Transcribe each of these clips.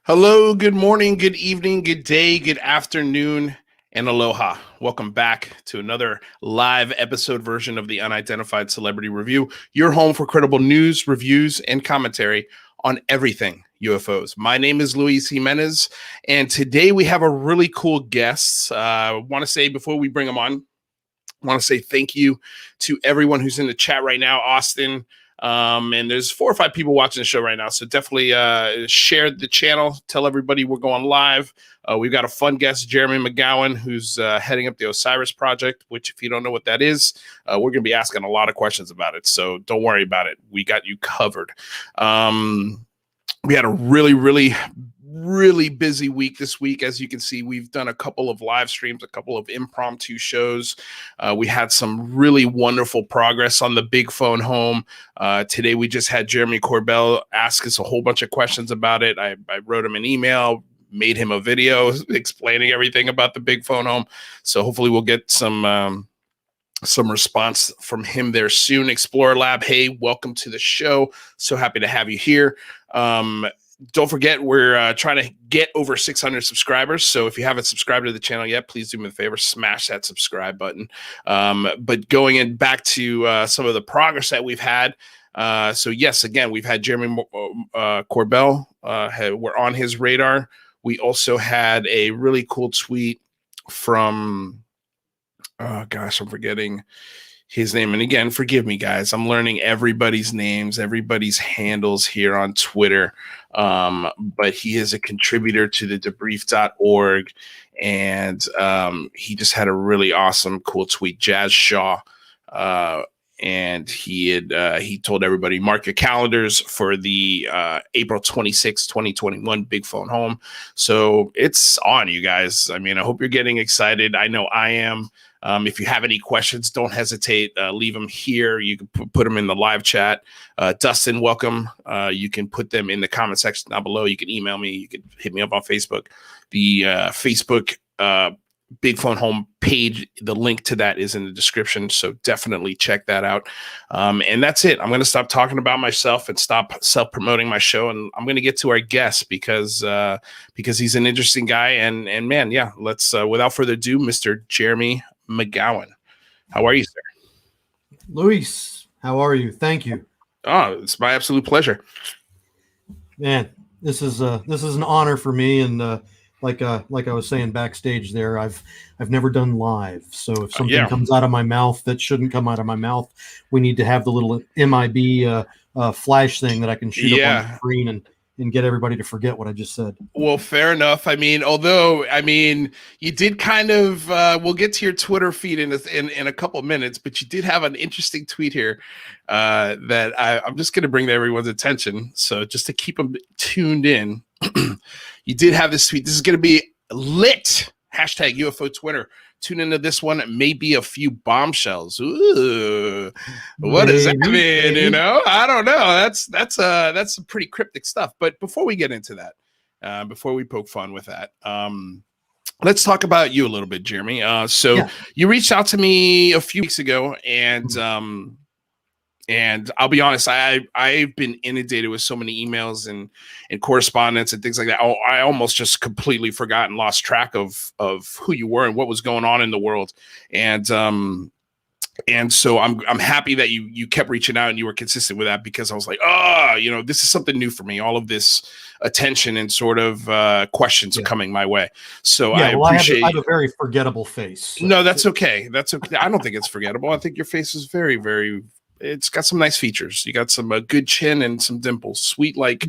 Hello, good morning, good evening, good day, good afternoon, and aloha. Welcome back to another live episode version of the Unidentified Celebrity Review, your home for credible news, reviews, and commentary on everything UFOs. My name is Luis Jimenez, and today we have a really cool guest. I want to say before we bring him on, I want to say thank you to everyone who's in the chat right now, Austin. And there's 4 or 5 people watching the show right now. So definitely share the channel. Tell everybody we're going live. We've got a fun guest, Jeremy McGowan, who's heading up the OSIRIS project, which if you don't know what that is, we're going to be asking a lot of questions about it. So don't worry about it. We got you covered. We had a really busy week this week. As you can see, we've done a couple of live streams, a couple of impromptu shows. We had some really wonderful progress on the big phone home. Today, we just had Jeremy Corbell ask us a whole bunch of questions about it. I wrote him an email, made him a video explaining everything about the big phone home. So hopefully we'll get some response from him there soon. Explorer Lab, hey, welcome to the show. So happy to have you here. Don't forget, we're trying to get over 600 subscribers. So if you haven't subscribed to the channel yet, please do me a favor, smash that subscribe button. But going in back to some of the progress that we've had. So yes, again, we've had Jeremy Corbell. We're on his radar. We also had a really cool tweet from, oh gosh, I'm forgetting his name. And again, forgive me, guys. I'm learning everybody's names, everybody's handles here on Twitter. But he is a contributor to the debrief.org. And he just had a really awesome, cool tweet, Jazz Shaw. And he told everybody, mark your calendars for the April 26, 2021 Big Phone Home. So it's on, you guys. I mean, I hope you're getting excited. I know I am. If you have any questions, don't hesitate. Leave them here. You can put them in the live chat. Dustin, welcome. You can put them in the comment section down below. You can email me. You can hit me up on Facebook. The Facebook Big Phone Home page, the link to that is in the description. So definitely check that out. And that's it. I'm going to stop talking about myself and stop self-promoting my show. And I'm going to get to our guest because he's an interesting guy. And man, yeah, let's, without further ado, Mr. Jeremy McGowan. How are you, sir? Luis, how are you? Thank you. Oh, it's my absolute pleasure. Man, this is an honor for me, and like I was saying backstage there, I've never done live. So if something comes out of my mouth that shouldn't come out of my mouth, we need to have the little MIB flash thing that I can shoot up on the screen and get everybody to forget what I just said. Well, fair enough. I mean, you did kind of, we'll get to your Twitter feed in a couple of minutes, but you did have an interesting tweet here that I'm just going to bring to everyone's attention. So just to keep them tuned in, you did have this tweet. This is going to be lit. Hashtag UFO Twitter. Tune into this one. It may be a few bombshells. Ooh, what does that mean? You know, I don't know. That's some pretty cryptic stuff. But before we get into that, before we poke fun with that, let's talk about you a little bit, Jeremy. You reached out to me a few weeks ago, and I'll be honest, I've been inundated with so many emails and correspondence and things like that. I almost just completely forgot and lost track of who you were and what was going on in the world. And so I'm happy that you kept reaching out and you were consistent with that, because I was like, this is something new for me. All of this attention and sort of questions are coming my way. So I appreciate. I have a very forgettable face. So. No, that's okay. That's okay. I don't think it's forgettable. I think your face is very, very. It's got some nice features. You got some good chin and some dimples, sweet like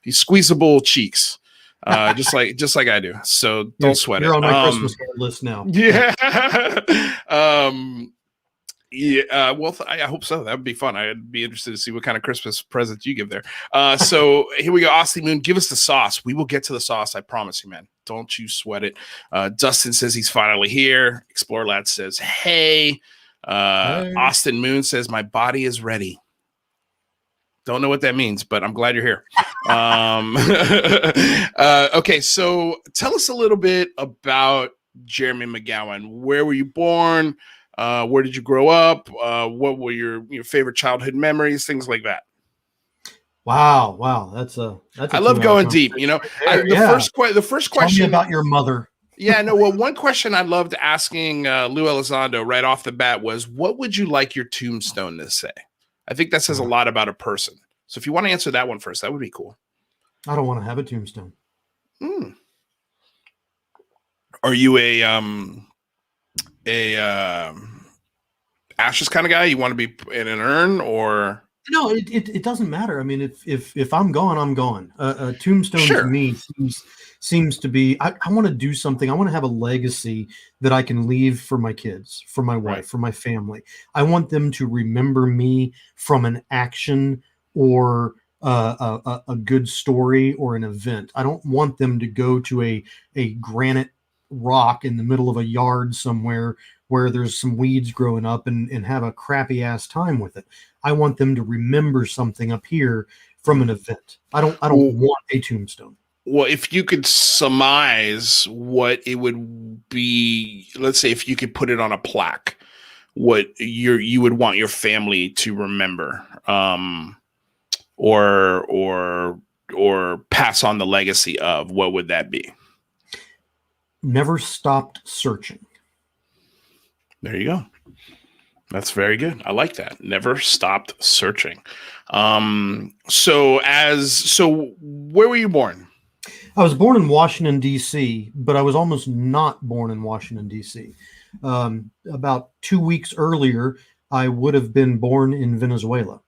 squeezable cheeks, just like I do. So don't sweat you're it. On my Christmas list now. Yeah. Well, I hope so. That would be fun. I'd be interested to see what kind of Christmas presents you give there. So here we go. Austin Moon, give us the sauce. We will get to the sauce. I promise you, man. Don't you sweat it. Dustin says he's finally here. Explorer Lad says, hey. Austin Moon says, my body is ready. Don't know what that means, but I'm glad you're here. Okay, so tell us a little bit about Jeremy McGowan. Where were you born? Where did you grow up? What were your favorite childhood memories? Things like that. Wow. That's I a love 2 hour going deep. conversation right I there. the Yeah. first Tell me question. about your mother. Yeah, no. Well, one question I loved asking Lou Elizondo right off the bat was, "What would you like your tombstone to say?" I think that says a lot about a person. So if you want to answer that one first, that would be cool. I don't want to have a tombstone. Are you a ashes kind of guy? You want to be in an urn or? No, it doesn't matter. I mean, if I'm gone, I'm gone. A tombstone to Sure. me seems to be. I want to do something. I want to have a legacy that I can leave for my kids, for my wife, Right. for my family. I want them to remember me from an action or a good story or an event. I don't want them to go to a granite rock in the middle of a yard somewhere where there's some weeds growing up and have a crappy ass time with it. I want them to remember something up here from an event. I don't want a tombstone. Well, if you could surmise what it would be, let's say if you could put it on a plaque, what you would want your family to remember, or pass on the legacy of, what would that be? Never stopped searching. There you go. That's very good. I like that. Never stopped searching. So where were you born? I was born in Washington, D.C., but I was almost not born in Washington, D.C. About 2 weeks earlier, I would have been born in Venezuela.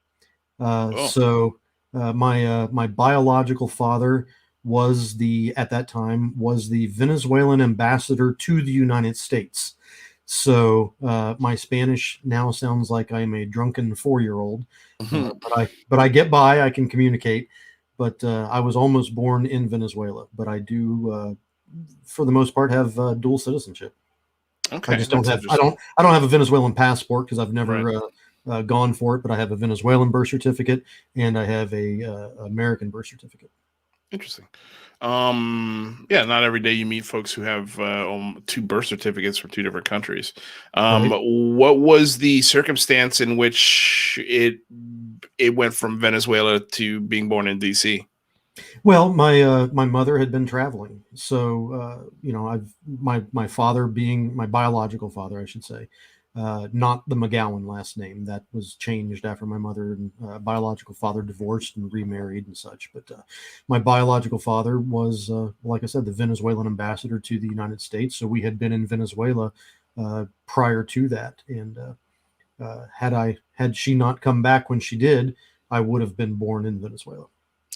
My biological father at that time was the Venezuelan ambassador to the United States. So my Spanish now sounds like I'm a drunken 4-year-old, but I get by. I can communicate. But I was almost born in Venezuela, but I do, for the most part, have dual citizenship. Okay, I just don't have. I don't have a Venezuelan passport because I've never gone for it. But I have a Venezuelan birth certificate and I have a American birth certificate. Interesting. Yeah, not every day you meet folks who have 2 birth certificates from 2 different countries. Right. What was the circumstance in which it went from Venezuela to being born in DC? Well, my mother had been traveling, so my father, being my biological father, I should say, not the McGowan last name that was changed after my mother and biological father divorced and remarried and such. But my biological father was, like I said, the Venezuelan ambassador to the United States. So we had been in Venezuela prior to that, and had she not come back when she did, I would have been born in Venezuela.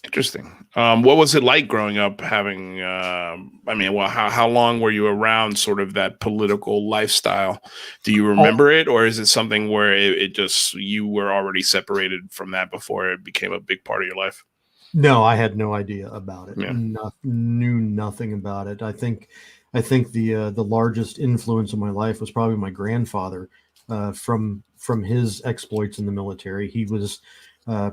Interesting. What was it like growing up having, how long were you around sort of that political lifestyle? Do you remember it, or is it something where it just, you were already separated from that before it became a big part of your life? No, I had no idea about it. Yeah. Knew nothing about it. I think the largest influence in my life was probably my grandfather, from his exploits in the military. He was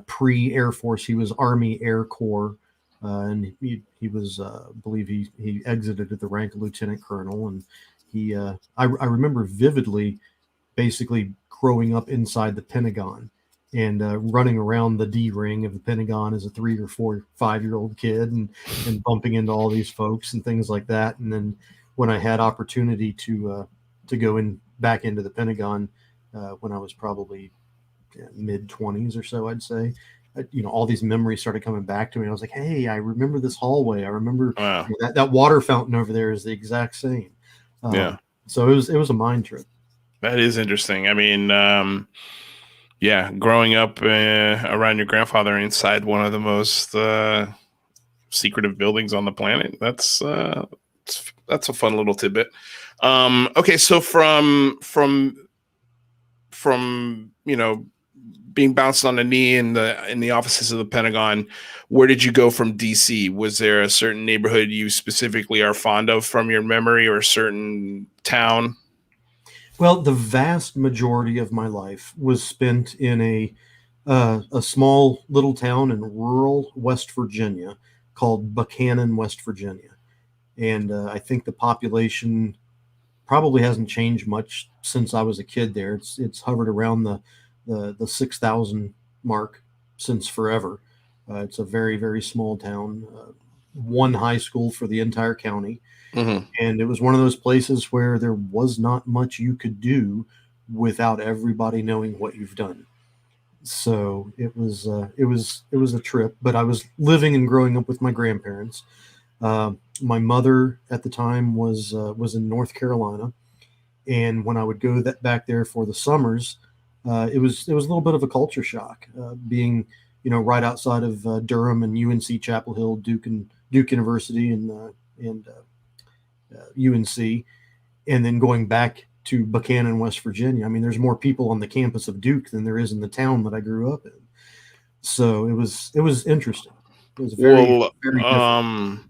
pre-Air Force. He was Army Air Corps, and he was, I believe he exited at the rank of lieutenant colonel. And I remember vividly, basically growing up inside the Pentagon and running around the D ring of the Pentagon as a 3 or 4, 5-year-old kid, and bumping into all these folks and things like that. And then when I had opportunity to go back into the Pentagon when I was probably mid-20s or so, I'd say, all these memories started coming back to me. I was like, hey, I remember this hallway. I rember that water fountain over there is the exact same. Yeah. So it was a mind trip. That is interesting. I mean, yeah, growing up around your grandfather inside one of the most secretive buildings on the planet. That's a fun little tidbit. Okay, so from being bounced on a knee in the offices of the Pentagon, where did you go from DC? Was there a certain neighborhood you specifically are fond of from your memory, or a certain town? Well, the vast majority of my life was spent in a small little town in rural West Virginia called Buchanan, West Virginia. And I think the population probably hasn't changed much since I was a kid there. It's hovered around the 6,000 mark since forever. It's a very, very small town, one high school for the entire county. Mm-hmm. And it was one of those places where there was not much you could do without everybody knowing what you've done. So it was a trip, but I was living and growing up with my grandparents. My mother at the time was in North Carolina, and when I would go back there for the summers, it was a little bit of a culture shock, being right outside of Durham and UNC Chapel Hill, Duke University, and UNC, and then going back to Buchanan, West Virginia. I mean, there's more people on the campus of Duke than there is in the town that I grew up in. So it was interesting. It was very different.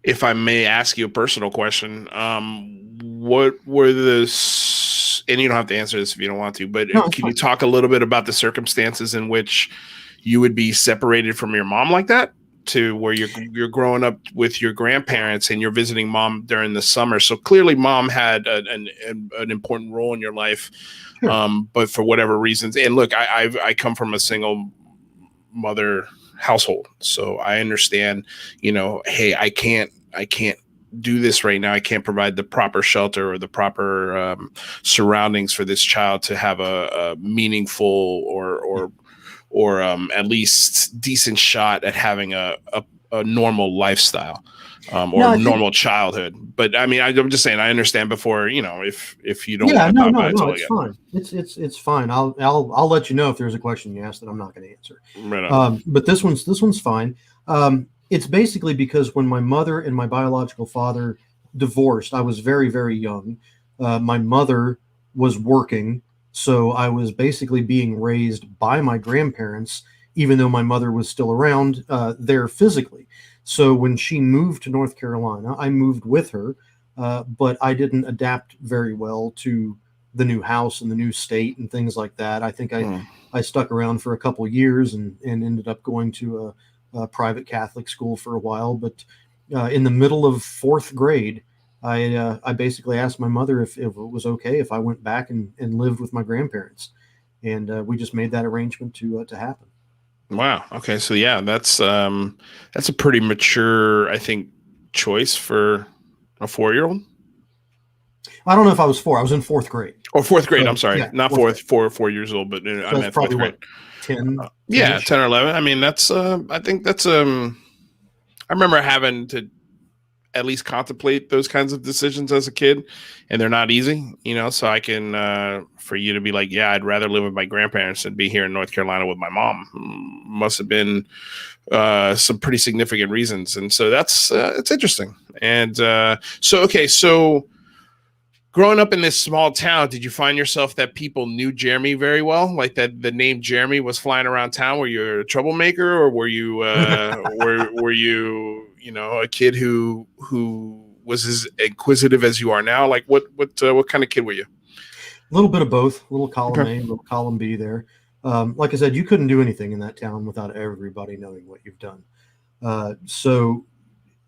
If I may ask you a personal question, what were and you don't have to answer this if you don't want to, but No, can you talk a little bit about the circumstances in which you would be separated from your mom like that, to where you're growing up with your grandparents and you're visiting mom during the summer? So clearly mom had an important role in your life. Sure. But for whatever reasons, and look, I come from a single mother household, so I understand, hey, I can't do this right now. I can't provide the proper shelter or the proper surroundings for this child to have a meaningful or at least decent shot at having a normal lifestyle, or normal childhood. But I mean, I'm just saying, I understand before, if you don't want to talk about it. No, it's fine. It's fine. I'll let you know if there's a question you ask that I'm not going to answer. Right. But this one's fine. It's basically because when my mother and my biological father divorced, I was very, very young. My mother was working, so I was basically being raised by my grandparents, even though my mother was still around there physically. So when she moved to North Carolina, I moved with her, but I didn't adapt very well to the new house and the new state and things like that. I think I stuck around for a couple of years and ended up going to a private Catholic school for a while. But in the middle of fourth grade, I basically asked my mother if it was okay if I went back and lived with my grandparents, and we just made that arrangement to happen. Wow. Okay. So yeah, that's a pretty mature, I think, choice for a 4-year-old. I don't know if I was 4. I was in fourth grade. Or fourth grade. So, I'm sorry, yeah, not 4 years old, but so I meant probably fourth grade. What, 10? Yeah, 10 or 11. I mean, that's I think that's I remember having to at least contemplate those kinds of decisions as a kid, and they're not easy, so I can for you to be like, yeah, I'd rather live with my grandparents than be here in North Carolina with my mom, must have been some pretty significant reasons. And so that's it's interesting. And so growing up in this small town, did you find yourself that people knew Jeremy very well? Like that the name Jeremy was flying around town? Were you a troublemaker, or were you were you a kid who was as inquisitive as you are now? Like what kind of kid were you? A little bit of both. A little column Okay. A, a little column B there. Like I said, you couldn't do anything in that town without everybody knowing what you've done.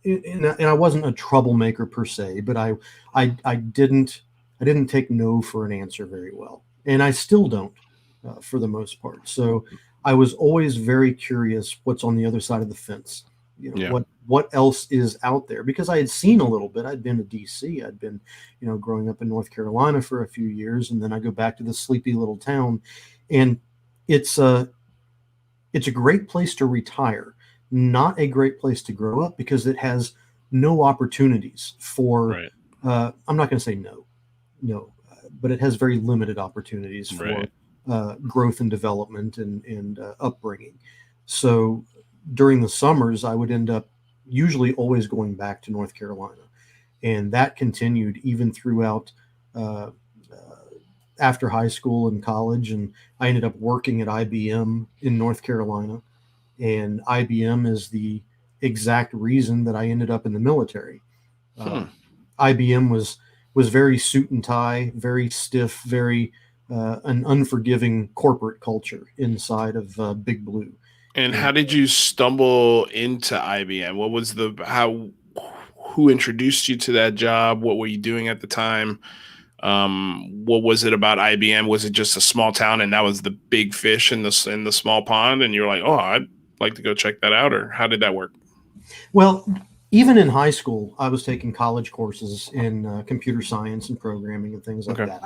And I wasn't a troublemaker per se, but I didn't take no for an answer very well, and I still don't for the most part. So I was always very curious what's on the other side of the fence. What else is out there, because I had seen a little bit. I'd been to DC. I'd been growing up in North Carolina for a few years, and then I go back to this sleepy little town, and it's a great place to retire. Not a great place to grow up because it has no opportunities for, Right. I'm not going to say no, but it has very limited opportunities for growth and development and upbringing. So during the summers, I would end up usually always going back to North Carolina. And that continued even throughout after high school and college. And I ended up working at IBM in North Carolina. And IBM is the exact reason that I ended up in the military. IBM was very suit and tie, very stiff, very an unforgiving corporate culture inside of Big Blue. And how did you stumble into IBM? What was who introduced you to that job? What were you doing at the time? What was it about IBM? Was it just a small town and that was the big fish in the small pond? And you're like, oh, like to go check that out, or how did that work? Well, even in high school, I was taking college courses in computer science and programming and things like Okay. that.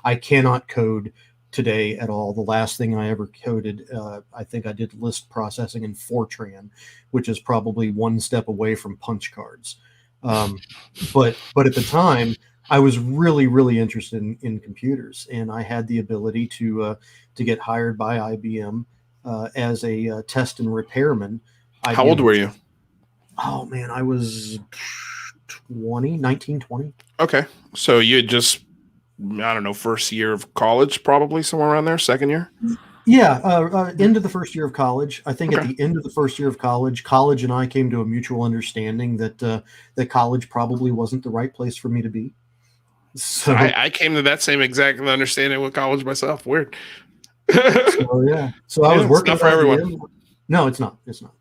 I cannot code today at all. The last thing I ever coded, I think I did list processing in Fortran, which is probably one step away from punch cards. But at the time, I was really, really interested in computers, and I had the ability to get hired by IBM as a test and repairman. How old were you? Oh man, I was 19, 20. Okay. So you had just, I don't know, first year of college, probably somewhere around there, second year? Yeah, end of the first year of college. I think Okay. at the end of the first year of college, and I came to a mutual understanding that that college probably wasn't the right place for me to be. So, I came to that same exact understanding with college myself. Weird. so I was It's working not for at everyone. IBM. No, it's not. It's not.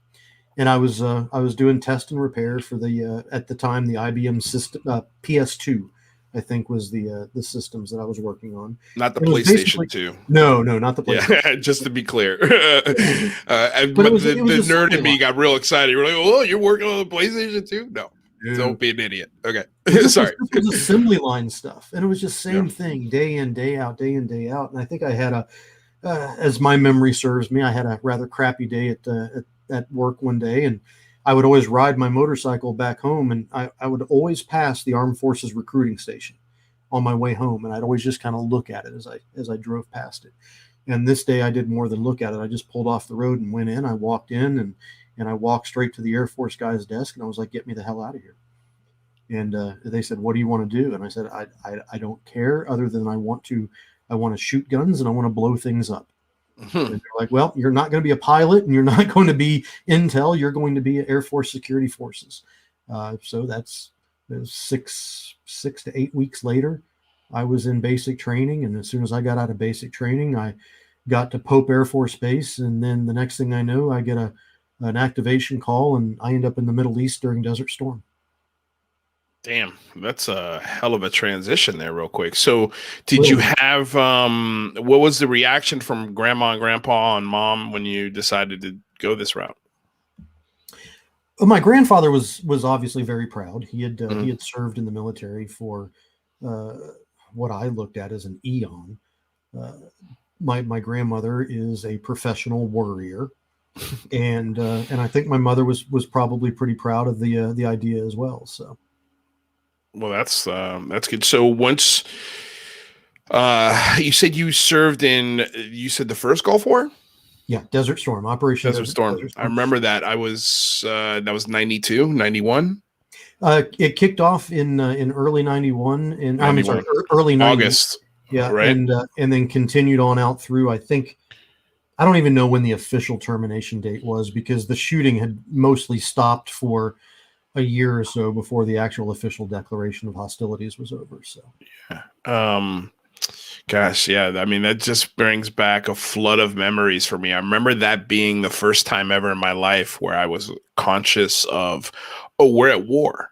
And I was doing test and repair for the at the time the IBM system PS2, I think was the systems that I was working on. Not the It was PlayStation 2. No, not the PlayStation. Yeah, just to be clear. But it was the just nerd assembly in me line. got real excited. You're like, oh, you're working on the PlayStation 2? No. Don't be an idiot. Okay. Sorry. This was assembly line stuff, and it was just same Yeah. thing, day in, day out, day in, day out. And I think I had as my memory serves me, I had a rather crappy day at work one day, and I would always ride my motorcycle back home, and I would always pass the Armed Forces recruiting station on my way home, and I'd always just kind of look at it as I drove past it. And this day I did more than look at it. I just pulled off the road and went in. I walked in and I walked straight to the Air Force guy's desk, and I was like, "Get me the hell out of here." And they said, "What do you want to do?" And I said, I don't care, other than I want to shoot guns and I want to blow things up." And they're like, "Well, you're not going to be a pilot and you're not going to be intel. You're going to be Air Force Security Forces." So that's 6 to 8 weeks later, I was in basic training. And as soon as I got out of basic training, I got to Pope Air Force Base. And then the next thing I know, I get an activation call and I end up in the Middle East during Desert Storm. Damn, that's a hell of a transition there, real quick. So, did you have what was the reaction from grandma and grandpa and mom when you decided to go this route? Well, my grandfather was obviously very proud. He had served in the military for what I looked at as an eon. My grandmother is a professional warrior, and I think my mother was probably pretty proud of the idea as well. So. Well, that's good. So once you said you served in, you said the first Gulf War? Yeah, Desert Storm, Operation Desert Storm. I remember that. I was that was 92, 91. It kicked off in early 91, and I'm sorry, early 90s. August. Yeah, right. And then continued on out through, I think, I don't even know when the official termination date was, because the shooting had mostly stopped for a year or so before the actual official declaration of hostilities was over. So, yeah. Gosh, yeah. I mean, that just brings back a flood of memories for me. I remember that being the first time ever in my life where I was conscious of, oh, we're at war.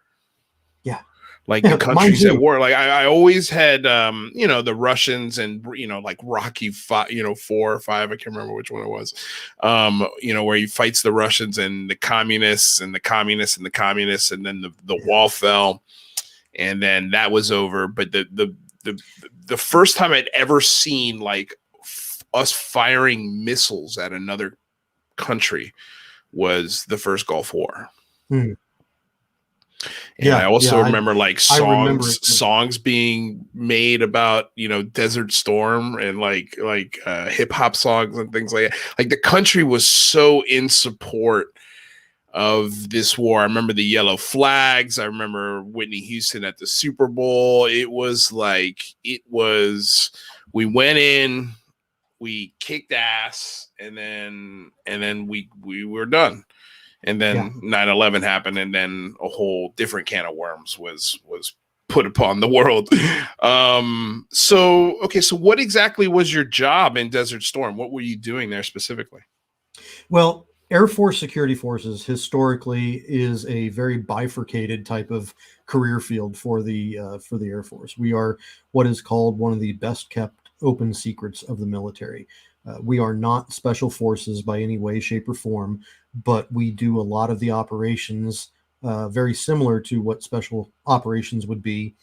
Yeah. Like the country's at war. Like I always had, the Russians and, like Rocky 4 or 5. I can't remember which one it was. Where he fights the Russians and the communists and the communists and the communists, and then the wall fell, and then that was over. But the first time I'd ever seen like us firing missiles at another country was the first Gulf War. Hmm. And I also remember like songs being made about, Desert Storm and like hip hop songs and things like that. Like the country was so in support of this war. I remember the yellow flags. I remember Whitney Houston at the Super Bowl. It was we went in, we kicked ass, and then we were done. And then 9/11 happened, and then a whole different can of worms was put upon the world. So what exactly was your job in Desert Storm? What were you doing there specifically? Well, Air Force Security Forces historically is a very bifurcated type of career field for the Air Force. We are what is called one of the best kept open secrets of the military. We are not special forces by any way, shape, or form, but we do a lot of the operations very similar to what special operations would be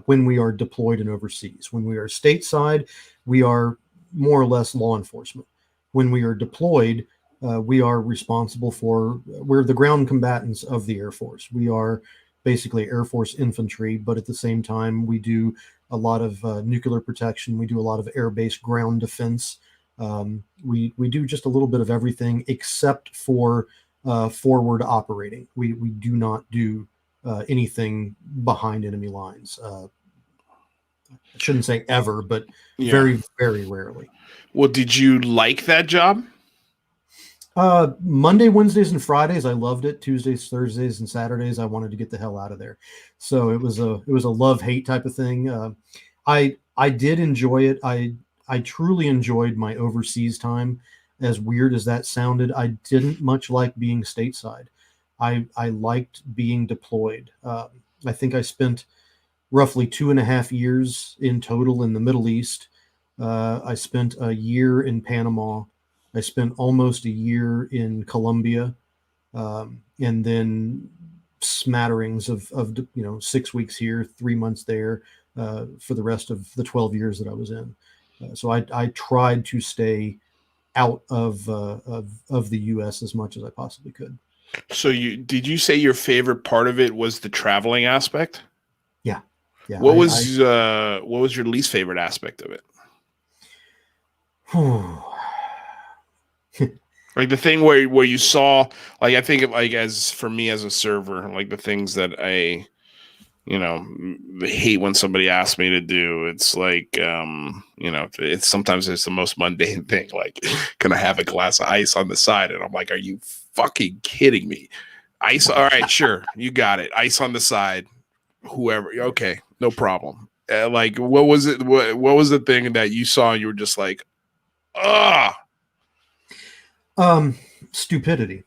when we are deployed and overseas. When we are stateside, we are more or less law enforcement. When we are deployed, we are responsible for, we're the ground combatants of the Air Force. We are basically Air Force infantry, but at the same time, we do a lot of nuclear protection. We do a lot of air-based ground defense. We do just a little bit of everything except for forward operating. We do not do anything behind enemy lines. I shouldn't say ever, but very, very rarely. Well, did you like that job? Monday, Wednesdays, and Fridays, I loved it. Tuesdays, Thursdays, and Saturdays, I wanted to get the hell out of there. So it was a love-hate type of thing. I did enjoy it. I truly enjoyed my overseas time. As weird as that sounded, I didn't much like being stateside. I liked being deployed. I think I spent roughly 2.5 years in total in the Middle East. I spent a year in Panama. I spent almost a year in Colombia, and then smatterings of 6 weeks here, 3 months there, for the rest of the 12 years that I was in. So I tried to stay out of the U.S. as much as I possibly could. So did you say your favorite part of it was the traveling aspect? Yeah. What was your least favorite aspect of it? Like the thing where you saw, like, I think of, like, as for me as a server, like the things that I hate when somebody asks me to do. It's like, it's sometimes it's the most mundane thing. Like, can I have a glass of ice on the side? And I'm like, are you fucking kidding me? Ice. All right, sure. You got it. Ice on the side. Whoever. Okay. No problem. Like, what was it? What was the thing that you saw and you were just like, stupidity.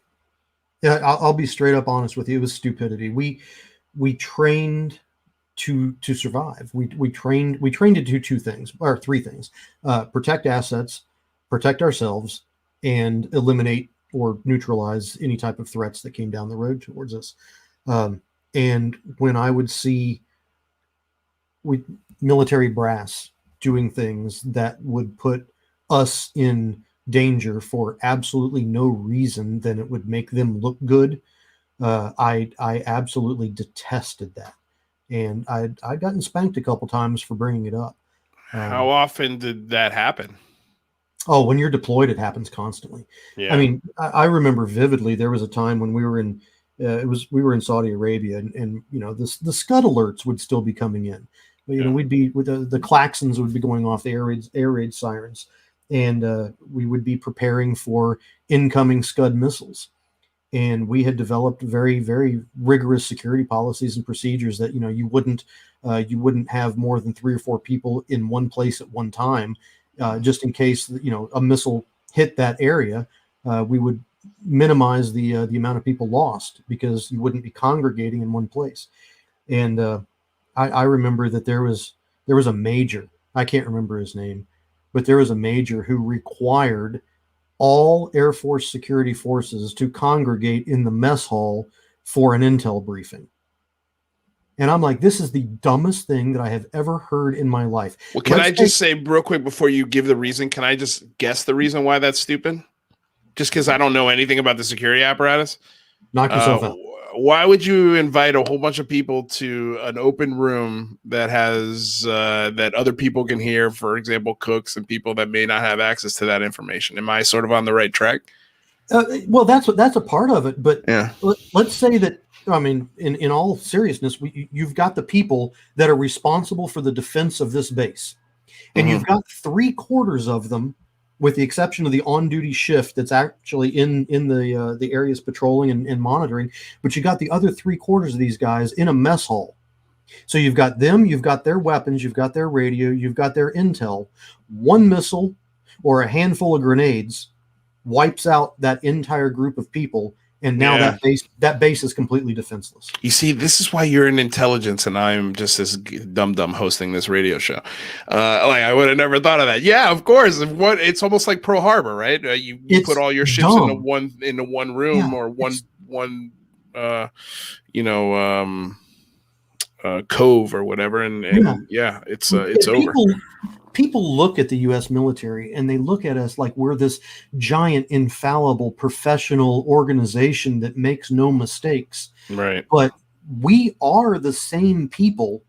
Yeah. I'll be straight up honest with you. It was stupidity. We trained to survive. We trained to do two things, or three things: protect assets, protect ourselves, and eliminate or neutralize any type of threats that came down the road towards us. And when I would see military brass doing things that would put us in danger for absolutely no reason than it would make them look good, I absolutely detested that. And I'd gotten spanked a couple times for bringing it up. How often did that happen? Oh, when you're deployed, it happens constantly. Yeah. I mean, I remember vividly, there was a time when we were in Saudi Arabia, and the Scud alerts would still be coming in. We'd be with the klaxons would be going off, the air raid sirens, and we would be preparing for incoming Scud missiles. And we had developed very, very rigorous security policies and procedures that you wouldn't have more than 3 or 4 people in one place at one time, just in case a missile hit that area. We would minimize the amount of people lost because you wouldn't be congregating in one place. And I remember that there was a major, I can't remember his name, but there was a major who required all Air Force security forces to congregate in the mess hall for an intel briefing. And I'm like, this is the dumbest thing that I have ever heard in my life. Well, can I just say real quick before you give the reason, can I just guess the reason why that's stupid? Just because I don't know anything about the security apparatus? Knock yourself out. Why would you invite a whole bunch of people to an open room that has that other people can hear, for example, cooks and people that may not have access to that information? Am I sort of on the right track? Well, that's a part of it. But yeah. Let's say that, I mean, in all seriousness, you've got the people that are responsible for the defense of this base, and you've got 3/4 of them, with the exception of the on-duty shift that's actually in the areas patrolling and monitoring, but you got the other 3/4 of these guys in a mess hall. So you've got them, you've got their weapons, you've got their radio, you've got their intel. One missile or a handful of grenades wipes out that entire group of people, And now Yeah. that base is completely defenseless. You see, this is why you're in intelligence, and I'm just this dumb hosting this radio show. Like I would have never thought of that. Yeah, of course. It's almost like Pearl Harbor, right? You put all your ships into one room, or one cove or whatever, and it's over. People look at the U.S. military and they look at us like we're this giant, infallible, professional organization that makes no mistakes. Right. But we are the same people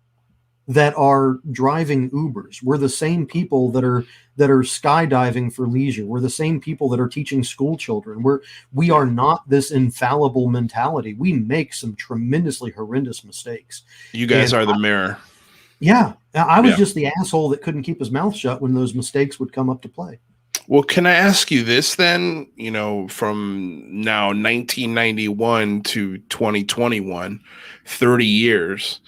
that are driving Ubers. We're the same people that are skydiving for leisure. We're the same people that are teaching school children. We are not this infallible mentality. We make some tremendously horrendous mistakes. You guys are the mirror. Yeah. I was just the asshole that couldn't keep his mouth shut when those mistakes would come up to play. Well, can I ask you this then? From now 1991 to 2021, 30 years.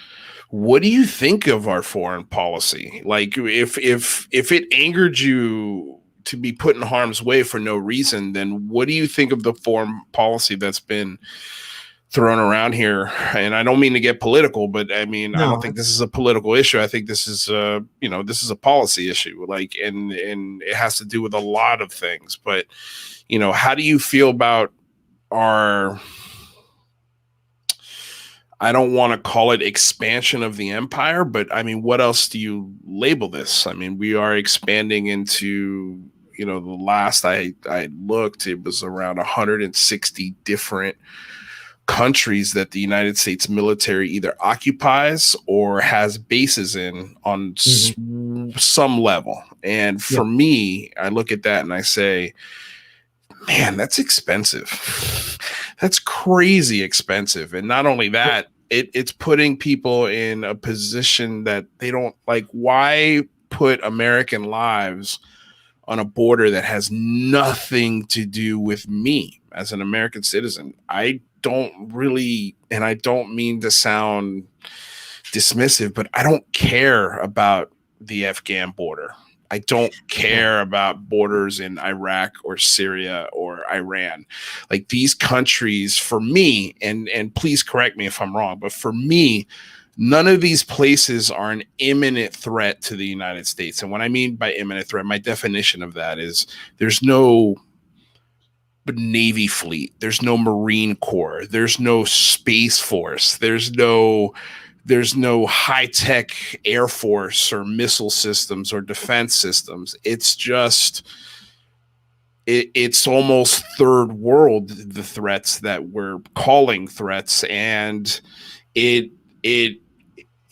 What do you think of our foreign policy? Like, if it angered you to be put in harm's way for no reason, then what do you think of the foreign policy that's been thrown around here? And I don't mean to get political, but I mean, I don't think this is a political issue. I think this is this is a policy issue, like, and it has to do with a lot of things. But, how do you feel about our, I don't want to call it expansion of the empire, but I mean, what else do you label this? I mean, we are expanding into, the last I looked, it was around 160 different countries that the United States military either occupies or has bases in on some level. And for me, I look at that and I say, man, that's expensive. That's crazy expensive. And not only that, it's putting people in a position that they don't like. Why put American lives on a border that has nothing to do with me as an American citizen? I don't really, and I don't mean to sound dismissive, but I don't care about the Afghan border. I don't care about borders in Iraq or Syria or Iran. Like, these countries, for me, and please correct me if I'm wrong, but for me, none of these places are an imminent threat to the United States. And what I mean by imminent threat, my definition of that is there's no Navy fleet, there's no Marine Corps, there's no Space Force, there's no high-tech Air Force or missile systems or defense systems. It's just it's almost third world, the threats that we're calling threats, and it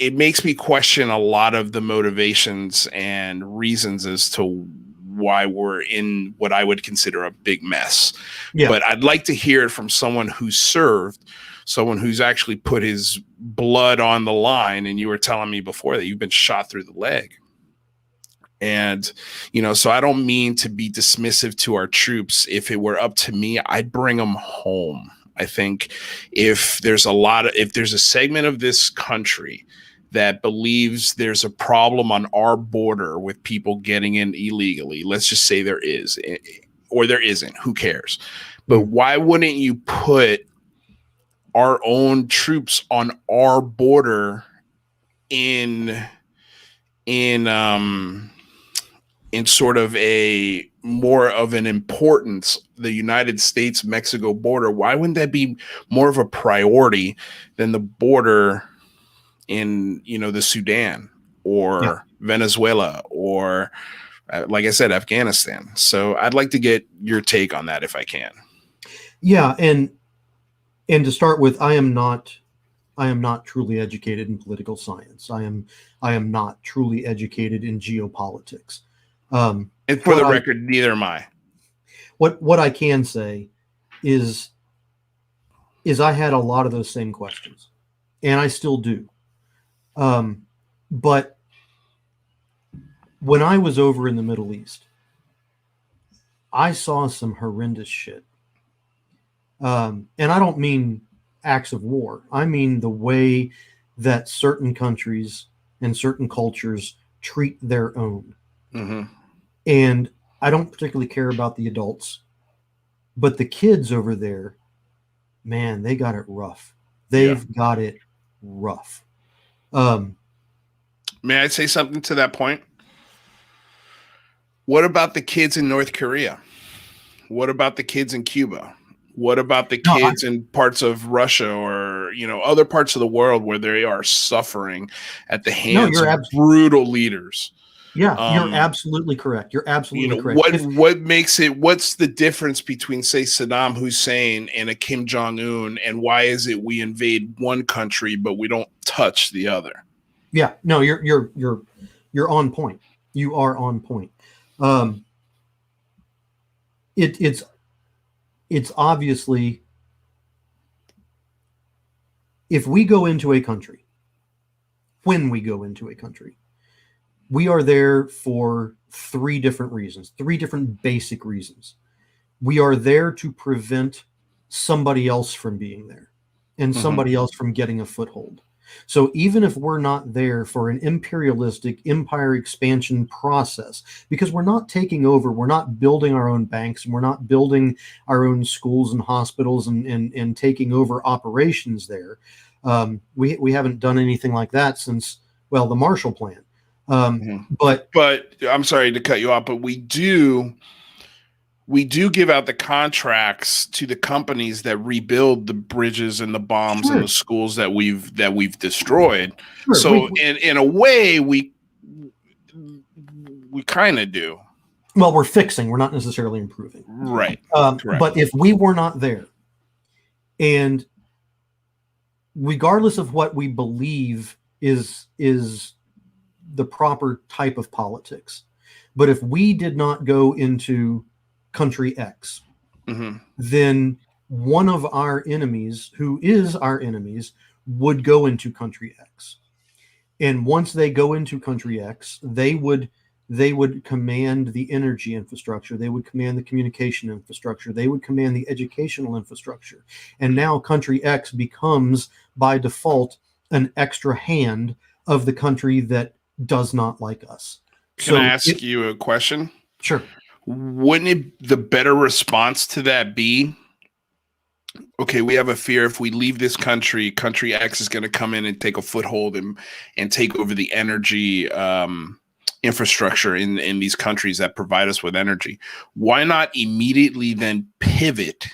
makes me question a lot of the motivations and reasons as to why we're in what I would consider a big mess. Yeah. But I'd like to hear it from someone who's served, someone who's actually put his blood on the line. And you were telling me before that you've been shot through the leg. And, so I don't mean to be dismissive to our troops. If it were up to me, I'd bring them home. I think if there's a segment of this country that believes there's a problem on our border with people getting in illegally, let's just say there is, or there isn't, who cares? But why wouldn't you put our own troops on our border in sort of a more of an importance, the United States-Mexico border? Why wouldn't that be more of a priority than the border in, the Sudan or Venezuela or, like I said, Afghanistan? So I'd like to get your take on that if I can. Yeah. And to start with, I am not truly educated in political science. I am not truly educated in geopolitics. And for the record, neither am I. What I can say is I had a lot of those same questions, and I still do. But when I was over in the Middle East, I saw some horrendous shit. And I don't mean acts of war. I mean the way that certain countries and certain cultures treat their own. Mm-hmm. And I don't particularly care about the adults, but the kids over there man, they got it rough. They've got it rough. May I say something to that point? What about the kids in North Korea? What about the kids in Cuba? What about the kids in parts of Russia or, other parts of the world where they are suffering at the hands of brutal leaders? Yeah, you're absolutely correct. You're absolutely correct. What makes it, what's the difference between, say, Saddam Hussein and a Kim Jong-un, and why is it we invade one country but we don't touch the other? Yeah, no, you're on point. You are on point. It's obviously, if we go into a country, when we go into a country, we are there for three different reasons, three different basic reasons. We are there to prevent somebody else from being there and somebody else from getting a foothold. So even if we're not there for an imperialistic empire expansion process, because we're not taking over, we're not building our own banks, and we're not building our own schools and hospitals and taking over operations there. We haven't done anything like that since, well, the Marshall Plan. But I'm sorry to cut you off, but we do give out the contracts to the companies that rebuild the bridges and the bombs and the schools that we've destroyed. Sure. So in a way, we kind of do. Well, we're fixing. We're not necessarily improving. Right. But if we were not there, and regardless of what we believe is the proper type of politics, but if we did not go into country X, then one of our enemies, who is our enemies, would go into country X. And once they go into country X, they would command the energy infrastructure, they would command the communication infrastructure, they would command the educational infrastructure. And now country X becomes, by default, an extra hand of the country that does not like us. Can I ask you a question? Sure. Wouldn't the better response to that be, okay, we have a fear if we leave this country X is going to come in and take a foothold and take over the energy infrastructure in these countries that provide us with energy. Why not immediately then pivot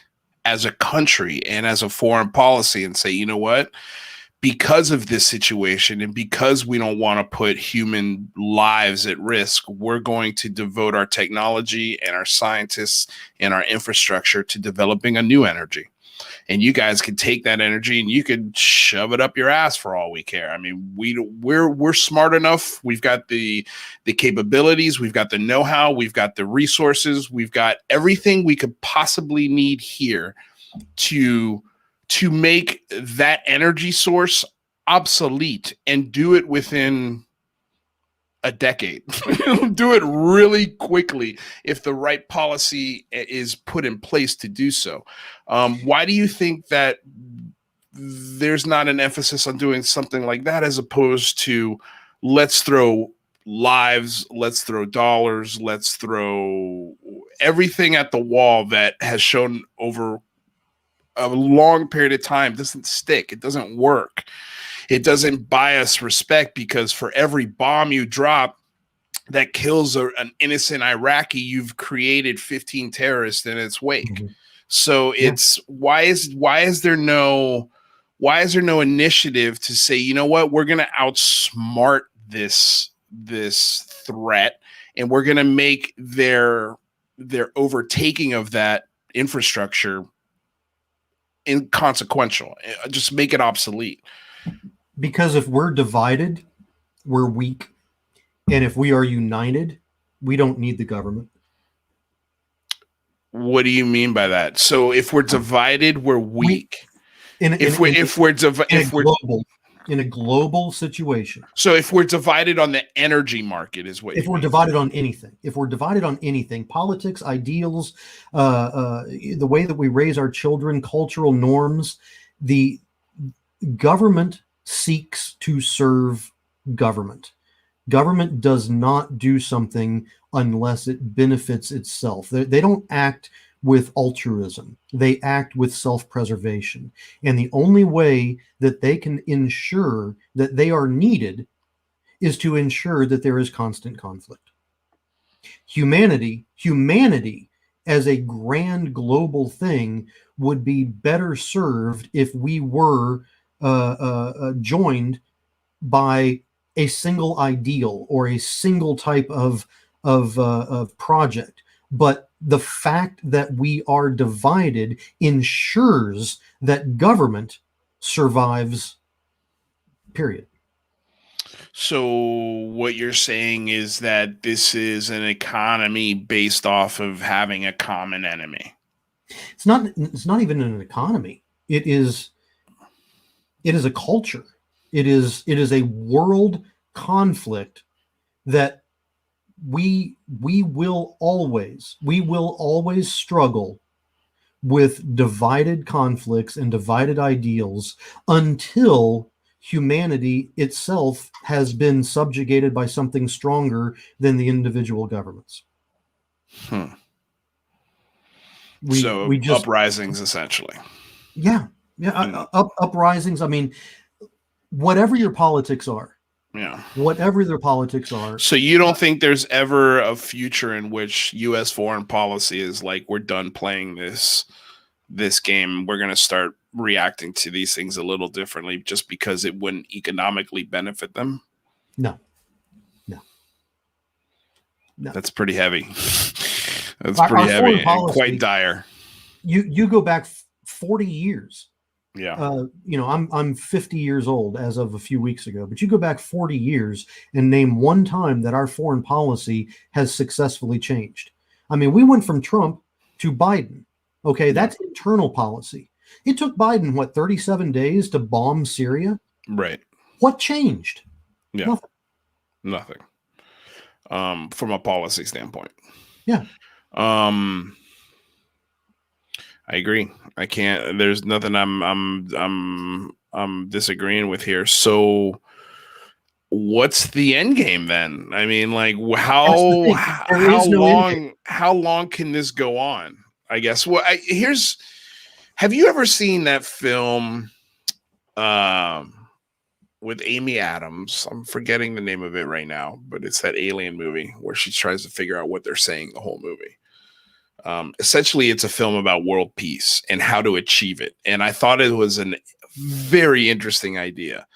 as a country and as a foreign policy and say, you know what? Because of this situation and because we don't want to put human lives at risk, we're going to devote our technology and our scientists and our infrastructure to developing a new energy. And you guys can take that energy and you could shove it up your ass for all we care. I mean, we're smart enough. We've got the capabilities. We've got the know-how. We've got the resources. We've got everything we could possibly need here to make that energy source obsolete and do it within a decade. Do it really quickly if the right policy is put in place to do so. Why do you think that there's not an emphasis on doing something like that as opposed to let's throw lives, let's throw dollars, let's throw everything at the wall that has shown over a long period of time doesn't stick. It doesn't work. It doesn't buy us respect, because for every bomb you drop that kills an innocent Iraqi, you've created 15 terrorists in its wake. So it's why is there no initiative to say, you know what, we're going to outsmart this threat and we're going to make their overtaking of that infrastructure inconsequential, just make it obsolete. Because if we're divided, we're weak. And if we are united, we don't need the government. What do you mean by that? So if we're divided, we're weak. In a global situation. So if we're divided on the energy market is what if we're divided on anything, politics, ideals, the way that we raise our children, cultural norms, the government seeks to serve government. Government does not do something unless it benefits itself. They don't act with altruism. They act with self-preservation. And the only way that they can ensure that they are needed is to ensure that there is constant conflict. Humanity as a grand global thing would be better served if we were joined by a single ideal or a single type of project. But the fact that we are divided ensures that government survives, period. So what you're saying is that this is an economy based off of having a common enemy. It's not even an economy. It is a culture. It is a world conflict that we will always struggle with divided conflicts and divided ideals until humanity itself has been subjugated by something stronger than the individual governments. We just uprisings, essentially. Yeah. Uprisings. I mean, whatever your politics are. Yeah. Whatever their politics are. So you don't think there's ever a future in which U.S. foreign policy is like, we're done playing this game. We're going to start reacting to these things a little differently just because it wouldn't economically benefit them? No. That's pretty heavy. That's pretty heavy and quite dire. You go back 40 years. Yeah. I'm 50 years old as of a few weeks ago, but you go back 40 years and name one time that our foreign policy has successfully changed. I mean, we went from Trump to Biden. Okay, that's internal policy. It took Biden, 37 days to bomb Syria? Right. What changed? Yeah. Nothing. From a policy standpoint. Yeah. I agree. I can't. There's nothing I'm disagreeing with here. So, what's the end game then? I mean, like how long can this go on? I guess. Well, have you ever seen that film with Amy Adams? I'm forgetting the name of it right now, but it's that alien movie where she tries to figure out what they're saying the whole movie. Essentially, it's a film about world peace and how to achieve it. And I thought it was a very interesting idea.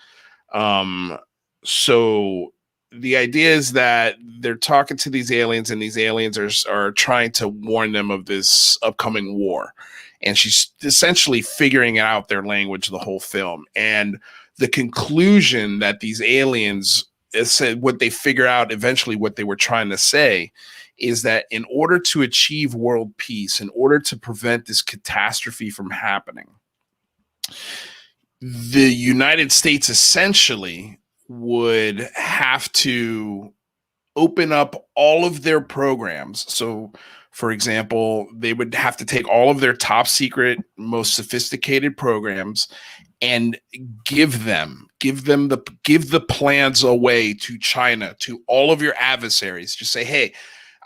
So the idea is that they're talking to these aliens, and these aliens are trying to warn them of this upcoming war. And she's essentially figuring out their language the whole film. And the conclusion that these aliens said, what they figure out eventually, what they were trying to say, is that in order to achieve world peace, in order to prevent this catastrophe from happening, the United States essentially would have to open up all of their programs. So, for example, they would have to take all of their top secret, most sophisticated programs and give the plans away to China, to all of your adversaries. Just say, hey,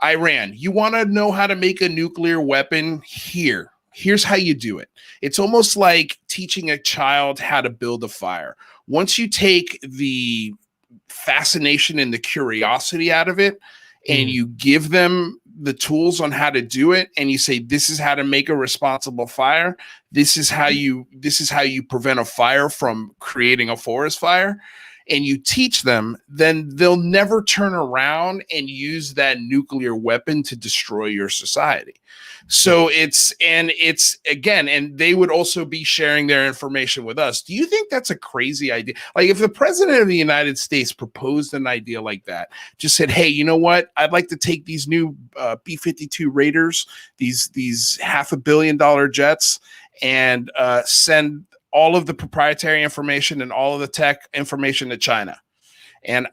Iran, you want to know how to make a nuclear weapon? Here's how you do it. It's almost like teaching a child how to build a fire. Once you take the fascination and the curiosity out of it, and you give them the tools on how to do it, and you say, this is how to make a responsible fire. This is how you prevent a fire from creating a forest fire. And you teach them, then they'll never turn around and use that nuclear weapon to destroy your society. So it's again, and they would also be sharing their information with us. Do you think that's a crazy idea? Like, if the president of the United States proposed an idea like that, just said, hey, you know what? I'd like to take these new B-52 Raiders, these $500 million jets, and send all of the proprietary information and all of the tech information to China, and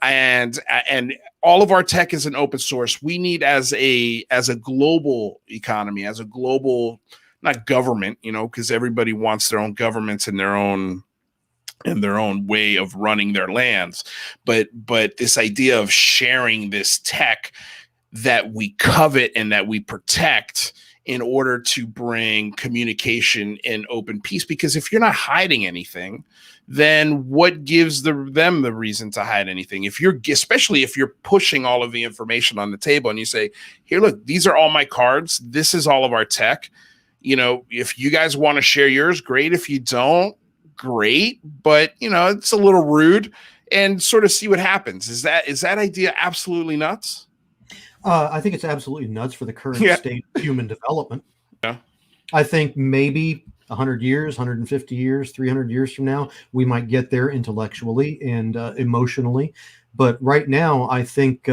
all of our tech is an open source. We need, as a global economy, as a global, not government, because everybody wants their own governments and their own way of running their lands, but this idea of sharing this tech that we covet and that we protect in order to bring communication and open peace. Because if you're not hiding anything, then what gives them the reason to hide anything? Especially if you're pushing all of the information on the table and you say, here, look, these are all my cards. This is all of our tech. If you guys want to share yours, great. If you don't, great. But, it's a little rude, and sort of see what happens. Is that idea absolutely nuts? I think it's absolutely nuts for the current state of human development. Yeah. I think maybe 100 years, 150 years, 300 years from now, we might get there intellectually and emotionally. But right now, I think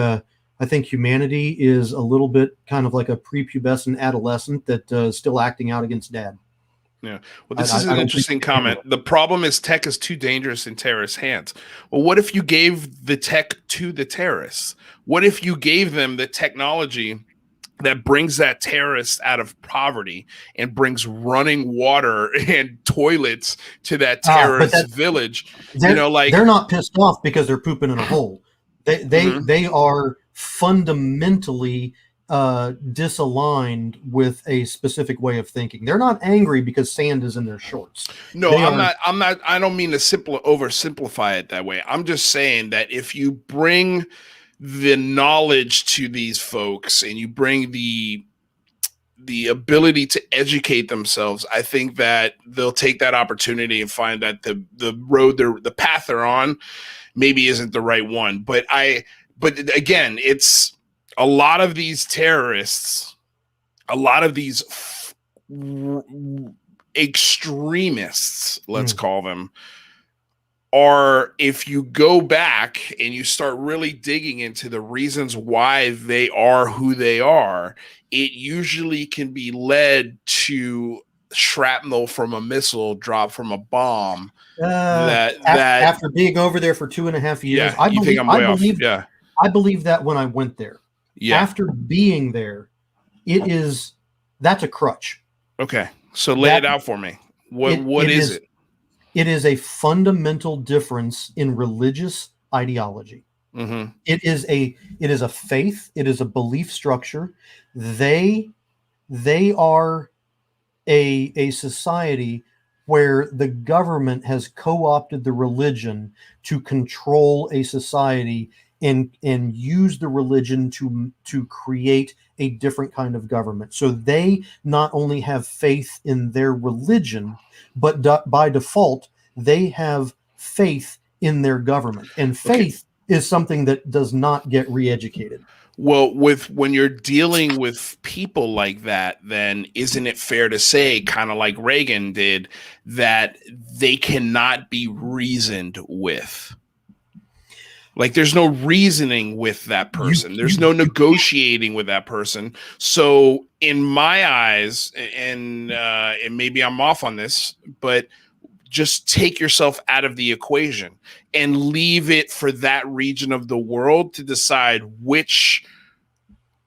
humanity is a little bit kind of like a prepubescent adolescent that is still acting out against dad. Yeah. Well, this is an interesting comment. The problem is tech is too dangerous in terrorist hands. Well, what if you gave the tech to the terrorists? What if you gave them the technology that brings that terrorist out of poverty and brings running water and toilets to that terrorist village? They're not pissed off because they're pooping in a hole. They are fundamentally disaligned with a specific way of thinking. They're not angry because sand is in their shorts. No, I'm not. I don't mean to oversimplify it that way. I'm just saying that if you bring the knowledge to these folks and you bring the ability to educate themselves, I think that they'll take that opportunity and find that the path they're on maybe isn't the right one. But again, it's a lot of these terrorists, a lot of these extremists, let's call them, are, if you go back and you start really digging into the reasons why they are who they are, it usually can be led to shrapnel from a missile dropped from a bomb. After being over there for 2.5 years, I believe that when I went there. Yeah. After being there, that's a crutch. Okay. So lay it out for me. What is it? It is a fundamental difference in religious ideology. Mm-hmm. It is a faith. It is a belief structure. They are a society where the government has co-opted the religion to control a society and use the religion to create a different kind of government. So they not only have faith in their religion, but by default, they have faith in their government. And faith is something that does not get re-educated. Well, when you're dealing with people like that, then isn't it fair to say, kind of like Reagan did, that they cannot be reasoned with? Like, there's no reasoning with that person. There's no negotiating with that person. So in my eyes, and maybe I'm off on this, but just take yourself out of the equation and leave it for that region of the world to decide which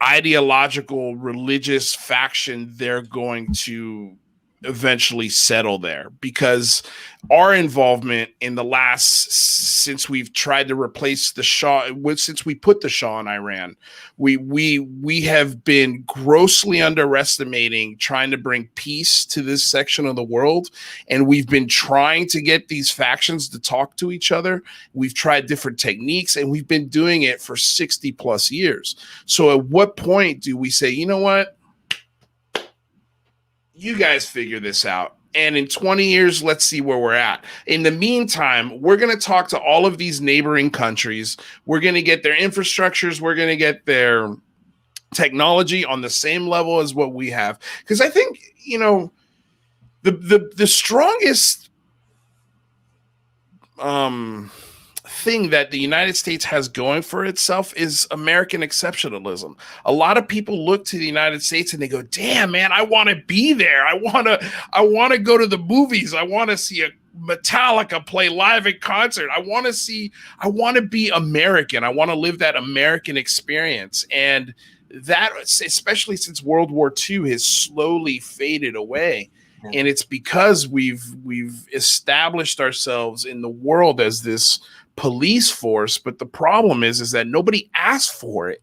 ideological religious faction they're going to eventually settle there. Because our involvement in the since we've tried to replace the Shah, since we put the Shah in Iran, we have been grossly underestimating trying to bring peace to this section of the world. And we've been trying to get these factions to talk to each other. We've tried different techniques, and we've been doing it for 60 plus years. So at what point do we say, you know what? You guys figure this out. And in 20 years, let's see where we're at. In the meantime, we're going to talk to all of these neighboring countries. We're going to get their infrastructures. We're going to get their technology on the same level as what we have. Because I think, the strongest thing that the United States has going for itself is American exceptionalism. A lot of people look to the United States and they go, damn, man, I want to be there. I want to go to the movies. I want to see a Metallica play live in concert. I want to be American. I want to live that American experience. And that, especially since World War II has slowly faded away. And it's because we've established ourselves in the world as this police force, but the problem is that nobody asked for it.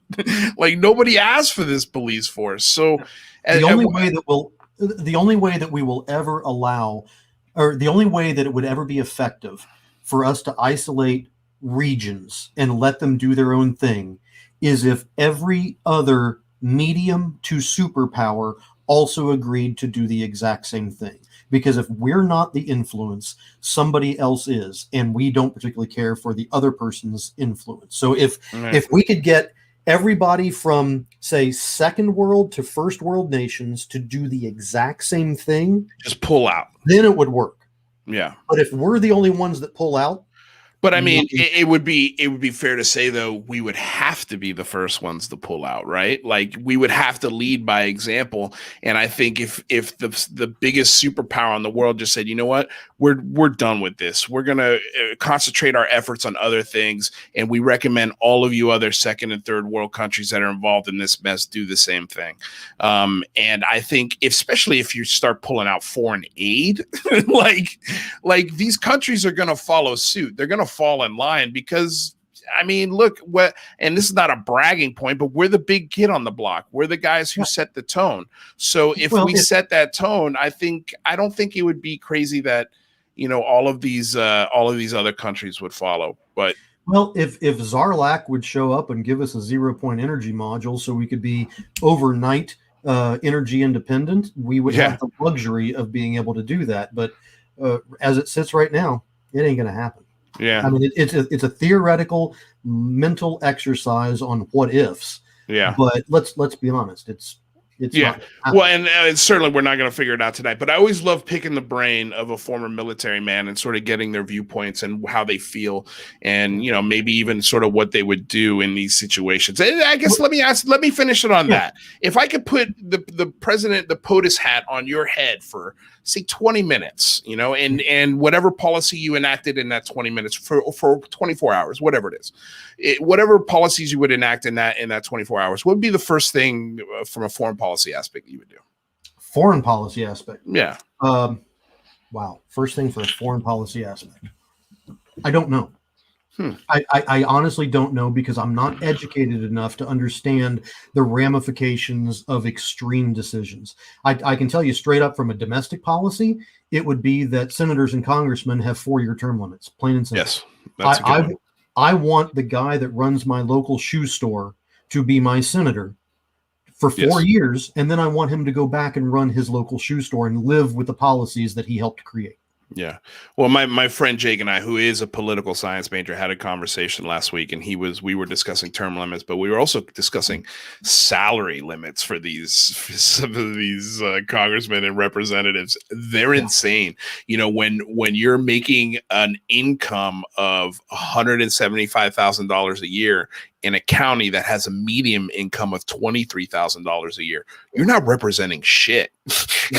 Like, nobody asked for this police force. So The only way that we will ever allow, or the only way that it would ever be effective for us to isolate regions and let them do their own thing is if every other medium to superpower also agreed to do the exact same thing. Because if we're not the influence, somebody else is, and we don't particularly care for the other person's influence. So if we could get everybody from, say, second world to first world nations to do the exact same thing, just pull out, then it would work. Yeah. But if we're the only ones that pull out, but I mean, it would be fair to say, though, we would have to be the first ones to pull out, right? Like, we would have to lead by example. And I think if the biggest superpower in the world just said, you know what, we're done with this, we're gonna concentrate our efforts on other things, and we recommend all of you other second and third world countries that are involved in this mess do the same thing. And I think, especially if you start pulling out foreign aid, like these countries are gonna follow suit. They're gonna fall in line because, I mean, look, and this is not a bragging point, but we're the big kid on the block. We're the guys who set the tone. So if we set that tone, I don't think it would be crazy that, all of these other countries would follow. But if Zarlak would show up and give us a 0-point energy module so we could be overnight energy independent, we would have the luxury of being able to do that. But as it sits right now, it ain't going to happen. Yeah, I mean, it's a theoretical mental exercise on what ifs. Yeah, but let's be honest, it's not well, and certainly we're not going to figure it out tonight. But I always love picking the brain of a former military man and sort of getting their viewpoints and how they feel, and maybe even sort of what they would do in these situations. And I guess let me finish it on that. If I could put the president, the POTUS hat on your head for, say, 20 minutes, and whatever policy you enacted in that 20 minutes for 24 hours, whatever it is, whatever policies you would enact in that 24 hours, what would be the first thing from a foreign policy aspect you would do? Foreign policy aspect. Yeah. Wow. First thing for a foreign policy aspect. I don't know. I honestly don't know, because I'm not educated enough to understand the ramifications of extreme decisions. I can tell you straight up, from a domestic policy, it would be that senators and congressmen have 4-year term limits, plain and simple. Yes, that's a good one. I want the guy that runs my local shoe store to be my senator for 4 years, and then I want him to go back and run his local shoe store and live with the policies that he helped create. Yeah. Well, my friend Jake and I, who is a political science major, had a conversation last week, and we were discussing term limits, but we were also discussing salary limits for some of these congressmen and representatives. They're insane. When you're making an income of $175,000 a year in a county that has a medium income of $23,000 a year, you're not representing shit.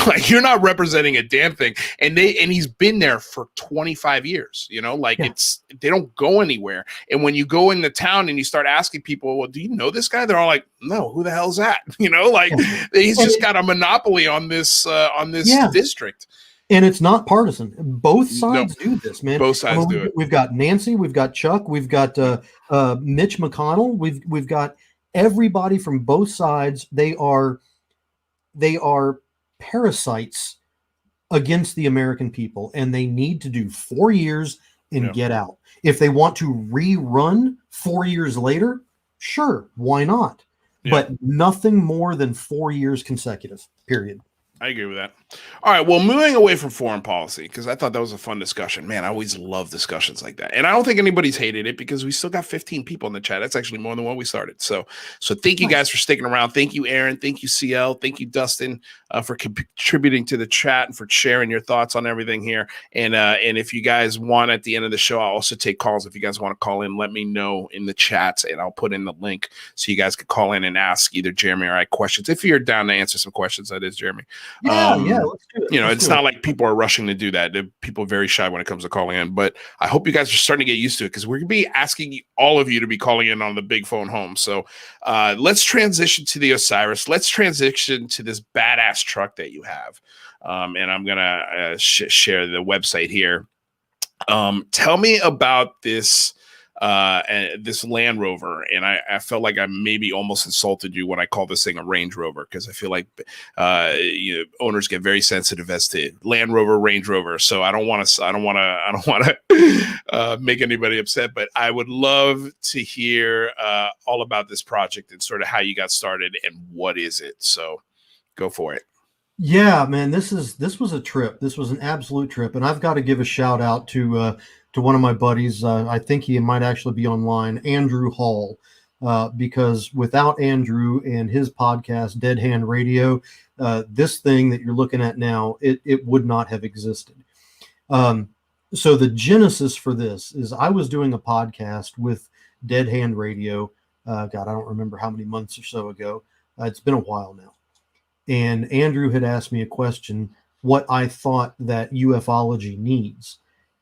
Like, you're not representing a damn thing. And he's been there for 25 years, they don't go anywhere. And when you go into town and you start asking people, well, do you know this guy? They're all like, no, who the hell's that? He's just got a monopoly on this district. And it's not partisan. Both sides do this, man. Both sides do it. We've got Nancy, we've got Chuck, we've got Mitch McConnell, we've got everybody from both sides. They are parasites against the American people, and they need to do 4 years and get out. If they want to rerun 4 years later, sure, why not? Yeah. But nothing more than 4 years consecutive, period. I agree with that. All right. Well, moving away from foreign policy, because I thought that was a fun discussion. Man, I always love discussions like that. And I don't think anybody's hated it, because we still got 15 people in the chat. That's actually more than when we started. So thank you guys for sticking around. Thank you, Aaron. Thank you, CL. Thank you, Dustin, for contributing to the chat and for sharing your thoughts on everything here. And if you guys want, at the end of the show, I'll also take calls. If you guys want to call in, let me know in the chat, and I'll put in the link so you guys can call in and ask either Jeremy or I questions. If you're down to answer some questions, that is Jeremy. Yeah, let's do it. It's not like people are rushing to do that. People are very shy when it comes to calling in, but I hope you guys are starting to get used to it, because we're going to be asking all of you to be calling in on the big phone home. So let's transition to the OSIRIS. Let's transition to this badass truck that you have. And I'm going to share the website here. Tell me about this and this Land Rover, and I felt like I maybe almost insulted you when I call this thing a Range Rover, because I feel like owners get very sensitive as to Land Rover, Range Rover. So I don't want to make anybody upset, but I would love to hear all about this project and sort of how you got started and what is it. So go for it. Yeah, man, this was a trip. This was an absolute trip, and I've got to give a shout out to one of my buddies. I think he might actually be online, Andrew Hall, because without Andrew and his podcast, Dead Hand Radio, this thing that you're looking at now, it would not have existed. So the genesis for this is I was doing a podcast with Dead Hand Radio. God, I don't remember how many months or so ago. It's been a while now. And Andrew had asked me a question, what I thought that ufology needs.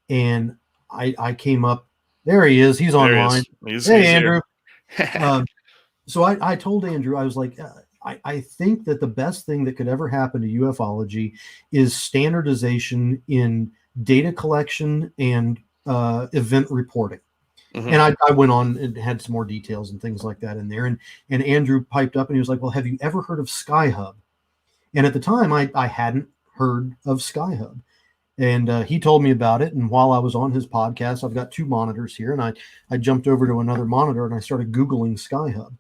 And I came up, there he is. He's online. He's Andrew. So I told Andrew, I was like, I think that the best thing that could ever happen to ufology is standardization in data collection and event reporting. Mm-hmm. And I went on and had some more details and things like that in there. And Andrew piped up and he was like, well, have you ever heard of Skuhub? And at the time, I hadn't heard of Skuhub. And he told me about it. And while I was on his podcast, I've got two monitors here. And I jumped over to another monitor and I started Googling Skuhub.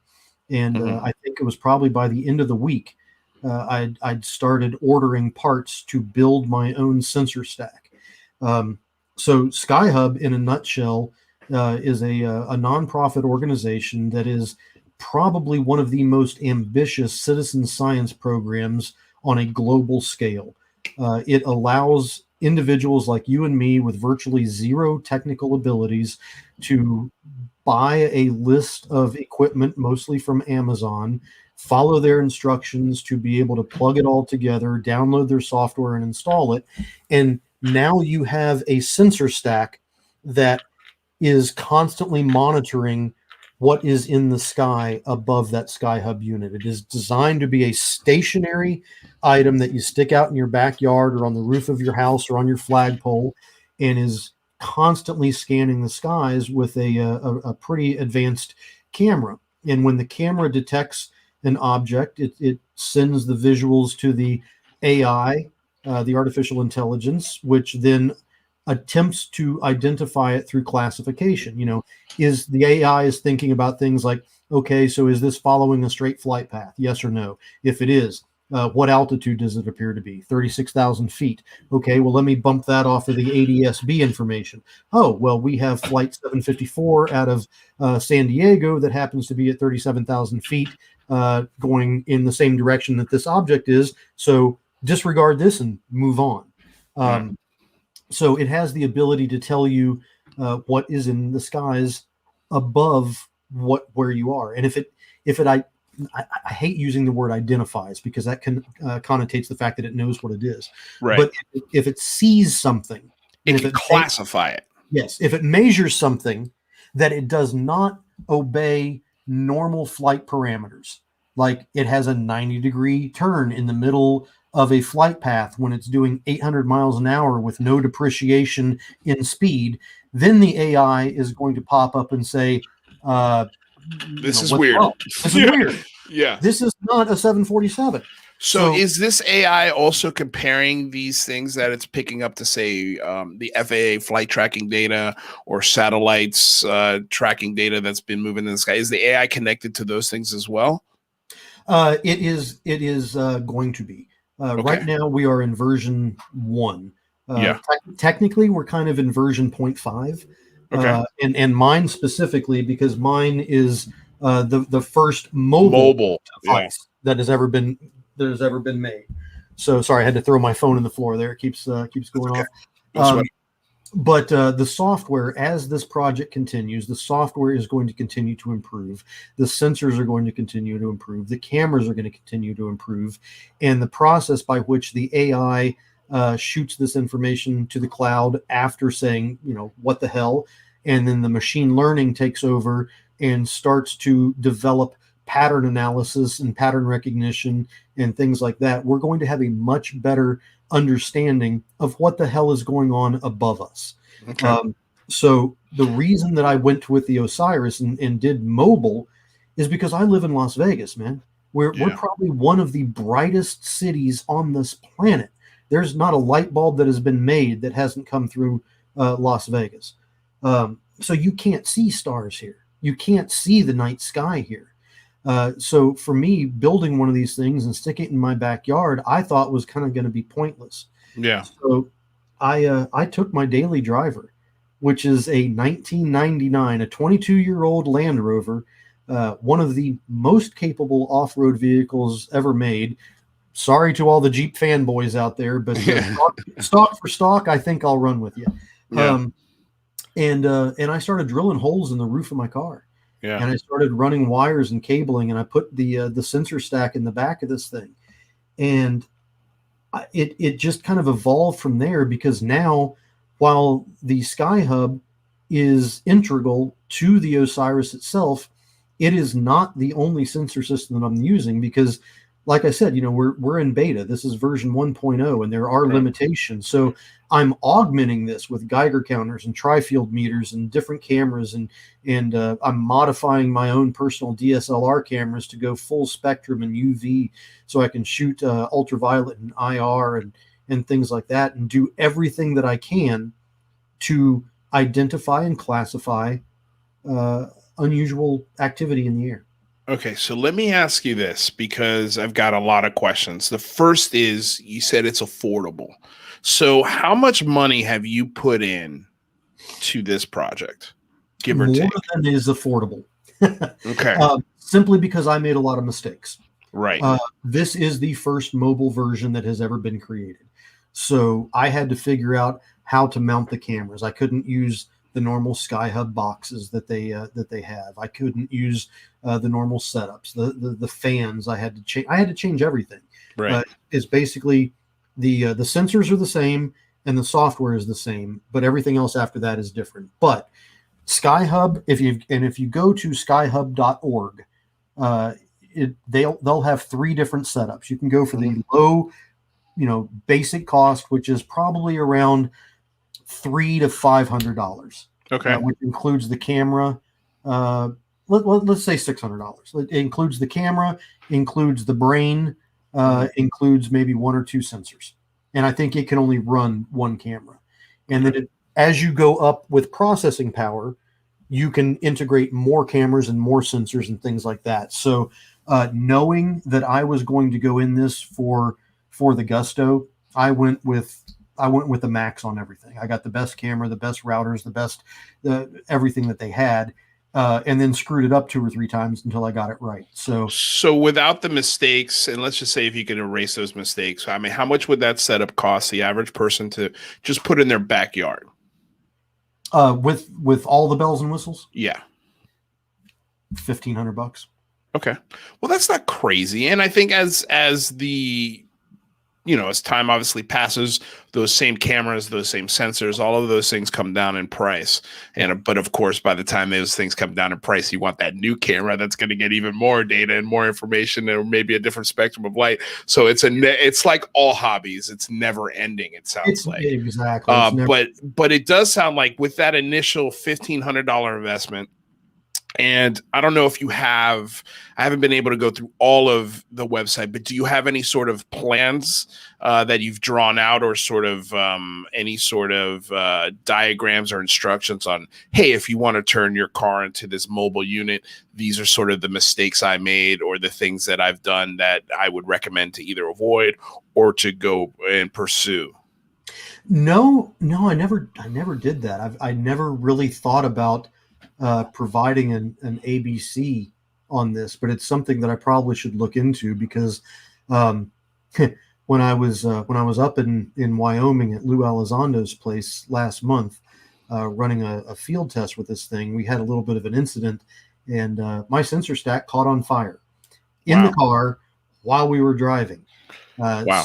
And I think it was probably by the end of the week, I'd started ordering parts to build my own sensor stack. So Skuhub, in a nutshell, is a nonprofit organization that is probably one of the most ambitious citizen science programs on a global scale. It allows individuals like you and me with virtually zero technical abilities to buy a list of equipment, mostly from Amazon, follow their instructions to be able to plug it all together, download their software and install it. And now you have a sensor stack that is constantly monitoring what is in the sky above that Skuhub unit. It is designed to be a stationary item that you stick out in your backyard or on the roof of your house or on your flagpole, and is constantly scanning the skies with a pretty advanced camera. And when the camera detects an object, it sends the visuals to the AI, the artificial intelligence, which then attempts to identify it through classification. You know, is the AI is thinking about things like, okay, so is this following a straight flight path? Yes or no? If it is, what altitude does it appear to be? 36,000 feet. Okay, well, let me bump that off of the ADSB information. Oh, well, we have flight 754 out of San Diego that happens to be at 37,000 feet going in the same direction that this object is. So disregard this and move on. So it has the ability to tell you what is in the skies above where you are. And I hate using the word identifies, because that connotates the fact that it knows what it is. Right. But if it sees something, it can classify it. Yes. If it measures something that it does not obey normal flight parameters, like it has a 90-degree turn in the middle of a flight path when it's doing 800 miles an hour with no depreciation in speed, then the AI is going to pop up and say, this is weird. This is weird. Yeah. This is not a 747. So is this AI also comparing these things that it's picking up to, say, the FAA flight tracking data or satellites tracking data that's been moving in the sky? Is the AI connected to those things as well? It is going to be. Okay. Right now, we are in version 1. Technically, we're kind of in version 0.5. Okay. And mine specifically, because mine is the first mobile device that has ever been made. So sorry, I had to throw my phone in the floor there. It keeps going off. But the software, as this project continues, the software is going to continue to improve. The sensors are going to continue to improve. The cameras are going to continue to improve. And the process by which the AI shoots this information to the cloud after saying, what the hell? And then the machine learning takes over and starts to develop pattern analysis and pattern recognition and things like that. We're going to have a much better understanding of what the hell is going on above us. Okay. So the reason that I went with the OSIRIS and did mobile is because I live in Las Vegas, man. We're probably one of the brightest cities on this planet. There's not a light bulb that has been made that hasn't come through Las Vegas. So you can't see stars here. You can't see the night sky here. So for me, building one of these things and sticking it in my backyard, I thought was kind of going to be pointless. Yeah. So I took my daily driver, which is a 1999, a 22-year-old Land Rover, one of the most capable off-road vehicles ever made. Sorry to all the Jeep fanboys out there, but stock for stock, I think I'll run with you. Yeah. And I started drilling holes in the roof of my car. Yeah. And I started running wires and cabling, and I put the sensor stack in the back of this thing. And it just kind of evolved from there, because now, while the Skuhub is integral to the OSIRIS itself, it is not the only sensor system that I'm using, because, like I said, we're in beta. This is version 1.0, and there are limitations. So I'm augmenting this with Geiger counters and tri-field meters and different cameras, and I'm modifying my own personal DSLR cameras to go full spectrum and UV, so I can shoot ultraviolet and IR and things like that, and do everything that I can to identify and classify unusual activity in the air. Okay, so let me ask you this, because I've got a lot of questions. The first is, you said it's affordable. So how much money have you put in to this project, give or take? More than is affordable. Okay. Simply because I made a lot of mistakes. Right. This is the first mobile version that has ever been created. So I had to figure out how to mount the cameras. I couldn't use the normal Skuhub boxes that they have. I couldn't use the normal setups. The fans I had to change. I had to change everything. Right. It's basically the sensors are the same and the software is the same, but everything else after that is different. But Skuhub, if you go to skuhub.org, they'll have 3 different setups. You can go for the low, basic cost, which is probably around $300 to $500. Okay. Which includes the camera. Let's say $600. It includes the camera, includes the brain, includes maybe 1 or 2 sensors, and I think it can only run 1 camera. And then as you go up with processing power, you can integrate more cameras and more sensors and things like that. So knowing that I was going to go in this for the gusto, I went with the max on everything. I got the best camera, the best routers, everything that they had, and then screwed it up 2 or 3 times until I got it right. So without the mistakes, and let's just say if you can erase those mistakes, I mean, how much would that setup cost the average person to just put in their backyard? With all the bells and whistles? Yeah. $1,500. Okay. Well, that's not crazy. And I think as the as time obviously passes, those same cameras, those same sensors, all of those things come down in price. But of course, by the time those things come down in price, you want that new camera that's going to get even more data and more information, and maybe a different spectrum of light. So it's like all hobbies; it's never ending. It sounds like exactly. But it does sound like with that initial $1,500 investment. And I don't know if I haven't been able to go through all of the website, but do you have any sort of plans that you've drawn out, or sort of any sort of diagrams or instructions on, hey, if you want to turn your car into this mobile unit, these are sort of the mistakes I made, or the things that I've done that I would recommend to either avoid or to go and pursue? No, I never did that. I never really thought about providing an ABC on this, but it's something that I probably should look into, because when I was up in Wyoming at Lou Elizondo's place last month, running a field test with this thing, we had a little bit of an incident, and my sensor stack caught on fire in the car while we were driving.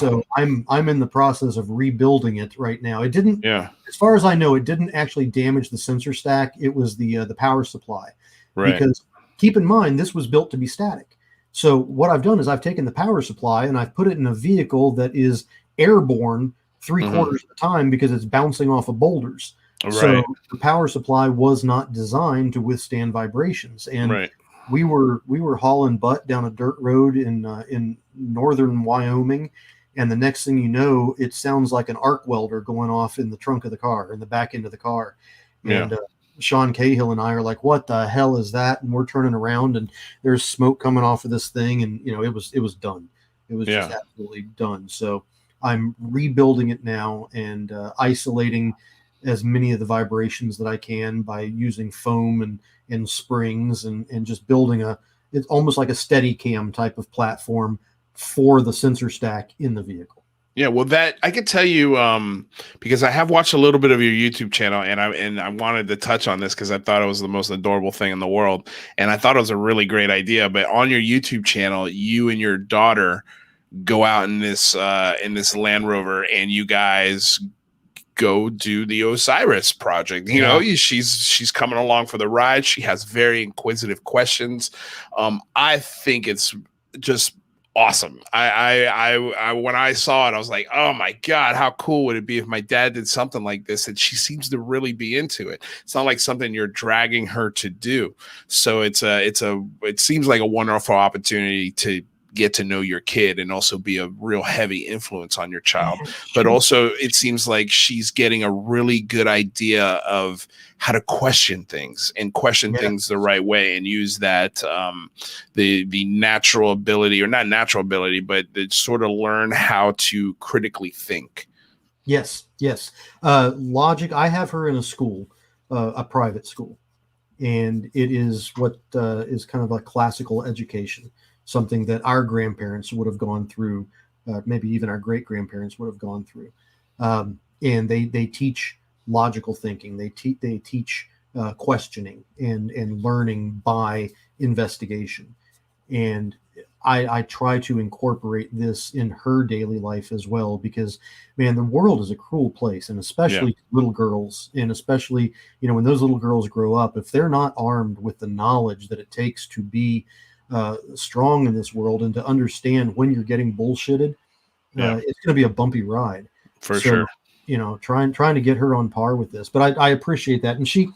So I'm in the process of rebuilding it right now. It didn't, as far as I know, it didn't actually damage the sensor stack. It was the power supply, right? Because keep in mind, this was built to be static. So what I've done is I've taken the power supply and I've put it in a vehicle that is airborne 3/4 of the time, because it's bouncing off of boulders. So Right. the power supply was not designed to withstand vibrations, and Right. we were hauling butt down a dirt road in northern Wyoming, and the next thing you know, it sounds like an arc welder going off in the trunk of the car, in the back end of the car, Yeah. and Sean Cahill and I are like, "What the hell is that?" And we're turning around, and there's smoke coming off of this thing, and it was done. It was just Yeah. absolutely done. So I'm rebuilding it now and isolating as many of the vibrations that I can by using foam and springs and just building it's almost like a steady cam type of platform for the sensor stack in the vehicle. Yeah, well, that I could tell you because I have watched a little bit of your YouTube channel, and I wanted to touch on this because I thought it was the most adorable thing in the world, and I thought it was a really great idea. But on your YouTube channel, you and your daughter go out in this Land Rover, and you guys go do the OSIRIS project. You know, she's coming along for the ride. She has very inquisitive questions. I think it's just awesome. I when I saw it, I was like, oh my God, how cool would it be if my dad did something like this? And she seems to really be into it. It's not like something you're dragging her to do. So it seems like a wonderful opportunity to get to know your kid and also be a real heavy influence on your child. But also it seems like she's getting a really good idea of how to question things and question things the right way and use that the natural ability, or not natural ability, but sort of learn how to critically think. Yes. Logic. I have her in a school, a private school, and it is what is kind of like classical education, something that our grandparents would have gone through, maybe even our great grandparents would have gone through. And they teach logical thinking. They teach questioning and learning by investigation. And I try to incorporate this in her daily life as well, because man, the world is a cruel place, and especially little girls, and especially, when those little girls grow up, if they're not armed with the knowledge that it takes to be strong in this world and to understand when you're getting bullshitted, it's going to be a bumpy ride. For sure. Trying to get her on par with this, but I appreciate that, and she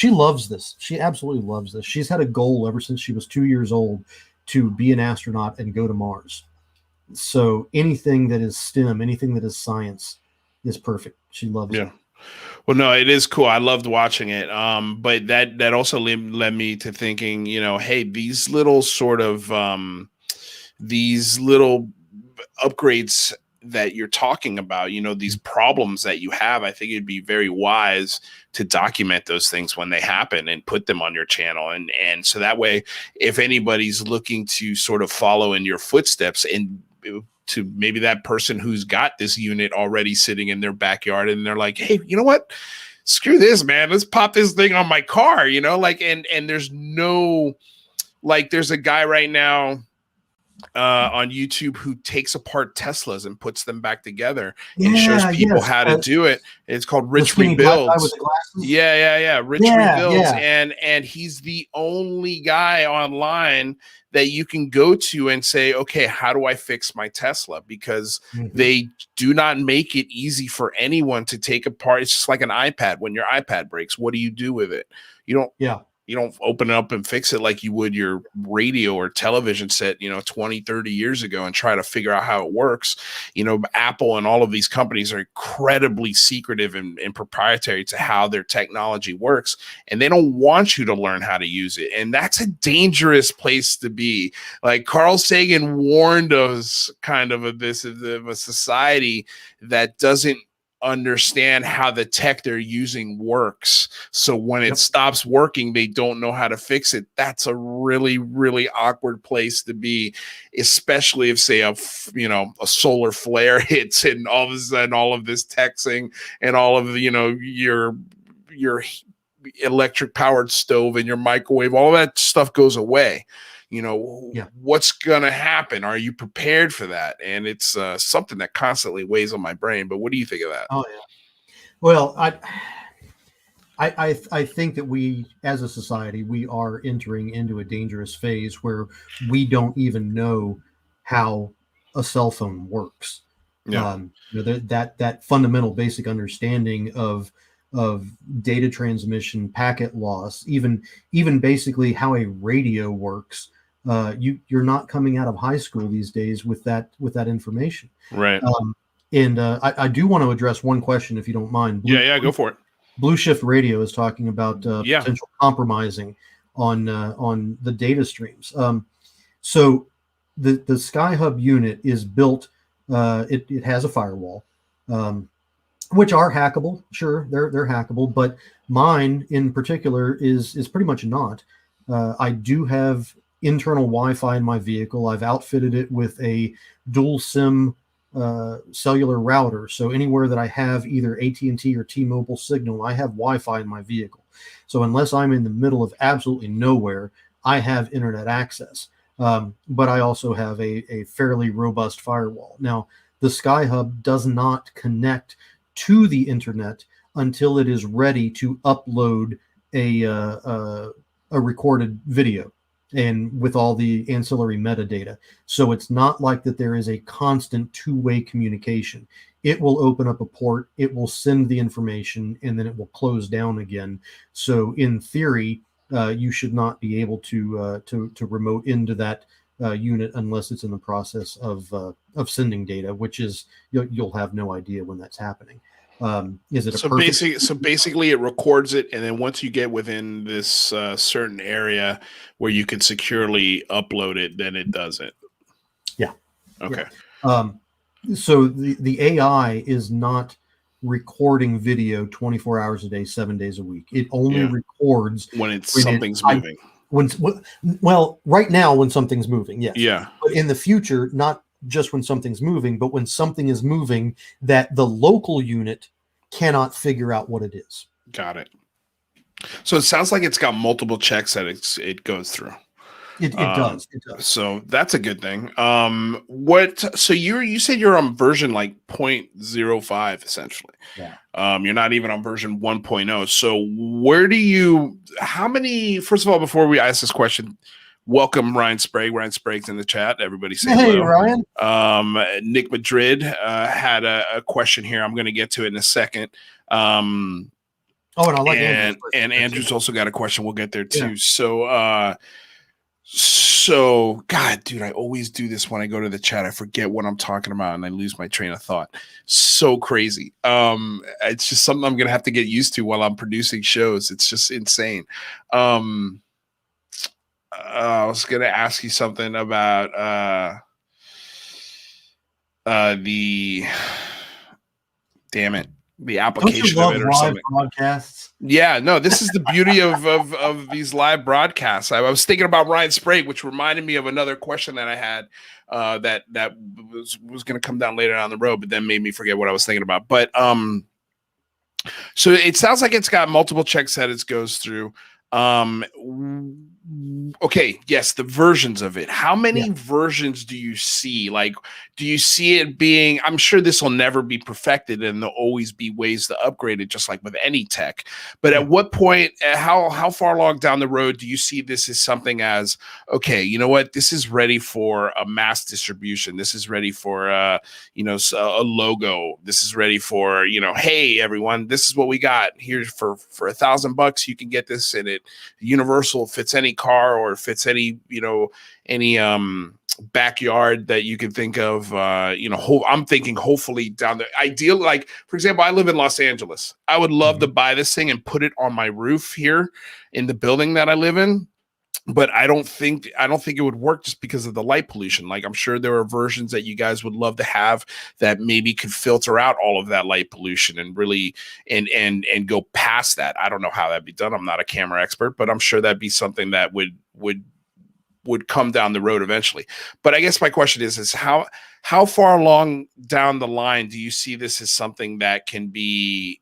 loves this. She absolutely loves this. She's had a goal ever since she was 2 years old to be an astronaut and go to Mars. So anything that is STEM, anything that is science, is perfect. She loves it. Well, no, it is cool. I loved watching it. But that also led me to thinking, hey, these little upgrades that you're talking about, these problems that you have, I think it'd be very wise to document those things when they happen and put them on your channel. And so that way, if anybody's looking to sort of follow in your footsteps, and to maybe that person who's got this unit already sitting in their backyard, and they're like, hey, you know what? Screw this, man. Let's pop this thing on my car, and there's no, there's a guy right now on YouTube who takes apart Teslas and puts them back together and shows people how to do it. It's called Rich Rebuilds. Rich Rebuilds. And he's the only guy online that you can go to and say, okay, how do I fix my Tesla? Because they do not make it easy for anyone to take apart. It's just like an iPad. When your iPad breaks, what do you do with it? You don't open it up and fix it like you would your radio or television set, 20, 30 years ago, and try to figure out how it works. Apple and all of these companies are incredibly secretive and proprietary to how their technology works. And they don't want you to learn how to use it. And that's a dangerous place to be. Like Carl Sagan warned us kind of a society that doesn't understand how the tech they're using works. So when it stops working, they don't know how to fix it. That's a really, really awkward place to be, especially if, say, a solar flare hits, and all of a sudden all of this texting and all of your electric powered stove and your microwave, all that stuff goes away. What's going to happen? Are you prepared for that? And it's something that constantly weighs on my brain. But what do you think of that? Oh, yeah. Well, I think that we, as a society, we are entering into a dangerous phase where we don't even know how a cell phone works. That fundamental basic understanding of of data transmission, packet loss, even basically how a radio works. You're not coming out of high school these days with that information. Right. And I do want to address one question, if you don't mind. Yeah, go for it. Blue Shift Radio is talking about Yeah. potential compromising on the data streams. So the Skuhub unit is built. It has a firewall, which are hackable. Sure, they're hackable, but mine in particular is pretty much not. I do have internal Wi-Fi in my vehicle. I've outfitted it with a dual SIM cellular router, so anywhere that I have either AT&T or T-Mobile signal, I have Wi-Fi in my vehicle. So unless I'm in the middle of absolutely nowhere, I have internet access. But I also have a fairly robust firewall. Now, the Skuhub does not connect to the internet until it is ready to upload a recorded video, and with all the ancillary metadata. So it's not like that there is a constant two-way communication. It will open up a port, it will send the information, and then it will close down again. So in theory, you should not be able to remote into that unit unless it's in the process of sending data, which is you'll have no idea when that's happening. Is it so basically it records it, and then once you get within this certain area where you can securely upload it, then it does it? Yeah. Okay. Yeah. So the AI is not recording video 24 hours a day, 7 days a week. It only records when something's moving. Well, right now when something's moving, yes. Yeah. But in the future, not just when something's moving, but when something is moving that the local unit cannot figure out what it is. Got it. So it sounds like it's got multiple checks that it goes through. It does. It does. So that's a good thing. So you said you're on version like 0.05 essentially. Yeah. You're not even on version 1.0. So first of all, before we ask this question, welcome Ryan Sprague. Ryan Sprague's in the chat. Everybody say hello. Ryan. Nick Madrid had a question here. I'm going to get to it in a second. And I like Andrew's also got a question. We'll get there too. Yeah. So, God, dude, I always do this when I go to the chat. I forget what I'm talking about and I lose my train of thought. So crazy. It's just something I'm going to have to get used to while I'm producing shows. It's just insane. I was going to ask you something about the application of it or something. Podcasts? Yeah, no, this is the beauty of these live broadcasts. I was thinking about Ryan Sprague, which reminded me of another question that I had that was going to come down later down the road, but then made me forget what I was thinking about. But so it sounds like it's got multiple checks that it goes through. Okay, yes, the versions of it. How many versions do you see? Like, do you see it being, I'm sure this will never be perfected and there'll always be ways to upgrade it, just like with any tech. But at what point, how far along down the road do you see this as something as, okay, you know what, this is ready for a mass distribution. This is ready for, a logo. This is ready for, hey, everyone, this is what we got here for $1,000. You can get this in it. Universal fits any car or fits any backyard that you can think of. I'm thinking hopefully down the ideal, like for example, I live in Los Angeles. I would love to buy this thing and put it on my roof here in the building that I live in. But I don't think it would work just because of the light pollution. Like I'm sure there are versions that you guys would love to have that maybe could filter out all of that light pollution and really and go past that. I don't know how that'd be done. I'm not a camera expert, but I'm sure that'd be something that would come down the road eventually. But I guess my question is how far along down the line do you see this as something that can be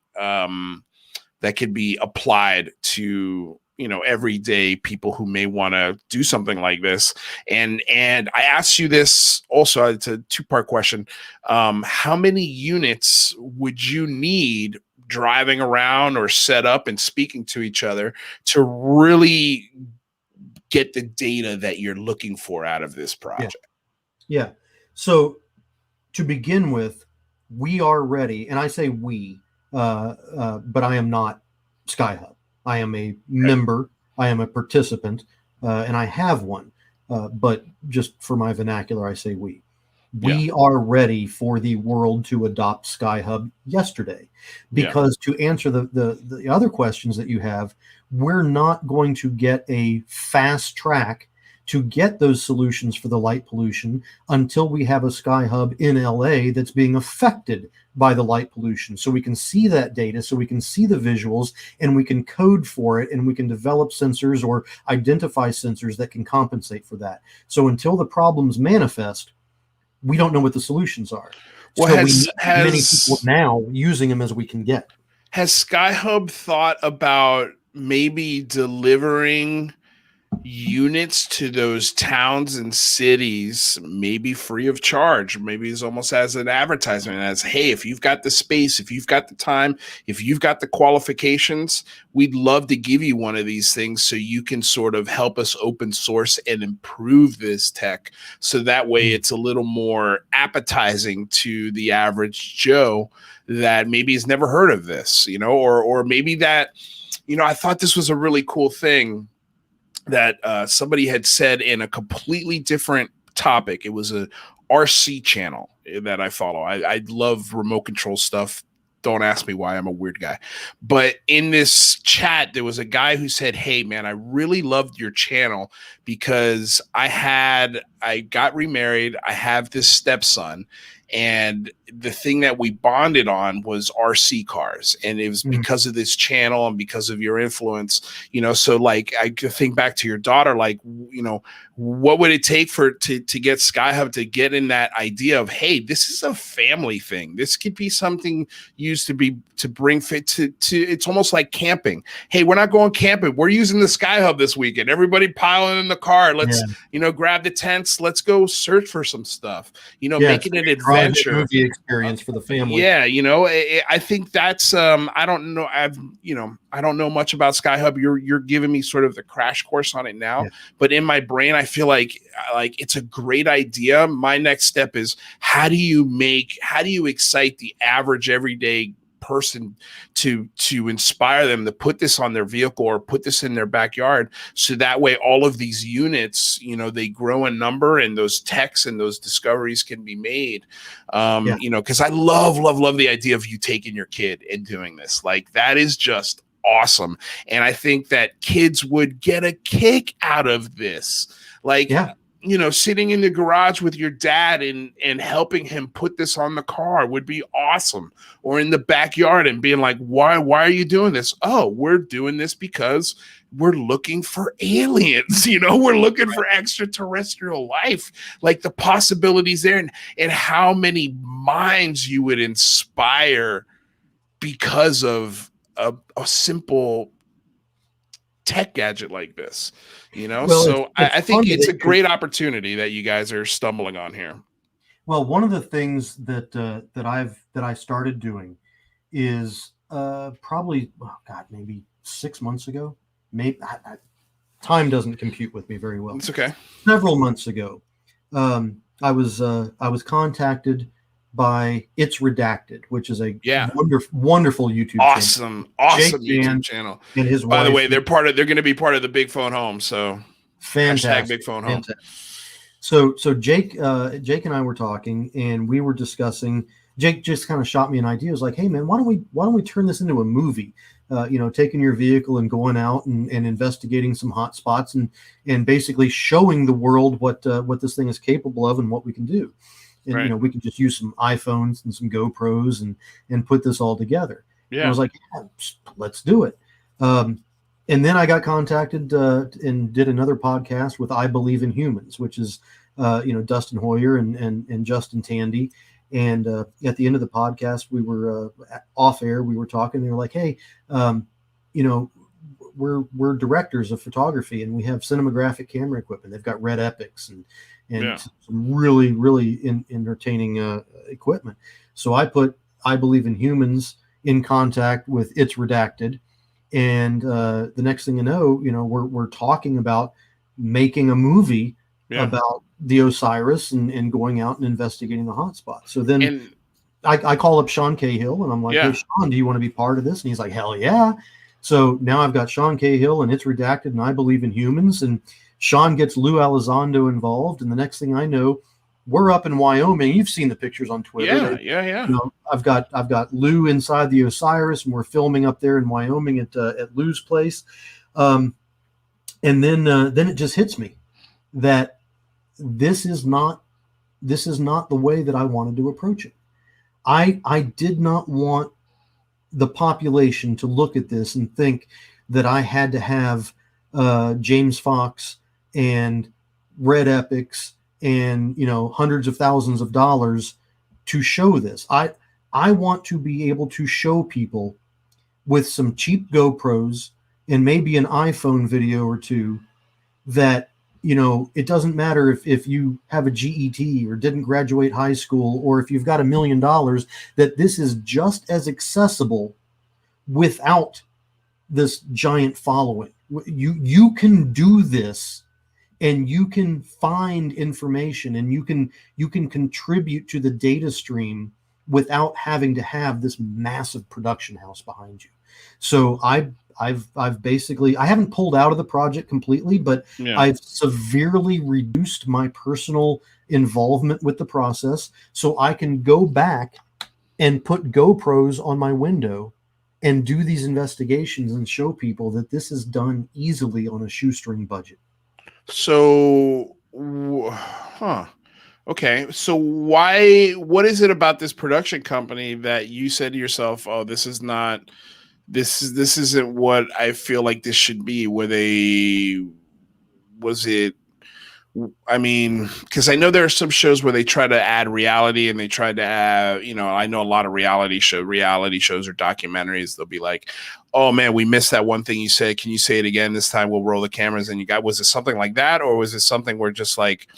applied to everyday people who may want to do something like this? And I asked you this also, it's a two-part question. How many units would you need driving around or set up and speaking to each other to really get the data that you're looking for out of this project? So to begin with, we are ready. And I say we, but I am not Skuhub. I am a member. I am a participant, and I have one. But just for my vernacular, I say we. We are ready for the world to adopt Skuhub yesterday, because to answer the other questions that you have, we're not going to get a fast track to get those solutions for the light pollution until we have a Skuhub in LA that's being affected by the light pollution. So we can see that data, so we can see the visuals, and we can code for it, and we can develop sensors or identify sensors that can compensate for that. So until the problems manifest, we don't know what the solutions are. Well, so we need many people now using them as we can get. Has Skuhub thought about maybe delivering units to those towns and cities, maybe free of charge? Maybe it's almost as an advertisement, as, hey, if you've got the space, if you've got the time, if you've got the qualifications, we'd love to give you one of these things so you can sort of help us open source and improve this tech, so that way it's a little more appetizing to the average Joe that maybe has never heard of this, or maybe that, I thought this was a really cool thing that somebody had said in a completely different topic. It was a RC channel that I follow. I love remote control stuff. Don't ask me why. I'm a weird guy. But in this chat, there was a guy who said, hey, man, I really loved your channel because I got remarried. I have this stepson. And the thing that we bonded on was RC cars. And it was because of this channel and because of your influence, so like, I could think back to your daughter, like, what would it take to get Skuhub to get in that idea of, hey, this is a family thing. This could be something used to bring fit to it's almost like camping. Hey, we're not going camping. We're using the Skuhub this weekend. Everybody piling in the car. Let's, grab the tents. Let's go search for some stuff, making it adventure. Movie experience for the family. Yeah, I think that's I don't know. I don't know much about Skuhub. You're giving me sort of the crash course on it now, but in my brain, I feel like it's a great idea. My next step is how do you excite the average everyday person to inspire them to put this on their vehicle or put this in their backyard, so that way all of these units, they grow in number and those techs and those discoveries can be made. Because I love the idea of you taking your kid and doing this. Like, that is just awesome. And I think that kids would get a kick out of this. Like, sitting in the garage with your dad and helping him put this on the car would be awesome. Or in the backyard and being like, why are you doing this? Oh, we're doing this because we're looking for aliens. We're looking for extraterrestrial life. Like, the possibilities there, and how many minds you would inspire because of a simple tech gadget like this. So I think it's a great opportunity that you guys are stumbling on here. Well, one of the things that I started doing is probably maybe 6 months ago. Maybe time doesn't compute with me very well. It's okay. Several months ago, I was contacted by It's Redacted, which is a wonderful YouTube channel. Awesome YouTube channel. And his By wife, the way, they're going to be part of the Big Phone Home. So fantastic. Big Phone Home. So Jake and I were talking, and we were discussing. Jake just kind of shot me an idea. It was like, hey man, why don't we turn this into a movie? Taking your vehicle and going out and investigating some hot spots and basically showing the world what this thing is capable of and what we can do. And we can just use some iPhones and some GoPros and put this all together. Yeah. And I was like, let's do it. And then I got contacted and did another podcast with I Believe in Humans, which is Dustin Hoyer and Justin Tandy. And at the end of the podcast, we were off air. We were talking. They were like, "Hey, we're directors of photography, and we have cinematographic camera equipment. They've got Red Epics and some really entertaining equipment." So I put I Believe in Humans in contact with It's Redacted, and the next thing you know, we're talking about making a movie about the OSIRIS and going out and investigating the hotspot. So then I call up Sean Cahill and I'm like, hey, Sean, do you want to be part of this? And he's like, hell yeah. So now I've got Sean Cahill and It's Redacted and I Believe in Humans. And Sean gets Lou Elizondo involved. And the next thing I know, we're up in Wyoming. You've seen the pictures on Twitter. Yeah. You know, I've got Lou inside the OSIRIS, and we're filming up there in Wyoming at Lou's place. And then it just hits me that this is not the way that I wanted to approach it. I did not want the population to look at this and think that I had to have James Fox and Red Epics and, you know, hundreds of thousands of dollars to show this. I want to be able to show people with some cheap GoPros and maybe an iPhone video or two that, you know, it doesn't matter if you have a GET or didn't graduate high school, or if you've got $1 million, that this is just as accessible without this giant following. You can do this, and you can find information, and you can contribute to the data stream without having to have this massive production house behind you. So I've basically, I haven't pulled out of the project completely, but I've severely reduced my personal involvement with the process so I can go back and put GoPros on my window and do these investigations and show people that this is done easily on a shoestring budget. So, okay. So what is it about this production company that you said to yourself, oh, this isn't what I feel like this should be? I mean, because I know there are some shows where they try to add reality and they try to add, you know, I know a lot of reality shows or documentaries. They'll be like, oh man, we missed that one thing you said. Can you say it again? This time we'll roll the cameras. And was it something like that? Or was it something where just like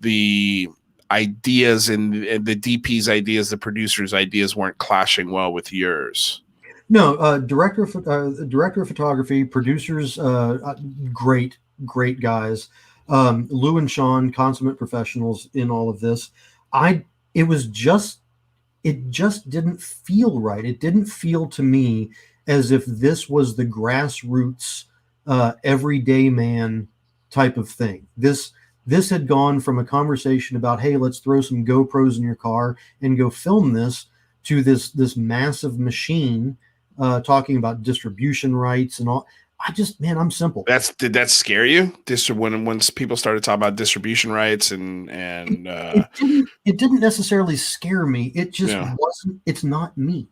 the ideas and the DP's ideas, the producer's ideas weren't clashing well with yours? No, director of photography, producers, great guys. Lou and Sean, consummate professionals in all of this. It just didn't feel right. It didn't feel to me as if this was the grassroots, everyday man type of thing. This had gone from a conversation about, hey, let's throw some GoPros in your car and go film this, to this massive machine talking about distribution rights and all. I'm simple. Did that scare you? Once people started talking about distribution rights and it didn't necessarily scare me. It just wasn't. It's not me.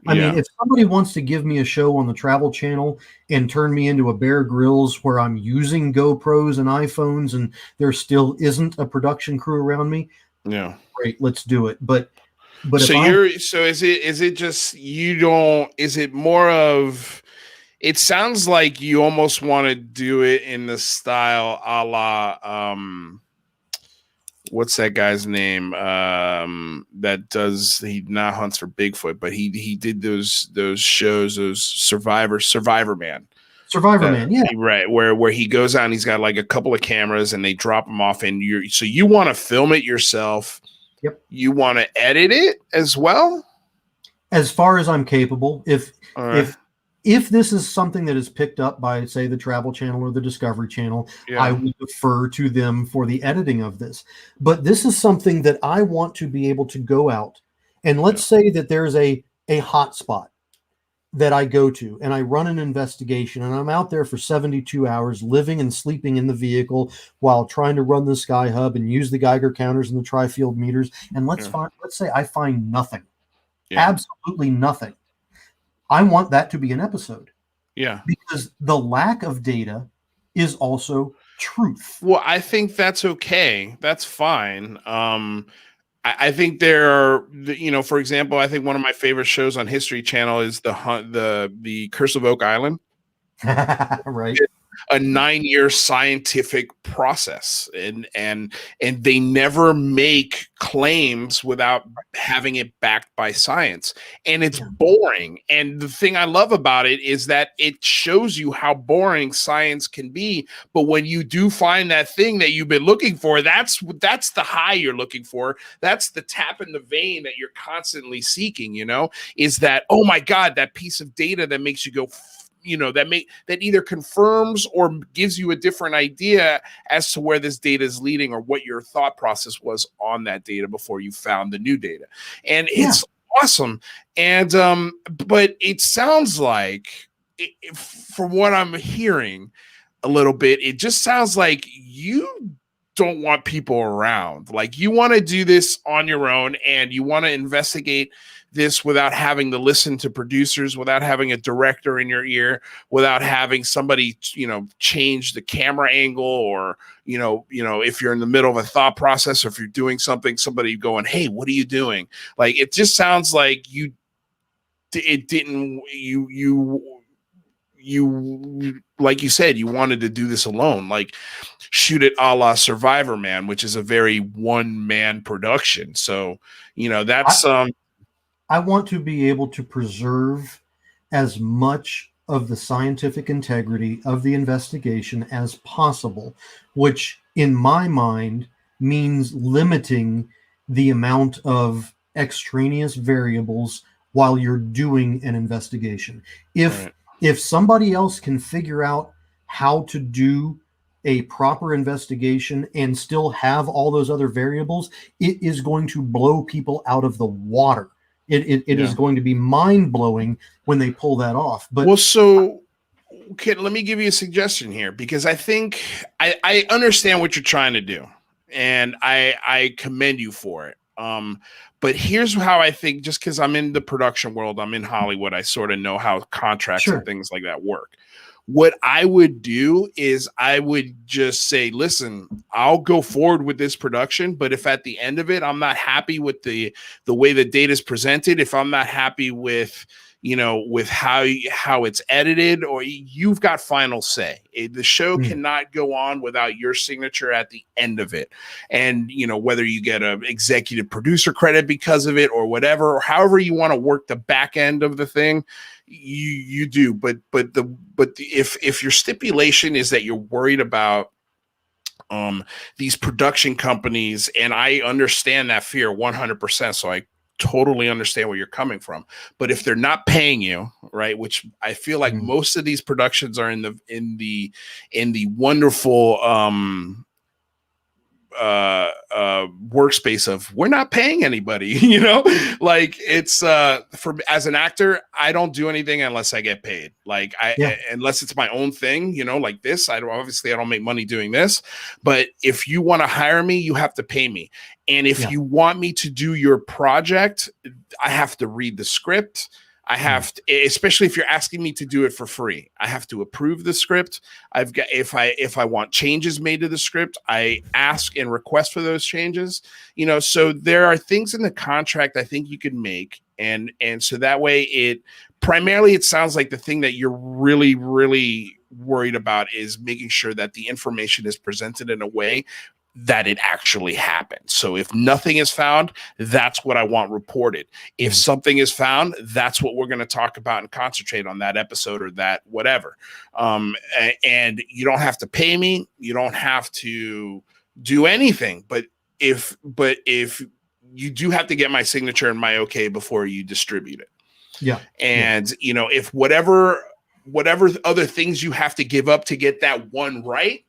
I mean, if somebody wants to give me a show on the Travel Channel and turn me into a Bear Grylls where I'm using GoPros and iPhones and there still isn't a production crew around me, great, let's do it. But is it just you don't? Is it more of? It sounds like you almost want to do it in the style a la, what's that guy's name? He now hunts for Bigfoot, but he did those shows, those Survivor Man. Yeah. Right. Where he goes out and he's got like a couple of cameras and they drop them off and you want to film it yourself. Yep. You want to edit it as well? As far as I'm capable. If this is something that is picked up by, say, the Travel Channel or the Discovery Channel, I will defer to them for the editing of this. But this is something that I want to be able to go out. And let's say that there's a hot spot that I go to and I run an investigation and I'm out there for 72 hours living and sleeping in the vehicle while trying to run the Skuhub and use the Geiger counters and the tri-field meters. And let's say I find nothing, absolutely nothing. I want that to be an episode. Yeah. Because the lack of data is also truth. Well, I think that's okay. That's fine. I think there are, for example, I think one of my favorite shows on History Channel is the Curse of Oak Island. Right. a 9-year scientific process, and they never make claims without having it backed by science. And it's boring. And the thing I love about it is that it shows you how boring science can be. But when you do find that thing that you've been looking for, that's the high you're looking for. That's the tap in the vein that you're constantly seeking, is that, oh my God, that piece of data that makes you go, that either confirms or gives you a different idea as to where this data is leading or what your thought process was on that data before you found the new data. And it's awesome. And but it sounds like, from what I'm hearing a little bit, it just sounds like you don't want people around. Like, you want to do this on your own, and you want to investigate this without having to listen to producers, without having a director in your ear, without having somebody, change the camera angle, or, if you're in the middle of a thought process, or if you're doing something, somebody going, hey, what are you doing? Like, it just sounds like you like you said, you wanted to do this alone, like shoot it a la Survivor Man, which is a very one-man production. So, that's I want to be able to preserve as much of the scientific integrity of the investigation as possible, which in my mind means limiting the amount of extraneous variables while you're doing an investigation. If somebody else can figure out how to do a proper investigation and still have all those other variables, it is going to blow people out of the water. It is going to be mind-blowing when they pull that off. But let me give you a suggestion here, because I think I understand what you're trying to do, and I commend you for it. But here's how I think, just because I'm in the production world, I'm in Hollywood, I sort of know how contracts and things like that work. What I would do is I would just say, listen, I'll go forward with this production, but if at the end of it, I'm not happy with the way the data is presented, if I'm not happy with, with how it's edited, or you've got final say. The show cannot go on without your signature at the end of it. And, whether you get an executive producer credit because of it or whatever, or however you want to work the back end of the thing, you do. But if your stipulation is that you're worried about these production companies, and I understand that fear 100%, so I totally understand where you're coming from. But if they're not paying you, right, which I feel like most of these productions are in the wonderful workspace of, we're not paying anybody, like, it's as an actor, I don't do anything unless I get paid. Like, unless it's my own thing, like this, I don't make money doing this. But if you want to hire me, you have to pay me. And if you want me to do your project, I have to read the script. I have to, especially if you're asking me to do it for free, I have to approve the script. I've got, if I want changes made to the script, I ask and request for those changes, so there are things in the contract I think you can make. And so that way it sounds like the thing that you're really, really worried about is making sure that the information is presented in a way that it actually happened. So if nothing is found, that's what I want reported. If something is found, that's what we're going to talk about and concentrate on that episode or that whatever. And you don't have to pay me. You don't have to do anything. But if you do have to get my signature and my okay before you distribute it. Yeah. And, if whatever other things you have to give up to get that one right,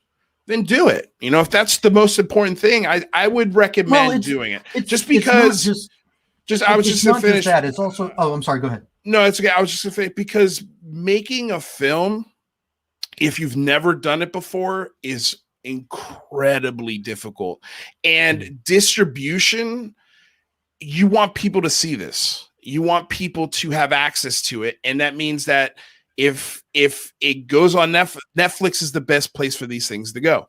then do it. If that's the most important thing, I would recommend doing it. Just because, I was just going to finish that. It's also, I'm sorry, go ahead. No, it's okay. I was just going to say, because making a film, if you've never done it before, is incredibly difficult. And distribution, you want people to see this. You want people to have access to it. And that means that if it goes on Netflix is the best place for these things to go.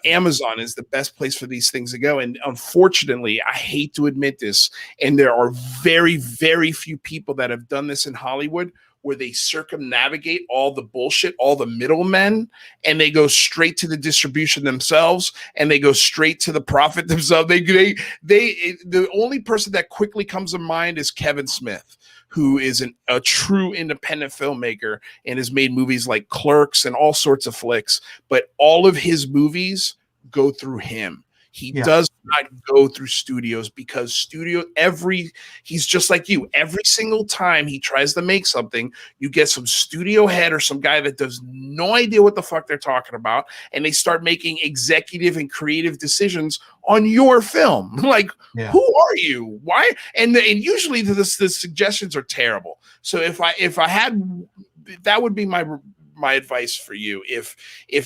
Amazon is the best place for these things to go. And unfortunately, I hate to admit this, and there are very, very few people that have done this in Hollywood, where they circumnavigate all the bullshit, all the middlemen, and they go straight to the distribution themselves, and they go straight to the profit themselves. The only person that quickly comes to mind is Kevin Smith, who is a true independent filmmaker and has made movies like Clerks and all sorts of flicks, but all of his movies go through him. He does not go through studios, because he's just like you. Every single time he tries to make something, you get some studio head or some guy that does no idea what the fuck they're talking about, and they start making executive and creative decisions on your film. Like, who are you? Why? And usually the suggestions are terrible. So if I had, that would be my advice for you if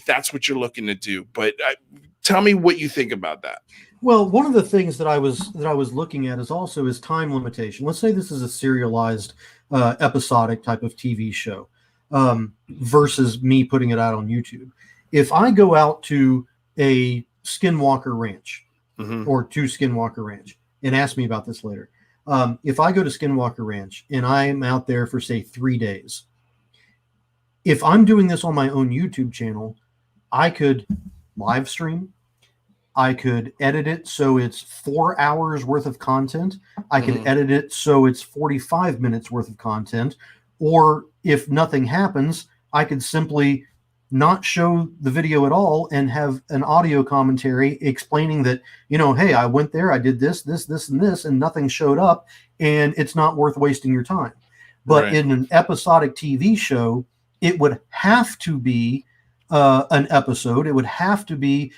that's what you're looking to do. But tell me what you think about that. Well, one of the things that I was looking at is time limitation. Let's say this is a serialized, episodic type of TV show, versus me putting it out on YouTube. If I go out to a Skinwalker Ranch, or to Skinwalker Ranch, and ask me about this later. If I go to Skinwalker Ranch and I'm out there for, say, 3 days, if I'm doing this on my own YouTube channel, I could live stream. I could edit it so it's 4 hours worth of content. I could edit it so it's 45 minutes worth of content. Or if nothing happens, I could simply not show the video at all and have an audio commentary explaining that, hey, I went there, I did this, and this, and nothing showed up, and it's not worth wasting your time. But in an episodic TV show, it would have to be an episode. It would have to be,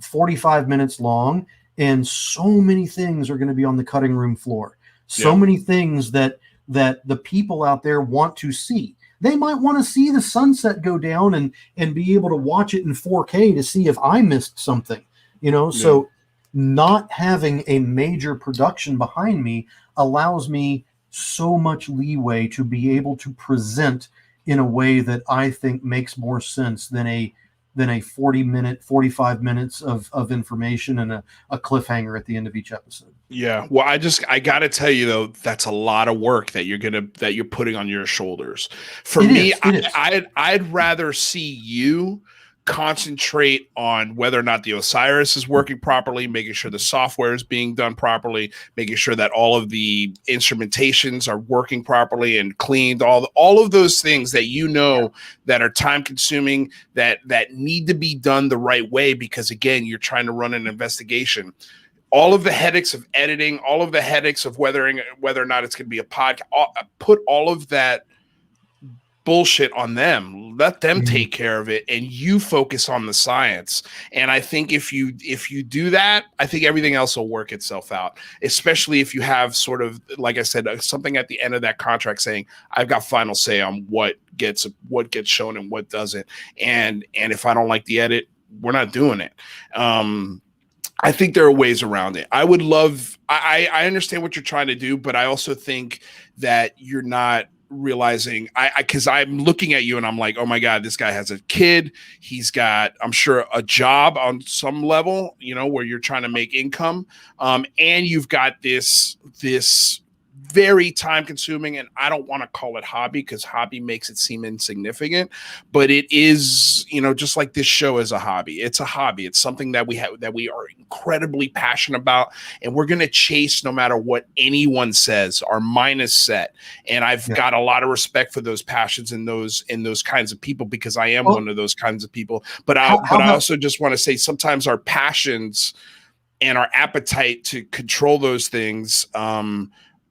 45 minutes long, and so many things are going to be on the cutting room floor. So many things that the people out there want to see. They might want to see the sunset go down and be able to watch it in 4K to see if I missed something, So not having a major production behind me allows me so much leeway to be able to present in a way that I think makes more sense than a 45 minutes of information and a cliffhanger at the end of each episode. Yeah. Well, I got to tell you though, that's a lot of work that you're putting on your shoulders. For me, I'd rather see you concentrate on whether or not the OSIRIS is working properly, making sure the software is being done properly, making sure that all of the instrumentations are working properly and cleaned, all of those things that that are time consuming, that need to be done the right way, because again, you're trying to run an investigation. All of the headaches of editing, all of the headaches of whether or not it's going to be a podcast, put all of that bullshit on them. Let them take care of it, and you focus on the science. And I think if you do that, I think everything else will work itself out, especially if you have sort of, like I said, something at the end of that contract saying, I've got final say on what gets shown and what doesn't. And if I don't like the edit, we're not doing it. I think there are ways around it. I understand what you're trying to do, but I also think that you're not realizing, because I'm looking at you and I'm like, oh my God, this guy has a kid. He's got, I'm sure, a job on some level, where you're trying to make income. And you've got this very time consuming, and I don't want to call it hobby, because hobby makes it seem insignificant, but it is, just like this show is a hobby. It's a hobby. It's something that we are incredibly passionate about, and we're going to chase no matter what anyone says. Our mind is set, and I've got a lot of respect for those passions and those kinds of people, because I am one of those kinds of people. But I also just want to say, sometimes our passions and our appetite to control those things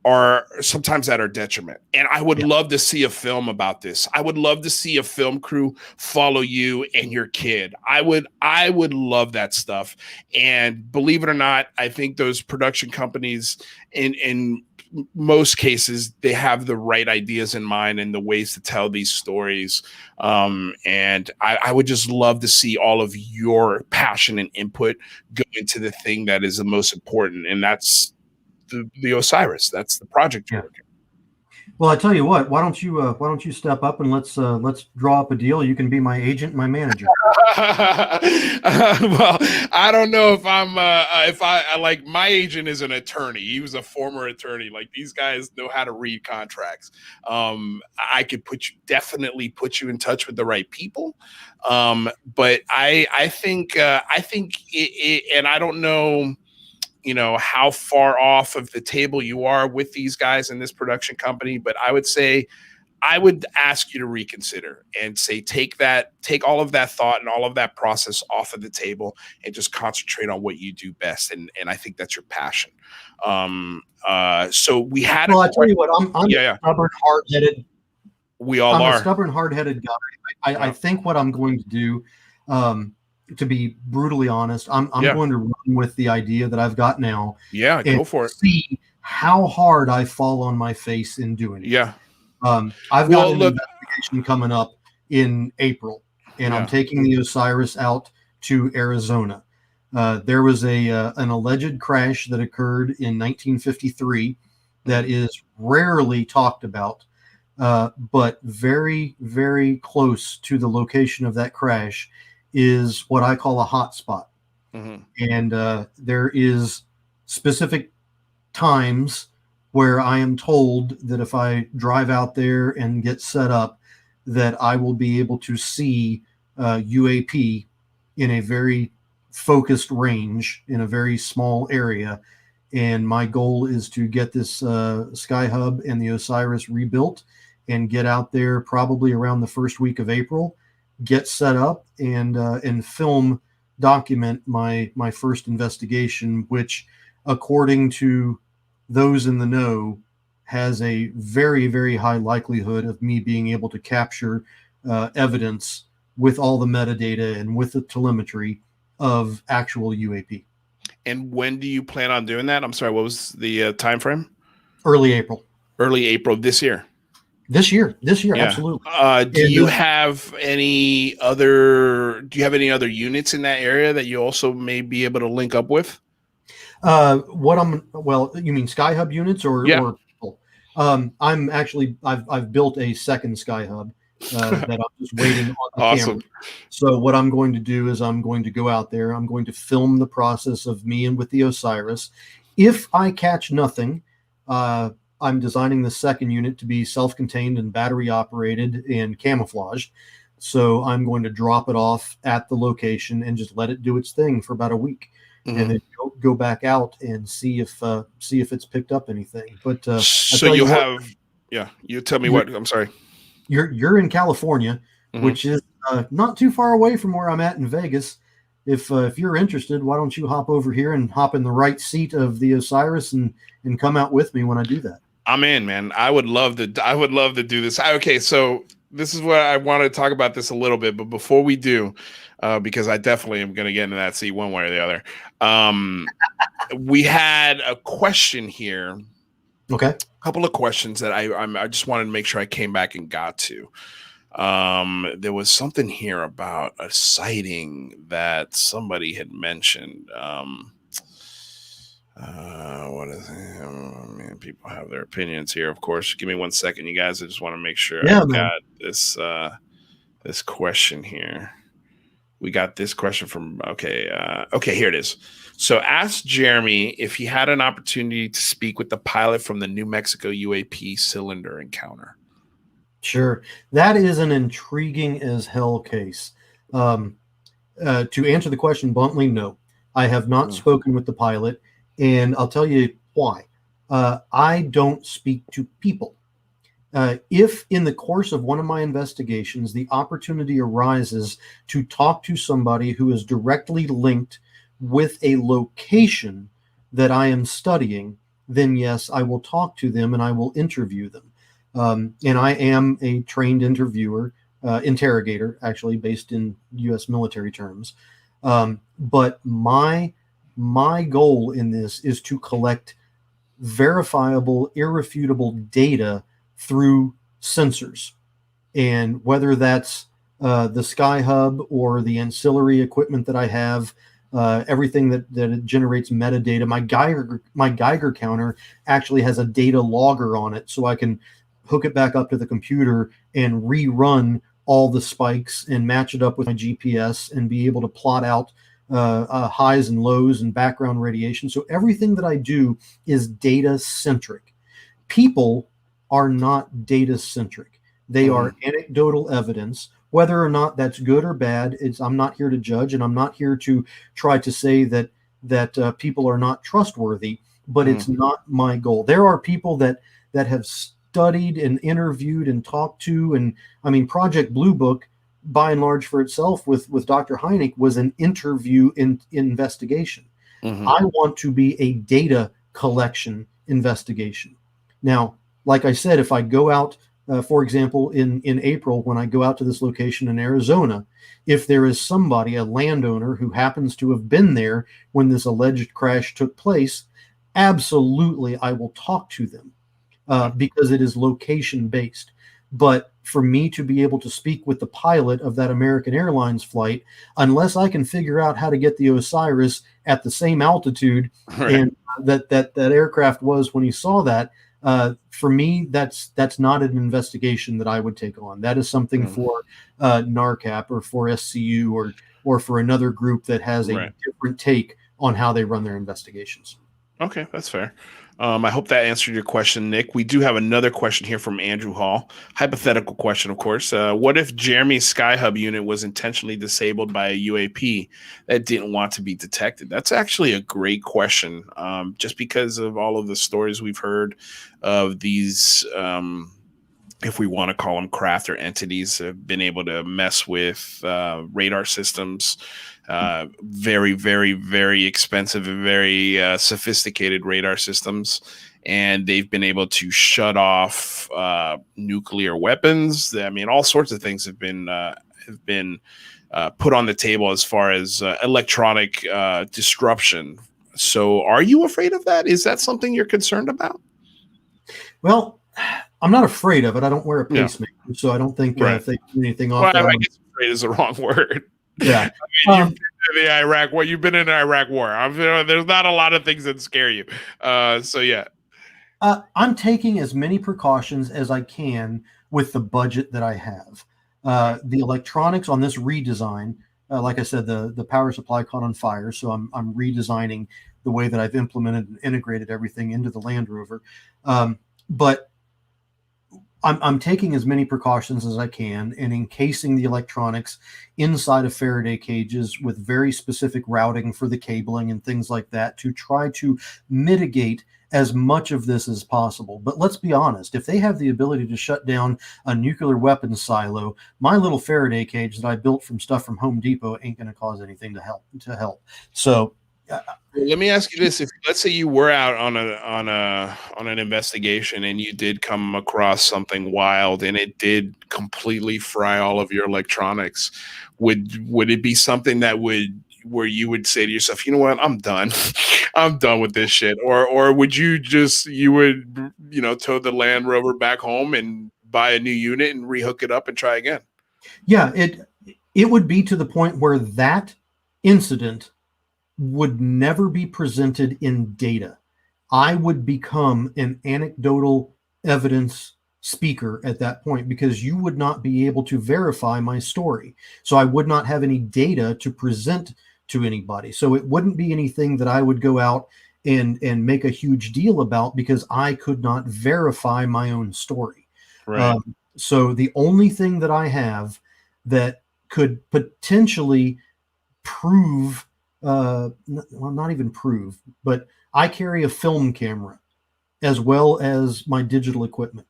are sometimes at our detriment. And I would love to see a film about this. I would love to see a film crew follow you and your kid. I would love that stuff. And believe it or not, I think those production companies, in most cases, they have the right ideas in mind and the ways to tell these stories. And I would just love to see all of your passion and input go into the thing that is the most important. And that's the OSIRIS. That's the project you're working. Well, I tell you what. Why don't you step up and let's draw up a deal. You can be my agent, my manager. Well, I don't know if if I like my agent is an attorney. He was a former attorney. Like these guys know how to read contracts. I could definitely put you in touch with the right people. But I think and I don't know, how far off of the table you are with these guys in this production company, but I would say I would ask you to reconsider and say, take all of that thought and all of that process off of the table and just concentrate on what you do best. And I think that's your passion. So we had, well, I tell you what, I'm yeah. stubborn, hard-headed. We all I'm are a stubborn, hard-headed guy. I think what I'm going to do, to be brutally honest, I'm going to run with the idea that I've got now. Yeah, and go for it. See how hard I fall on my face in doing it. Yeah. I've got an investigation coming up in April, and I'm taking the OSIRIS out to Arizona. There was an alleged crash that occurred in 1953 that is rarely talked about, but very, very close to the location of that crash is what I call a hot spot. Mm-hmm. And there is specific times where I am told that if I drive out there and get set up, that I will be able to see UAP in a very focused range in a very small area. And my goal is to get this Skuhub and the OSIRIS rebuilt and get out there probably around the first week of April, get set up and film, document my first investigation, which according to those in the know has a very, very high likelihood of me being able to capture evidence with all the metadata and with the telemetry of actual UAP. And when do you plan on doing that? I'm sorry, what was the time frame? Early April. Early April this year. This year, Yeah. Absolutely. Do you have any other units in that area that you also may be able to link up with? You mean Skuhub units or people? I've built a second Skuhub that I'm just waiting on the awesome. camera. So what I'm going to do is I'm going to go out there. I'm going to film the process of me and with the OSIRIS. If I catch nothing, I'm designing the second unit to be self-contained and battery operated and camouflaged. So I'm going to drop it off at the location and just let it do its thing for about a week. Mm-hmm. And then go back out and see if it's picked up anything. But so you tell me what. I'm sorry. You're in California, mm-hmm. which is not too far away from where I'm at in Vegas. If you're interested, why don't you hop over here and hop in the right seat of the OSIRIS and come out with me when I do that? I'm in, man. I would love to do this. Okay, so this is what I want to talk about this a little bit, but before we do, because I definitely am going to get into that seat one way or the other. We had a question here. Okay. A couple of questions that I just wanted to make sure I came back and got to. There was something here about a sighting that somebody had mentioned. What is it? Oh, man, people have their opinions here, of course. Give me 1 second, you guys. I just want to make sure I've got this question here. We got this question from here it is. So ask Jeremy if he had an opportunity to speak with the pilot from the New Mexico UAP cylinder encounter. Sure. That is an intriguing as hell case. To answer the question bluntly, no. I have not spoken with the pilot, and I'll tell you why. I don't speak to people. If in the course of one of my investigations, the opportunity arises to talk to somebody who is directly linked with a location that I am studying, then yes, I will talk to them and I will interview them. And I am a trained interrogator, actually based in U.S. military terms. But my goal in this is to collect verifiable, irrefutable data through sensors. And whether that's the Skuhub or the ancillary equipment that I have, everything that it generates metadata. My Geiger counter actually has a data logger on it, so I can hook it back up to the computer and rerun all the spikes and match it up with my GPS and be able to plot out highs and lows and background radiation. So everything that I do is data centric. People are not data centric. They are anecdotal evidence. Whether or not that's good or bad, I'm not here to judge, and I'm not here to try to say that people are not trustworthy. But it's not my goal. There are people that have studied and interviewed and talked to, and I mean, Project Blue Book, by and large, for itself, with Dr. Hynek, was an interview investigation. I want to be a data collection investigation. Now, like I said, if I go out, for example, in April, when I go out to this location in Arizona, if there is somebody, a landowner, who happens to have been there when this alleged crash took place, absolutely I will talk to them. Because it is location based. But for me to be able to speak with the pilot of that American Airlines flight, unless I can figure out how to get the OSIRIS at the same altitude and that aircraft was when he saw that, for me, that's not an investigation that I would take on. That is something for NARCAP or for SCU or for another group that has a different take on how they run their investigations. Okay, that's fair. I hope that answered your question, Nick. We do have another question here from Andrew Hall. Hypothetical question, of course. What if Jeremy's Skuhub unit was intentionally disabled by a UAP that didn't want to be detected? That's actually a great question, just because of all of the stories we've heard of these, if we want to call them craft or entities, have been able to mess with radar systems. Very, very, very expensive and very sophisticated radar systems, and they've been able to shut off nuclear weapons. I mean, all sorts of things have been put on the table as far as electronic disruption. So, are you afraid of that? Is that something you're concerned about? Well, I'm not afraid of it. I don't wear a pacemaker, so I don't think if they do anything off. Well, I guess afraid is the wrong word. Yeah. I mean, the Iraq War. You've been in the Iraq War. There's not a lot of things that scare you. So yeah. I'm taking as many precautions as I can with the budget that I have. The electronics on this redesign, like I said, the power supply caught on fire, so I'm redesigning the way that I've implemented and integrated everything into the Land Rover. But I'm taking as many precautions as I can and encasing the electronics inside of Faraday cages with very specific routing for the cabling and things like that to try to mitigate as much of this as possible. But let's be honest, if they have the ability to shut down a nuclear weapons silo, my little Faraday cage that I built from stuff from Home Depot ain't going to cause anything to help. So let me ask you this: if let's say you were out on an investigation and you did come across something wild and it did completely fry all of your electronics, would it be something that where you would say to yourself, you know what, I'm done, I'm done with this shit, or would you tow the Land Rover back home and buy a new unit and rehook it up and try again? Yeah, it would be to the point where that incident would never be presented in data. I would become an anecdotal evidence speaker at that point because you would not be able to verify my story. So I would not have any data to present to anybody. So it wouldn't be anything that I would go out and make a huge deal about because I could not verify my own story. Right. So the only thing that I have that could potentially prove not even prove, but I carry a film camera as well as my digital equipment,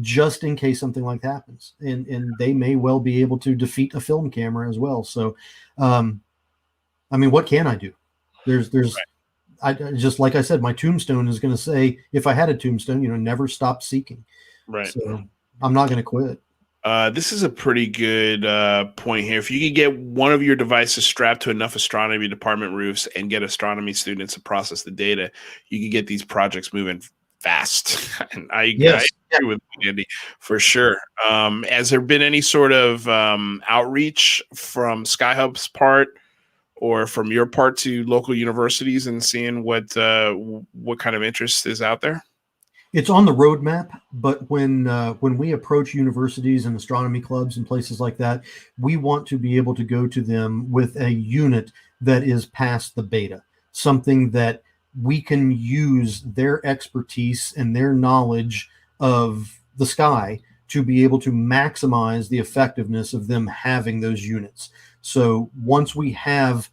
just in case something like that happens. And they may well be able to defeat a film camera as well. So, I mean, what can I do? I just, like I said, my tombstone is going to say, if I had a tombstone, never stop seeking. Right. So I'm not going to quit. This is a pretty good point here. If you could get one of your devices strapped to enough astronomy department roofs and get astronomy students to process the data, you could get these projects moving fast. And I agree with Andy for sure. Has there been any sort of outreach from Skuhub's part or from your part to local universities and seeing what kind of interest is out there? It's on the roadmap, but when we approach universities and astronomy clubs and places like that, we want to be able to go to them with a unit that is past the beta, something that we can use their expertise and their knowledge of the sky to be able to maximize the effectiveness of them having those units. So once we have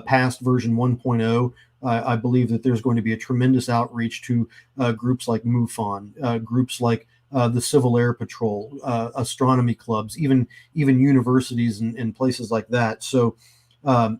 past version 1.0, I believe that there's going to be a tremendous outreach to groups like MUFON, groups like the Civil Air Patrol, astronomy clubs, even universities and places like that. So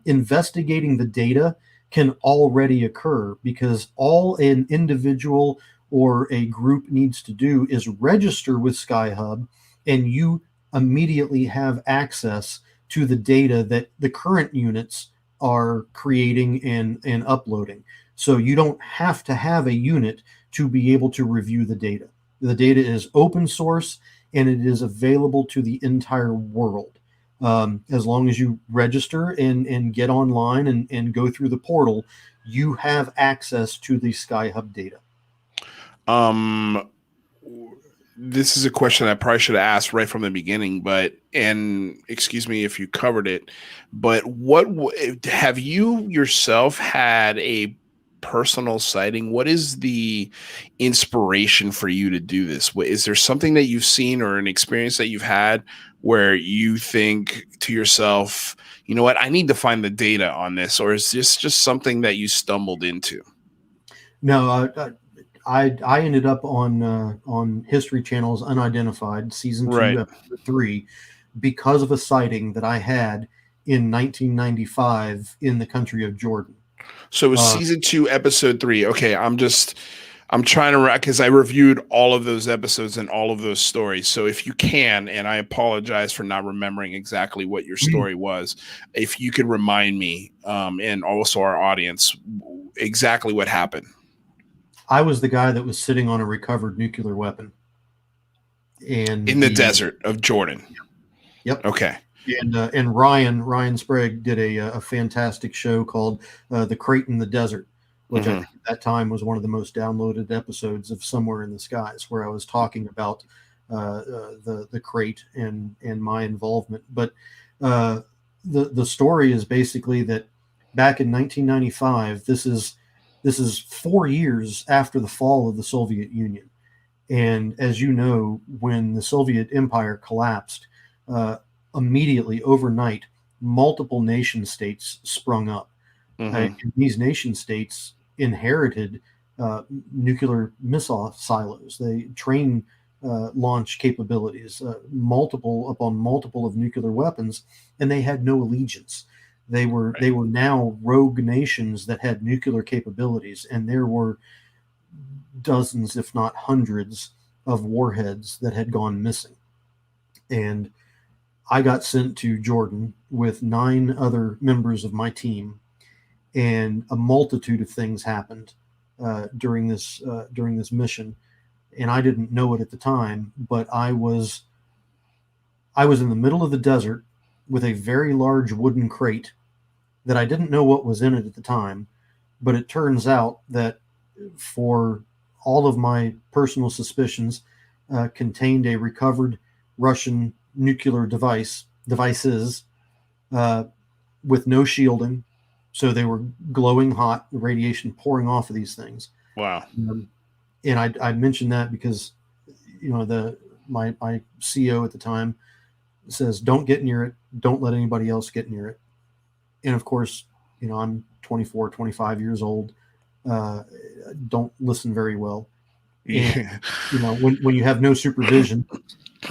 investigating the data can already occur, because all an individual or a group needs to do is register with Skuhub, and you immediately have access to the data that the current units are creating and uploading. So you don't have to have a unit to be able to review the data. The data is open source and it is available to the entire world. As long as you register and get online and go through the portal, you have access to the Skuhub data. This is a question I probably should have asked right from the beginning, and excuse me if you covered it, but have you yourself had a personal sighting? What is the inspiration for you to do this? Is there something that you've seen or an experience that you've had where you think to yourself, you know what, I need to find the data on this? Or is this just something that you stumbled into? No, I ended up on History Channel's Unidentified season 2, Right. episode 3, because of a sighting that I had in 1995 in the country of Jordan. So it was season 2, episode 3. Okay, I'm trying to, because I reviewed all of those episodes and all of those stories. So if you can, and I apologize for not remembering exactly what your story was, if you could remind me, and also our audience, exactly what happened. I was the guy that was sitting on a recovered nuclear weapon, and in the desert of Jordan. Yep. Okay. And Ryan Sprague did a fantastic show called "The Crate in the Desert," which I think at that time was one of the most downloaded episodes of Somewhere in the Skies, where I was talking about the crate and my involvement. But the story is basically that back in 1995, this is 4 years after the fall of the Soviet Union. And as you know, when the Soviet Empire collapsed, immediately overnight, multiple nation states sprung up. And these nation states inherited nuclear missile silos. They train launch capabilities, multiple of nuclear weapons, and they had no allegiance. They were now rogue nations that had nuclear capabilities, and there were dozens, if not hundreds, of warheads that had gone missing. And I got sent to Jordan with 9 other members of my team, and a multitude of things happened during this mission, and I didn't know it at the time. But I was in the middle of the desert with a very large wooden crate that I didn't know what was in it at the time, but it turns out that, for all of my personal suspicions, contained a recovered Russian nuclear devices with no shielding, so they were glowing hot, radiation pouring off of these things. Wow. And I mentioned that because, my CO at the time says, don't get near it, don't let anybody else get near it. And of course, I'm 24, 25 years old, don't listen very well. And, when you have no supervision,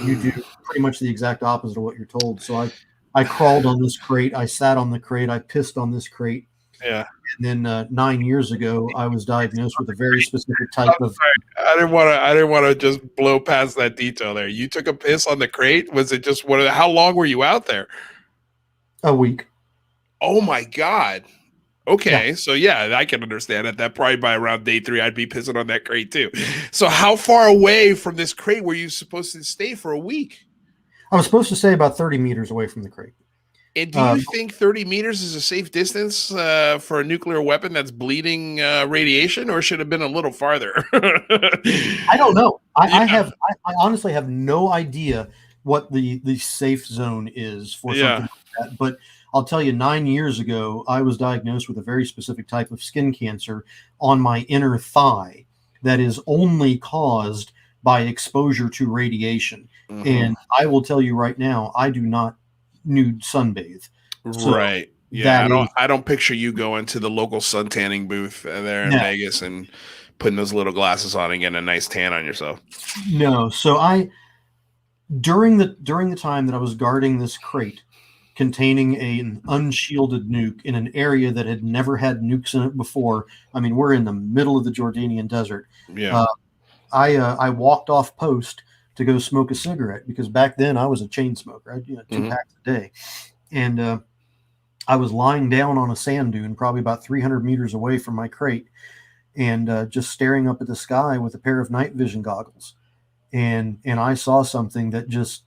you do pretty much the exact opposite of what you're told. So I crawled on this crate, I sat on the crate, I pissed on this crate. Yeah. And then 9 years ago, I was diagnosed with a very specific type of. I didn't want to just blow past that detail there. You took a piss on the crate. Was it just how long were you out there? A week. Oh my God. Okay. Yeah. So yeah, I can understand it. That probably by around day 3, I'd be pissing on that crate too. So how far away from this crate were you supposed to stay for a week? I was supposed to stay about 30 meters away from the crate. And do you think 30 meters is a safe distance for a nuclear weapon that's bleeding radiation, or should have been a little farther? I don't know. I honestly have no idea what the safe zone is for something like that. But I'll tell you, 9 years ago, I was diagnosed with a very specific type of skin cancer on my inner thigh that is only caused by exposure to radiation. Mm-hmm. And I will tell you right now, I do not nude sunbathe. So right. Yeah. I don't picture you going to the local sun tanning booth there in Vegas and putting those little glasses on and getting a nice tan on yourself. No. So during the time that I was guarding this crate containing an unshielded nuke in an area that had never had nukes in it before. I mean, we're in the middle of the Jordanian desert. Yeah. I walked off post to go smoke a cigarette because back then I was a chain smoker. I had 2 packs a day. And I was lying down on a sand dune, probably about 300 meters away from my crate, and just staring up at the sky with a pair of night vision goggles. And I saw something that just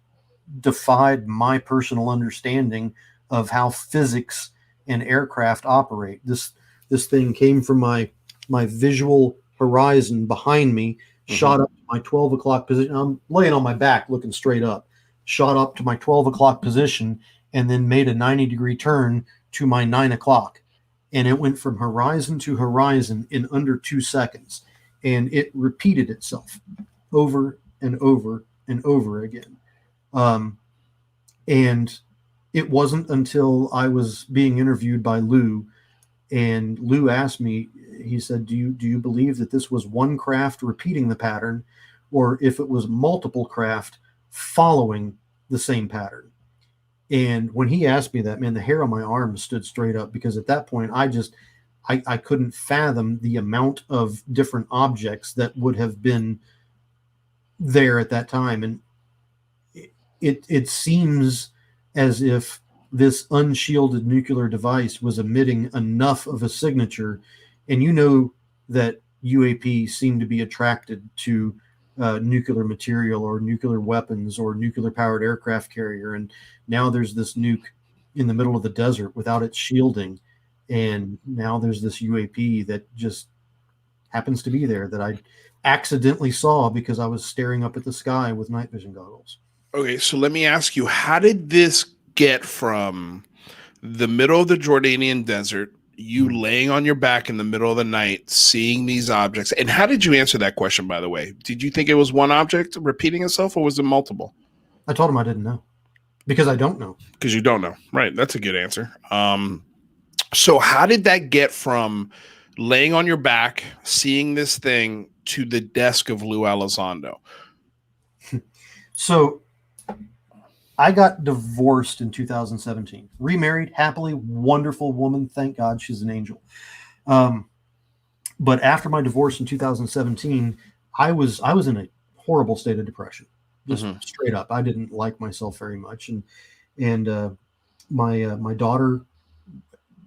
defied my personal understanding of how physics and aircraft operate. This thing came from my visual horizon behind me, shot up to my 12 o'clock position. I'm laying on my back looking straight up, shot up to my 12 o'clock position, and then made a 90-degree turn to my 9 o'clock. And it went from horizon to horizon in under 2 seconds. And it repeated itself over and over and over again. And it wasn't until I was being interviewed by Lou, and Lou asked me, he said, do you believe that this was one craft repeating the pattern, or if it was multiple craft following the same pattern? And when he asked me that, man, the hair on my arm stood straight up, because at that point I couldn't fathom the amount of different objects that would have been there at that time. And it seems as if this unshielded nuclear device was emitting enough of a signature. And you know that UAP seem to be attracted to nuclear material or nuclear weapons or nuclear powered aircraft carrier. And now there's this nuke in the middle of the desert without its shielding. And now there's this UAP that just happens to be there that I accidentally saw because I was staring up at the sky with night vision goggles. Okay, so let me ask you, how did this get from the middle of the Jordanian desert, you laying on your back in the middle of the night, seeing these objects? And how did you answer that question, by the way? Did you think it was one object repeating itself, or was it multiple? I told him I didn't know, because I don't know. Because you don't know. Right, that's a good answer. So how did that get from laying on your back, seeing this thing, to the desk of Lou Elizondo? So I got divorced in 2017, remarried happily, wonderful woman. Thank God she's an angel. But after my divorce in 2017, I was in a horrible state of depression, just straight up. I didn't like myself very much. And my daughter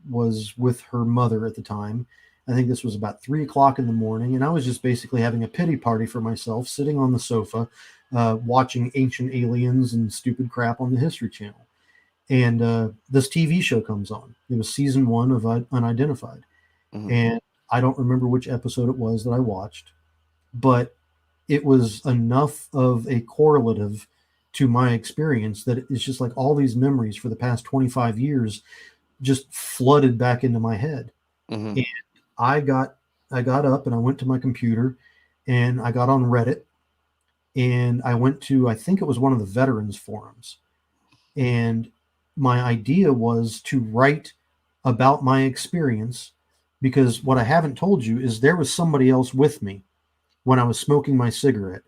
was with her mother at the time. I think this was about 3 o'clock in the morning. And I was just basically having a pity party for myself, sitting on the sofa, watching Ancient Aliens and stupid crap on the History Channel. And this TV show comes on. It was season 1 of Unidentified. And I don't remember which episode it was that I watched, but it was enough of a correlative to my experience that it's just like all these memories for the past 25 years just flooded back into my head. And I got up and I went to my computer and I got on Reddit. And I went to, I think it was one of the veterans forums. And my idea was to write about my experience, because what I haven't told you is there was somebody else with me when I was smoking my cigarette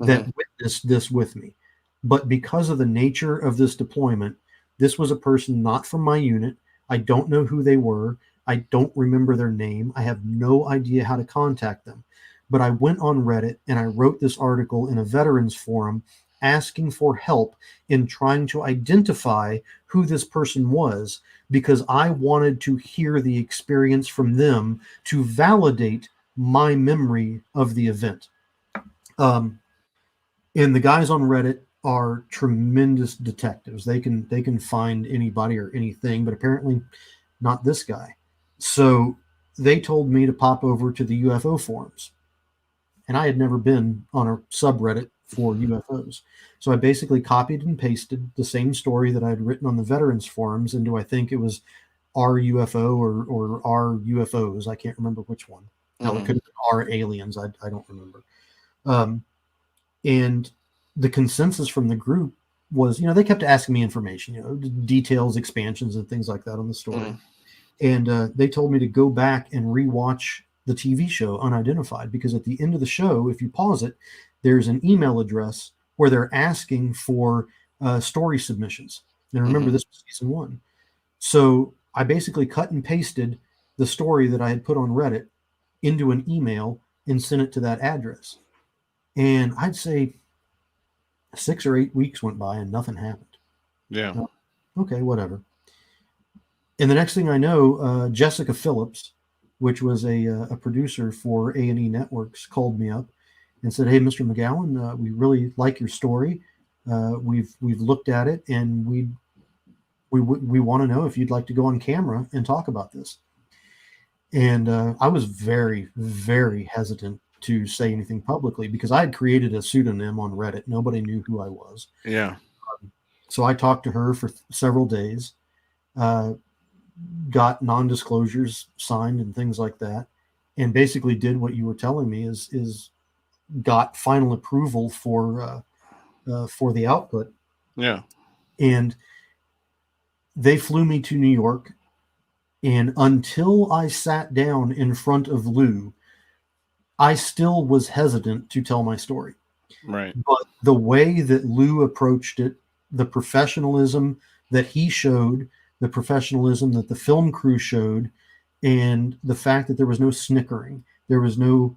that witnessed this with me. But because of the nature of this deployment, this was a person not from my unit. I don't know who they were. I don't remember their name. I have no idea how to contact them. But I went on Reddit and I wrote this article in a veterans forum asking for help in trying to identify who this person was, because I wanted to hear the experience from them to validate my memory of the event. And the guys on Reddit are tremendous detectives. They can find anybody or anything, but apparently not this guy. So they told me to pop over to the UFO forums, and I had never been on a subreddit for UFOs. So I basically copied and pasted the same story that I had written on the veterans forums into, I think it was our UFO or our UFOs. I can't remember which one. Hell, it could have been our aliens. I don't remember. And the consensus from the group was, they kept asking me information, details, expansions, and things like that on the story. And they told me to go back and rewatch the TV show Unidentified, because at the end of the show, if you pause it, there's an email address where they're asking for story submissions. And remember, this was season 1. So I basically cut and pasted the story that I had put on Reddit into an email and sent it to that address. And I'd say 6 or 8 weeks went by and nothing happened. Yeah. Okay, whatever. And the next thing I know, Jessica Phillips, which was a producer for A&E Networks, called me up and said, "Hey, Mr. McGowan, we really like your story. We've looked at it, and we want to know if you'd like to go on camera and talk about this." And I was very, very hesitant to say anything publicly because I had created a pseudonym on Reddit. Nobody knew who I was. Yeah. So I talked to her for several days, got non-disclosures signed and things like that, and basically did what you were telling me is got final approval for the output. Yeah. And they flew me to New York, and until I sat down in front of Lou, I still was hesitant to tell my story. Right. But the way that Lou approached it, the professionalism that he showed, the professionalism that the film crew showed, and the fact that there was no snickering, there was no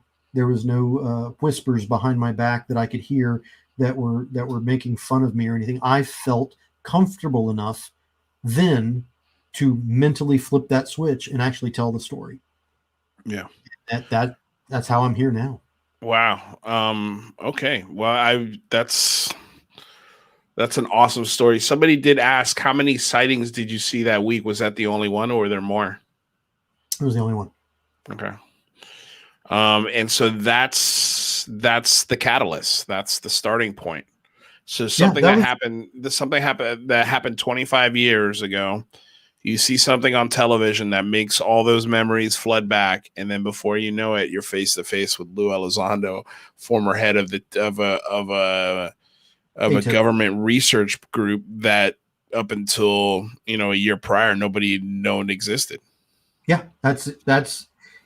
whispers behind my back that I could hear that were making fun of me or anything. I felt comfortable enough then to mentally flip that switch and actually tell the story. Yeah. That's how I'm here now. Wow. Okay. Well, that's an awesome story. Somebody did ask, how many sightings did you see that week? Was that the only one, or were there more? It was the only one. Okay. And so that's the catalyst. That's the starting point. So something that happened 25 years ago. You see something on television that makes all those memories flood back, and then before you know it, you're face to face with Lou Elizondo, former head of a government research group that up until a year prior nobody had known existed. Yeah, that's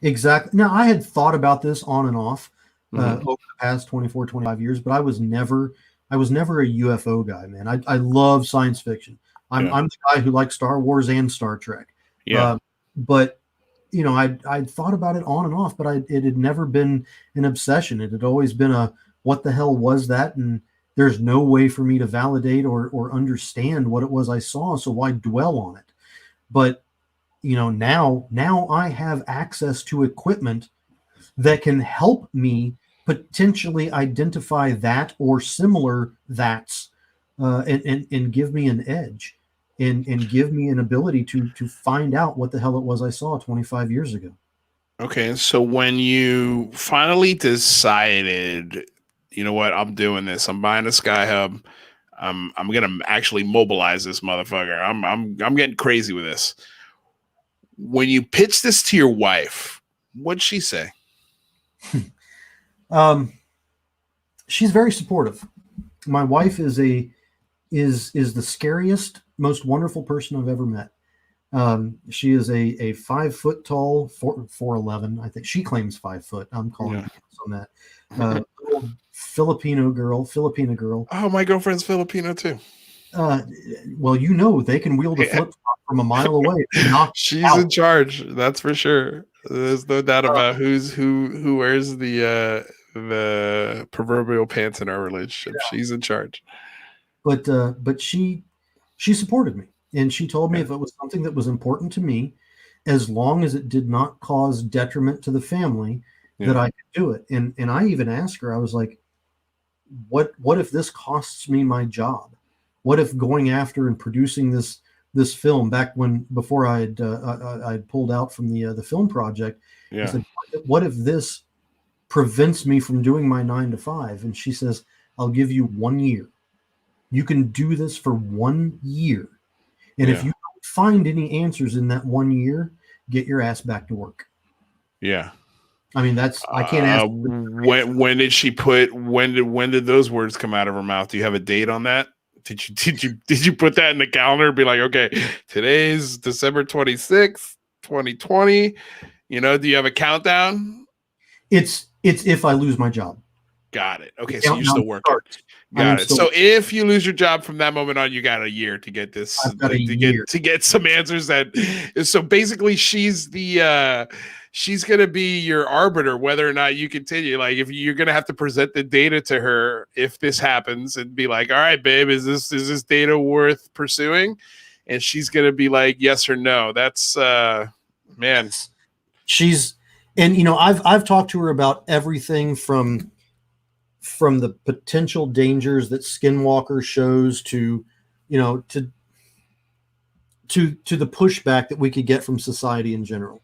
exactly. Now, I had thought about this on and off over the past 24, 25 years, but I was never a UFO guy, man. I love science fiction. I'm the guy who likes Star Wars and Star Trek. Yeah. But I'd thought about it on and off, but it had never been an obsession. It had always been a, what the hell was that? And there's no way for me to validate or understand what it was I saw. So why dwell on it? But now I have access to equipment that can help me potentially identify that or similar that's and give me an edge and give me an ability to find out what the hell it was I saw 25 years ago. Okay, so when you finally decided, you know what, I'm doing this, I'm buying a Skuhub, I'm gonna actually mobilize this motherfucker. I'm getting crazy with this. When you pitched this to your wife, what'd she say? She's very supportive. My wife is the scariest, most wonderful person I've ever met. She is a 5 foot tall, 4'11". I think she claims 5 foot. I'm calling on that. Filipina girl. Oh, my girlfriend's Filipino too. Well, they can wield a flip flop from a mile away. She's in charge, that's for sure. There's no doubt about who wears the proverbial pants in our relationship. Yeah. She's in charge. But she supported me, and she told me if it was something that was important to me, as long as it did not cause detriment to the family, that I could do it. And I even asked her, I was like, what if this costs me my job? What if going after and producing this film back before I'd pulled out from the film project? I said, what if this prevents me from doing my 9 to 5? And she says, I'll give you 1 year. You can do this for 1 year. And if you don't find any answers in that 1 year, get your ass back to work. Yeah. I mean, I can't ask. When did those words come out of her mouth? Do you have a date on that? Did you put that in the calendar and be like, okay, today's December 26th, 2020. Do you have a countdown? It's if I lose my job. Got it. Okay, so you're still working. Got it. So if you lose your job from that moment on, you got a year to get this to get some answers. So basically she's gonna be your arbiter whether or not you continue. Like, if you're gonna have to present the data to her if this happens and be like, all right, babe, is this data worth pursuing? And she's gonna be like, yes or no. That's man. I've talked to her about everything from the potential dangers that Skinwalker shows to the pushback that we could get from society in general.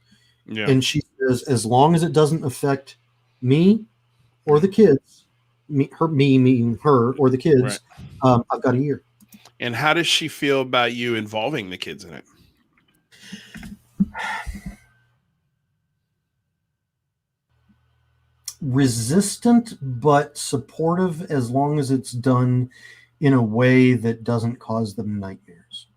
Yeah. And she says, as long as it doesn't affect me or the kids, me meaning her or the kids, right. I've got a year. And how does she feel about you involving the kids in it? Resistant but supportive, as long as it's done in a way that doesn't cause them nightmares.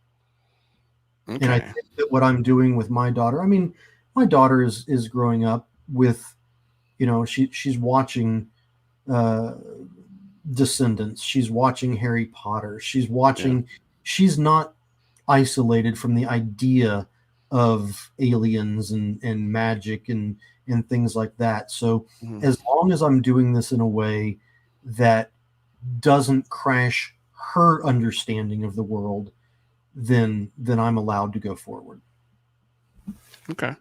Okay. And I think that what I'm doing with my daughter, I mean, my daughter is growing up with, she's watching Descendants, she's watching Harry Potter, she's not isolated from the idea of aliens and magic and things like that. So as long as I'm doing this in a way that doesn't crash her understanding of the world, then I'm allowed to go forward. Okay.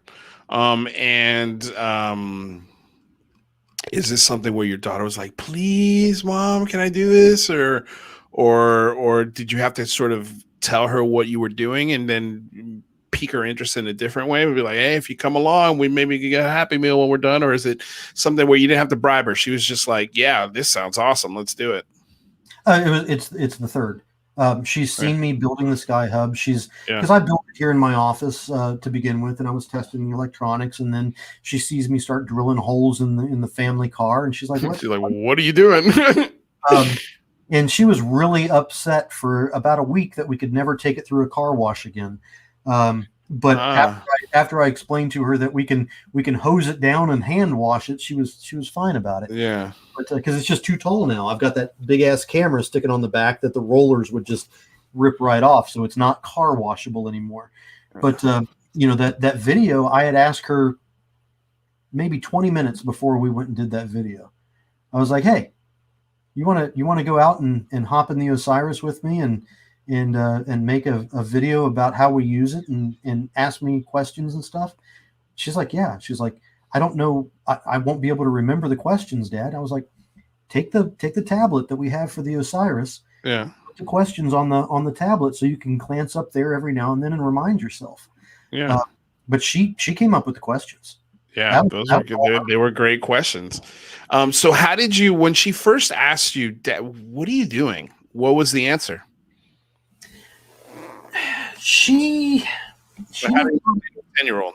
Is this something where your daughter was like, please, Mom, can I do this? Or did you have to sort of tell her what you were doing and then pique her interest in a different way? We'd be like, hey, if you come along, we maybe get a Happy Meal when we're done. Or is it something where you didn't have to bribe her? She was just like, yeah, this sounds awesome. Let's do it. It's the third. She's seen me building the Skuhub. Because I built it here in my office to begin with, and I was testing the electronics, and then she sees me start drilling holes in the family car, and she's like, what are you doing? And she was really upset for about a week that we could never take it through a car wash again. But after I explained to her that we can hose it down and hand wash it, she was fine about it. Yeah. But because it's just too tall now, I've got that big ass camera sticking on the back that the rollers would just rip right off, so it's not car washable anymore. But that video, I had asked her maybe 20 minutes before we went and did that video. I was like, hey, you want to go out and hop in the OSIRIS with me and make a video about how we use it and ask me questions and stuff? She's like, yeah. She's like, I don't know. I won't be able to remember the questions, Dad. I was like, take the tablet that we have for the OSIRIS. Yeah. Put the questions on the tablet so you can glance up there every now and then and remind yourself. Yeah. But she came up with the questions. Yeah, those are good. They were great questions. So how did you, when she first asked you, Dad, what are you doing? What was the answer? She 10-year-old.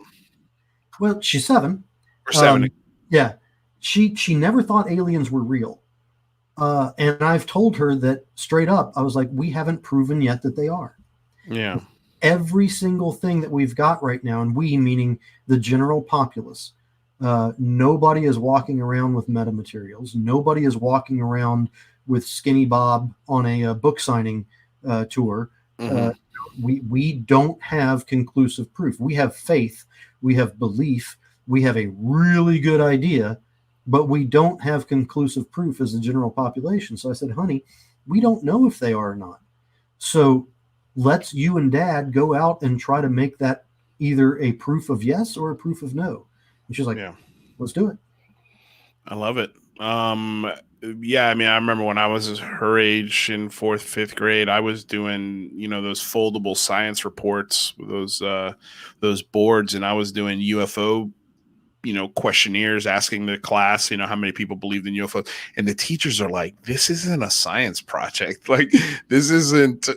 Well, she's 7. Or 7. Yeah. She never thought aliens were real. And I've told her that straight up. I was like, we haven't proven yet that they are. Yeah. Every single thing that we've got right now, and we meaning the general populace, nobody is walking around with metamaterials. Nobody is walking around with Skinny Bob on a book signing tour. We don't have conclusive proof. We have faith, we have belief, we have a really good idea, but we don't have conclusive proof as a general population. So I said, honey, we don't know if they are or not. So let's you and Dad go out and try to make that either a proof of yes or a proof of no. And she's like, yeah, let's do it. I love it. yeah, I mean, I remember when I was her age in fourth, fifth grade, I was doing, those foldable science reports, those boards, and I was doing UFO, questionnaires, asking the class, how many people believed in UFOs, and the teachers are like, "This isn't a science project. Like, this isn't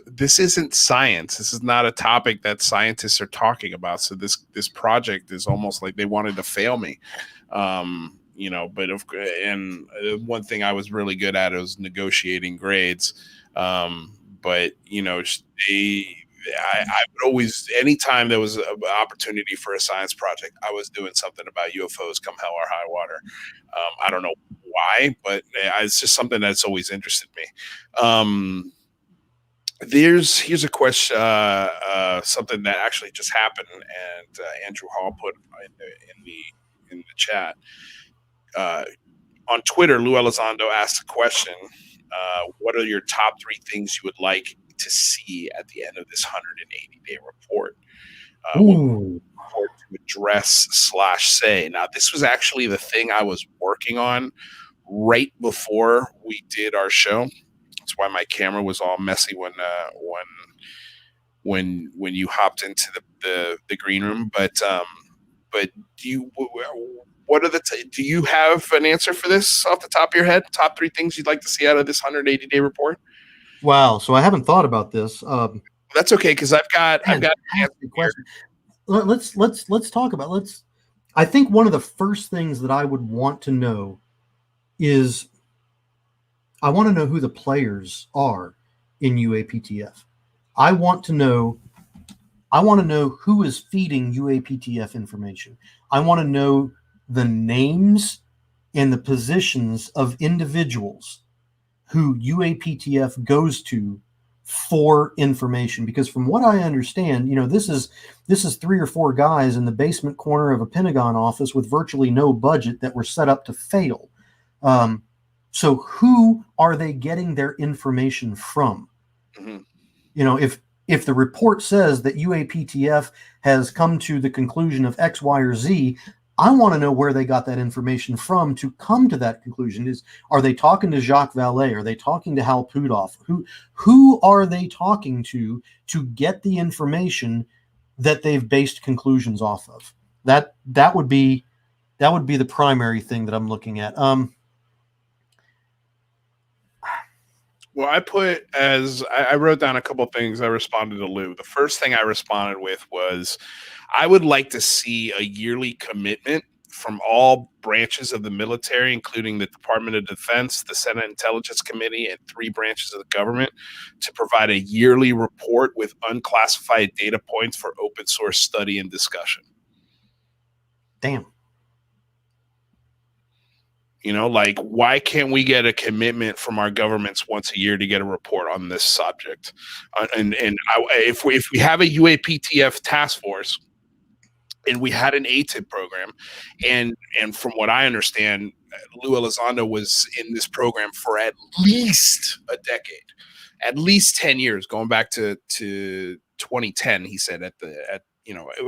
science. This is not a topic that scientists are talking about. So this project is almost like they wanted to fail me." But one thing I was really good at was negotiating grades. But I would always, anytime there was an opportunity for a science project, I was doing something about UFOs come hell or high water. I don't know why, but it's just something that's always interested me. Here's a question, something that actually just happened, and Andrew Hall put in the chat. On Twitter, Lou Elizondo asked a question: what are your top 3 things you would like to see at the end of this 180-day report? Report to address/say. Now, this was actually the thing I was working on right before we did our show. That's why my camera was all messy when you hopped into the green room. But do you do you have an answer for this off the top of your head? Top 3 things you'd like to see out of this 180-day report? Wow. So I haven't thought about this. That's okay, because I've got an question. Let's talk about I think one of the first things that I would want to know is I want to know who the players are in UAPTF. I want to know who is feeding UAPTF information. I want to know the names and the positions of individuals who UAPTF goes to for information, because from what I understand, this is 3 or 4 guys in the basement corner of a Pentagon office with virtually no budget that were set up to fail. So who are they getting their information from? Mm-hmm. If the report says that UAPTF has come to the conclusion of X, Y, or Z, I want to know where they got that information from to come to that conclusion. Are they talking to Jacques Vallée? Are they talking to Hal Puthoff? Who are they talking to get the information that they've based conclusions off of? That would be the primary thing that I'm looking at. Well, I wrote down a couple of things. I responded to Lou. The first thing I responded with was, I would like to see a yearly commitment from all branches of the military, including the Department of Defense, the Senate Intelligence Committee, and 3 branches of the government, to provide a yearly report with unclassified data points for open source study and discussion. Damn. Why can't we get a commitment from our governments once a year to get a report on this subject? If we have a UAPTF task force, and we had an ATIP program, and from what I understand, Lou Elizondo was in this program for at least a decade, at least 10 years, going back to 2010. He said it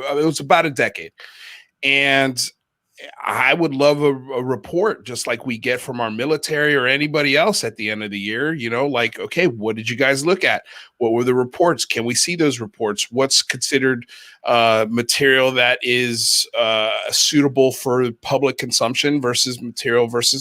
was about a decade, and I would love a report just like we get from our military or anybody else at the end of the year. Okay, what did you guys look at? What were the reports? Can we see those reports? What's considered material that is suitable for public consumption versus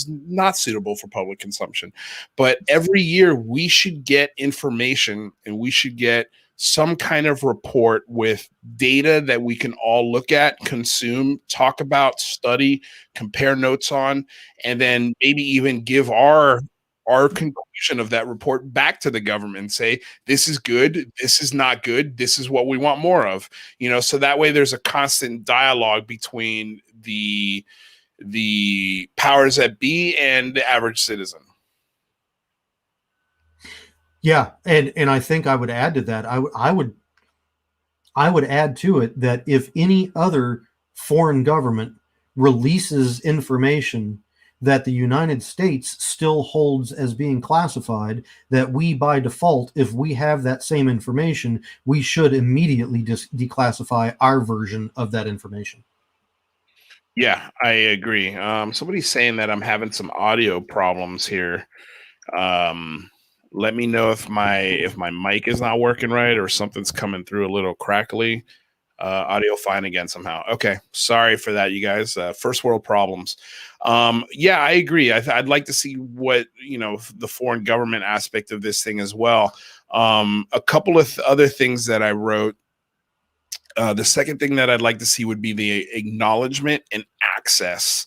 not suitable for public consumption? But every year we should get information, and we should get some kind of report with data that we can all look at, consume, talk about, study, compare notes on, and then maybe even give our conclusion of that report back to the government and say, this is good, this is not good, this is what we want more of. So that way there's a constant dialogue between the powers that be and the average citizen. Yeah, and I think I would add to that. I would add to it that if any other foreign government releases information that the United States still holds as being classified, that we by default, if we have that same information, we should immediately declassify our version of that information. Yeah, I agree. Somebody's saying that I'm having some audio problems here. Um, Let me know if my mic is not working right or something's coming through a little crackly. Audio fine again somehow. Okay, sorry for that, you guys. First world problems. Yeah, I agree. I'd like to see what the foreign government aspect of this thing as well. A couple of other things that I wrote. The second thing that I'd like to see would be the acknowledgement and access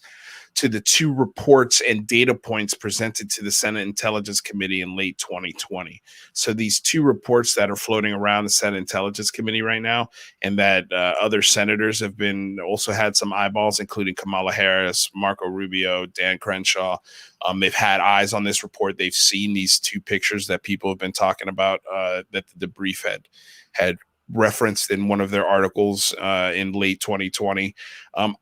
to the two reports and data points presented to the Senate Intelligence Committee in late 2020. So these two reports that are floating around the Senate Intelligence Committee right now, and that other senators have been also had some eyeballs, including Kamala Harris, Marco Rubio, Dan Crenshaw. They've had eyes on this report. They've seen these two pictures that people have been talking about that the debrief had referenced in one of their articles in late 2020.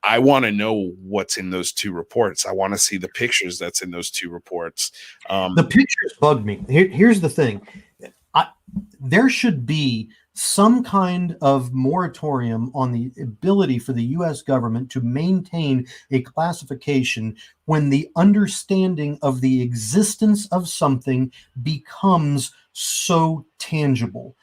I want to know what's in those two reports. I want to see the pictures that's in those two reports. The pictures bug me. Here's the thing. There should be some kind of moratorium on the ability for the U.S. government to maintain a classification when the understanding of the existence of something becomes so tangible.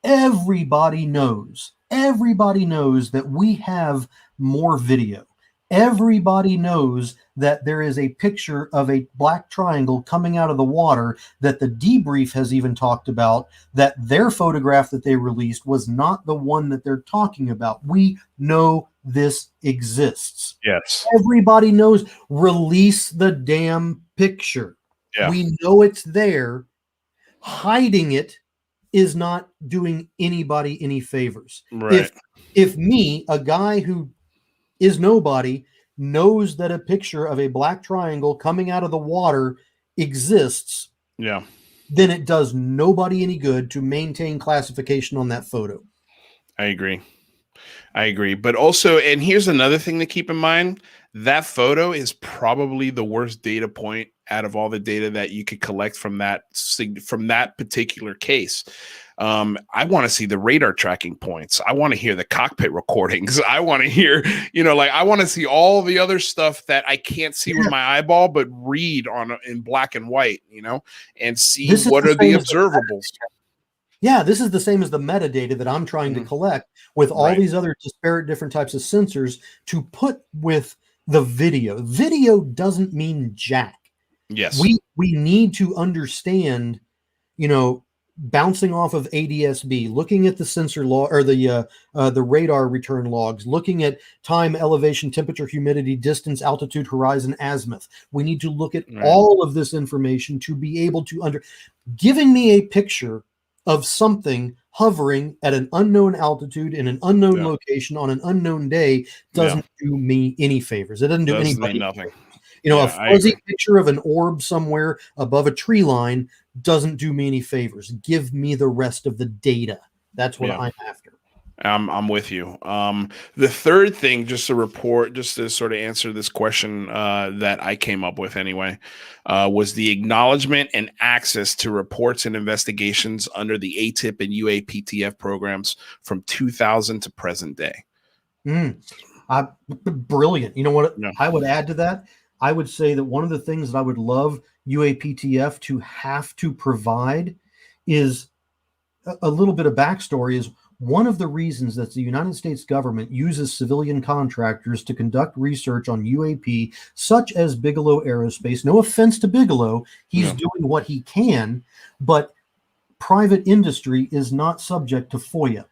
Everybody knows that we have more video. Everybody knows that there is a picture of a black triangle coming out of the water that the debrief has even talked about, that their photograph that they released was not the one that they're talking about. We know this exists. Yes. Everybody knows. Release the damn picture. Yeah. We know it's there. Hiding it is not doing anybody any favors. Right. If me, a guy who is nobody, knows that a picture of a black triangle coming out of the water exists, yeah, then it does nobody any good to maintain classification on that photo. I agree. But also, and here's another thing to keep in mind, that photo is probably the worst data point out of all the data that you could collect from that particular case. I want to see the radar tracking points. I want to hear the cockpit recordings. I want to hear, I want to see all the other stuff that I can't see with my eyeball, but read in black and white, and see what are the observables. Yeah, this is the same as the metadata that I'm trying to collect with all these other disparate different types of sensors to put with the video. Video doesn't mean jack. Yes. We need to understand, bouncing off of ADSB, looking at the sensor log or the radar return logs, looking at time, elevation, temperature, humidity, distance, altitude, horizon, azimuth. We need to look at all of this information to be able to giving me a picture of something hovering at an unknown altitude in an unknown location on an unknown day doesn't do me any favors. It doesn't do anybody nothing. A fuzzy picture of an orb somewhere above a tree line doesn't do me any favors. Give me the rest of the data. That's what I'm after. I'm with you. The third thing, just to sort of answer this question that I came up with anyway, was the acknowledgement and access to reports and investigations under the ATIP and UAPTF programs from 2000 to present day. Brilliant. You know what I would add to that? I would say that one of the things that I would love UAPTF to have to provide is a little bit of backstory. Is one of the reasons that the United States government uses civilian contractors to conduct research on UAP, such as Bigelow Aerospace. No offense to Bigelow, he's doing what he can, but private industry is not subject to FOIA.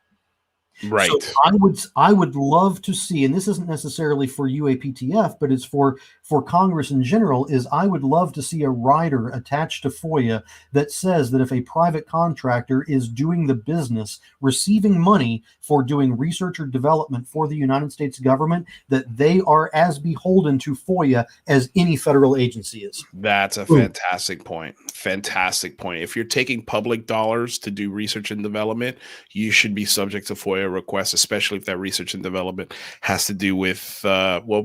Right. So I would love to see, and this isn't necessarily for UAPTF, but it's for Congress in general, is I would love to see a rider attached to FOIA that says that if a private contractor is doing the business, receiving money for doing research or development for the United States government, that they are as beholden to FOIA as any federal agency is. That's a fantastic point. Fantastic point. If you're taking public dollars to do research and development, you should be subject to FOIA requests, especially if that research and development has to do with,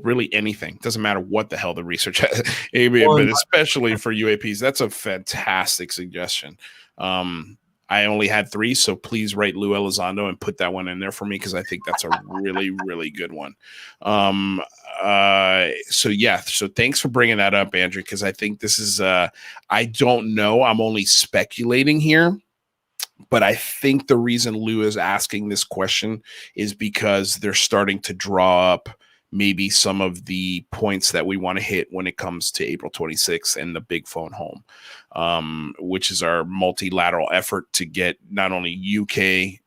really anything. It doesn't matter what the hell the research has, but especially for UAPs. That's a fantastic suggestion. I only had 3, so please write Lou Elizondo and put that one in there for me because I think that's a really, really good one. So thanks for bringing that up, Andrew, because I think this is I don't know, I'm only speculating here, but I think the reason Lou is asking this question is because they're starting to draw up maybe some of the points that we want to hit when it comes to April 26th and the big phone home, which is our multilateral effort to get not only UK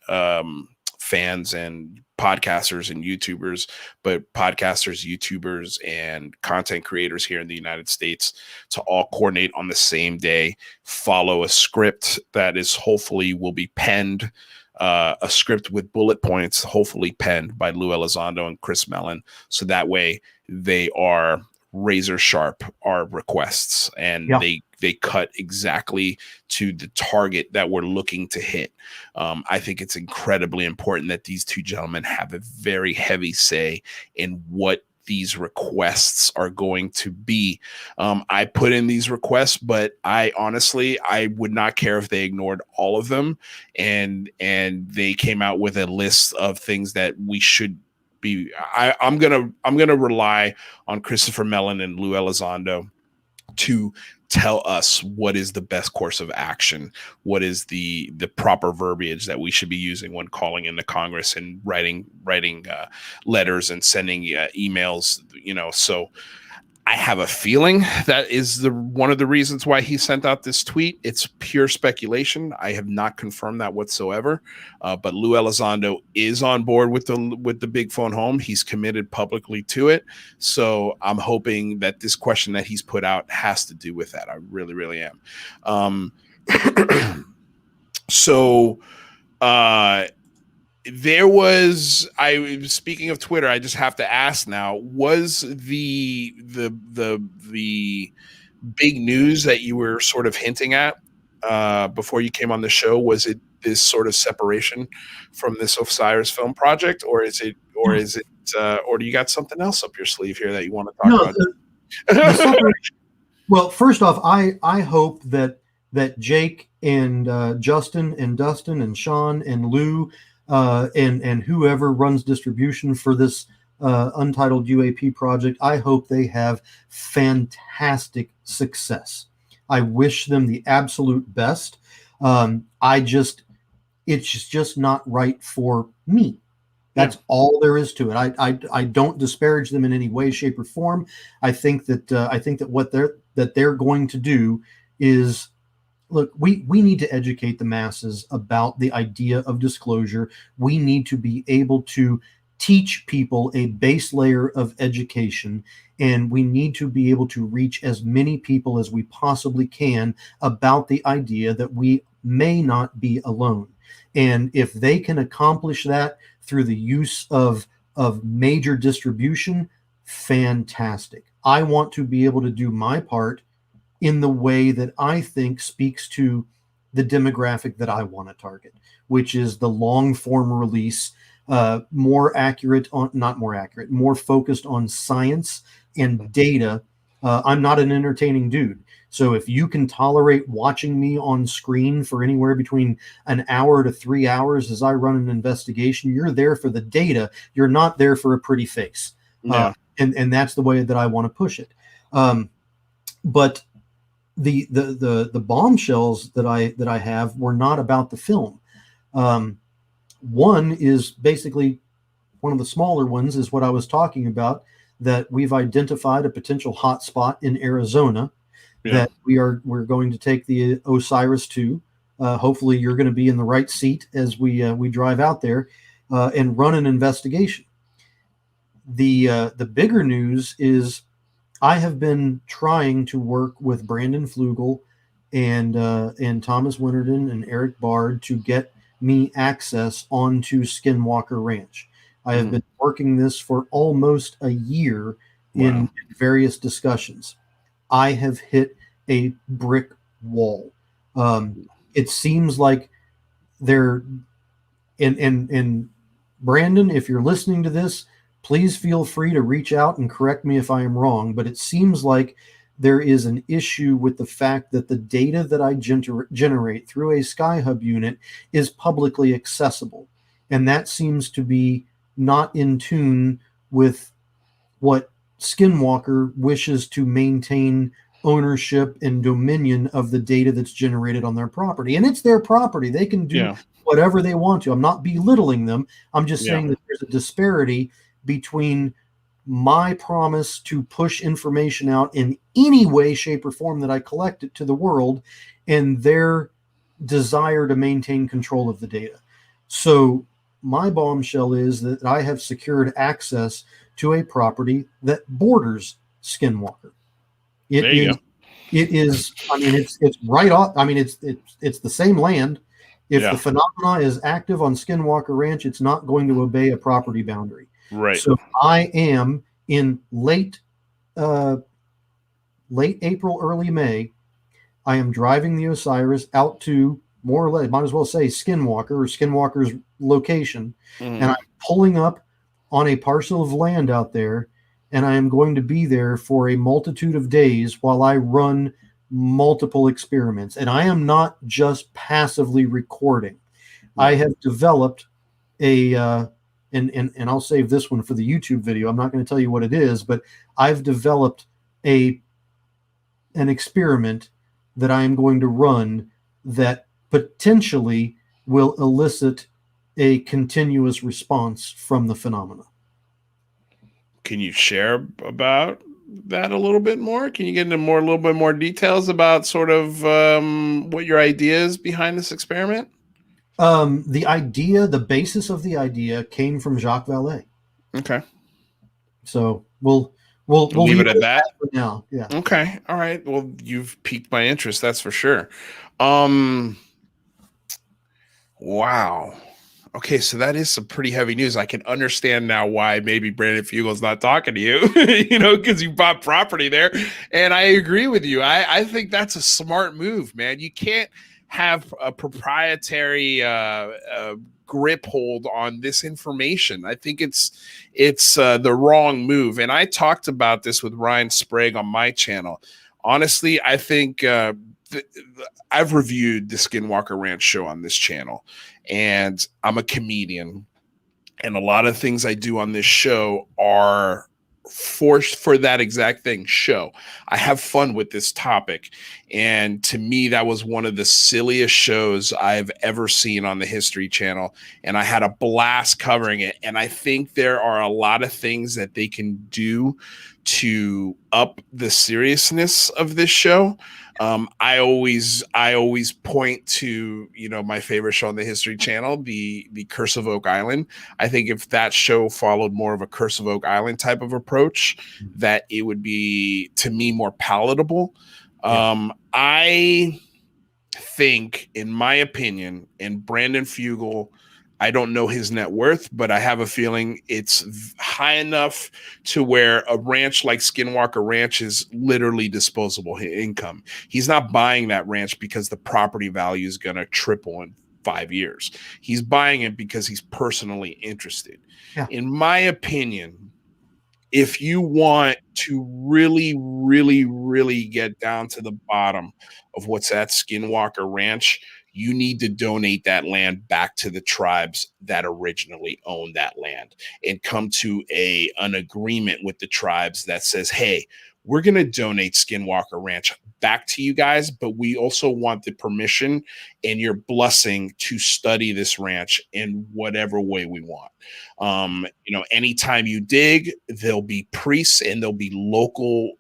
fans and podcasters and YouTubers, but podcasters, YouTubers, and content creators here in the United States to all coordinate on the same day, follow a script that is hopefully will be penned, a script with bullet points, hopefully penned by Lou Elizondo and Chris Mellon. So that way they are razor sharp, our requests, and they cut exactly to the target that we're looking to hit. I think it's incredibly important that these two gentlemen have a very heavy say in what these requests are going to be. I put in these requests, but I honestly would not care if they ignored all of them and they came out with a list of things that we should be. I'm gonna rely on Christopher Mellon and Lou Elizondo to tell us what is the best course of action, what is the proper verbiage that we should be using when calling into Congress and writing letters and sending emails. So I have a feeling that is one of the reasons why he sent out this tweet. It's pure speculation. I have not confirmed that whatsoever. But Lou Elizondo is on board with the big phone home. He's committed publicly to it. So I'm hoping that this question that he's put out has to do with that. I really, really am. There was, speaking of Twitter, I just have to ask now, was the big news that you were sort of hinting at before you came on the show, was it this sort of separation from this OSIRIS film project, or do you got something else up your sleeve here that you want to talk about? Well, first off, I hope that Jake and Justin and Dustin and Sean and Lou and whoever runs distribution for this untitled UAP project, I hope they have fantastic success. I wish them the absolute best. It's just not right for me. That's all there is to it. I don't disparage them in any way, shape, or form. I think that what they're going to do is, look, we need to educate the masses about the idea of disclosure. We need to be able to teach people a base layer of education, and we need to be able to reach as many people as we possibly can about the idea that we may not be alone. And if they can accomplish that through the use of major distribution, fantastic. I want to be able to do my part in the way that I think speaks to the demographic that I want to target, which is the long form release, more focused on science and data. I'm not an entertaining dude. So if you can tolerate watching me on screen for anywhere between an hour to 3 hours as I run an investigation, you're there for the data. You're not there for a pretty face. And that's the way that I want to push it. But the bombshells that I have were not about the film. One is basically, one of the smaller ones is what I was talking about, that we've identified a potential hotspot in Arizona that we're going to take the OSIRIS to. Hopefully you're going to be in the right seat as we drive out there and run an investigation. The bigger news is I have been trying to work with Brandon Flugel and Thomas Winterden and Eric Bard to get me access onto Skinwalker Ranch. I have been working this for almost a year in various discussions. I have hit a brick wall. It seems like they're and Brandon, if you're listening to this, please feel free to reach out and correct me if I am wrong, but it seems like there is an issue with the fact that the data that I generate through a Skuhub unit is publicly accessible. And that seems to be not in tune with what Skinwalker wishes to maintain ownership and dominion of the data that's generated on their property. And it's their property. They can do whatever they want to. I'm not belittling them. I'm just saying that there's a disparity between my promise to push information out in any way, shape, or form that I collect it to the world and their desire to maintain control of the data. So my bombshell is that I have secured access to a property that borders Skinwalker. It is, I mean, it's right off. I mean, it's the same land. If the phenomena is active on Skinwalker Ranch, it's not going to obey a property boundary. Right. So I am in late April, early May. I am driving the OSIRIS out to, more or less, might as well say Skinwalker or Skinwalker's location, and I'm pulling up on a parcel of land out there, and I am going to be there for a multitude of days while I run multiple experiments. And I am not just passively recording. I have developed a and I'll save this one for the YouTube video. I'm not going to tell you what it is, but I've developed an experiment that I am going to run that potentially will elicit a continuous response from the phenomena. Can you share about that a little bit more? Can you get into a little bit more details about sort of what your idea is behind this experiment? The basis of the idea came from Jacques Vallée. Okay. So we'll leave it at that for now. Yeah. Okay. All right. Well, you've piqued my interest. That's for sure. Wow. Okay, so that is some pretty heavy news. I can understand now why maybe Brandon Fugel's not talking to you, because you bought property there. And I agree with you. I think that's a smart move, man. You can't have a proprietary grip hold on this information. I think it's the wrong move. And I talked about this with Ryan Sprague on my channel. Honestly, I think I've reviewed the Skinwalker Ranch show on this channel, and I'm a comedian, and a lot of things I do on this show are forced for that exact thing. Show. I have fun with this topic, and to me, that was one of the silliest shows I've ever seen on the History Channel, and I had a blast covering it. And I think there are a lot of things that they can do to up the seriousness of this show. I always point to, my favorite show on the History Channel, the Curse of Oak Island. I think if that show followed more of a Curse of Oak Island type of approach, that it would be, to me, more palatable. I think, in my opinion, and Brandon Fugel, I don't know his net worth, but I have a feeling it's high enough to where a ranch like Skinwalker Ranch is literally disposable income. He's not buying that ranch because the property value is going to triple in 5 years. He's buying it because he's personally interested. Yeah. In my opinion, if you want to really, really, really get down to the bottom of what's at Skinwalker Ranch, you need to donate that land back to the tribes that originally owned that land and come to an agreement with the tribes that says, hey, we're going to donate Skinwalker Ranch back to you guys, but we also want the permission and your blessing to study this ranch in whatever way we want. Anytime you dig, there'll be priests and there'll be local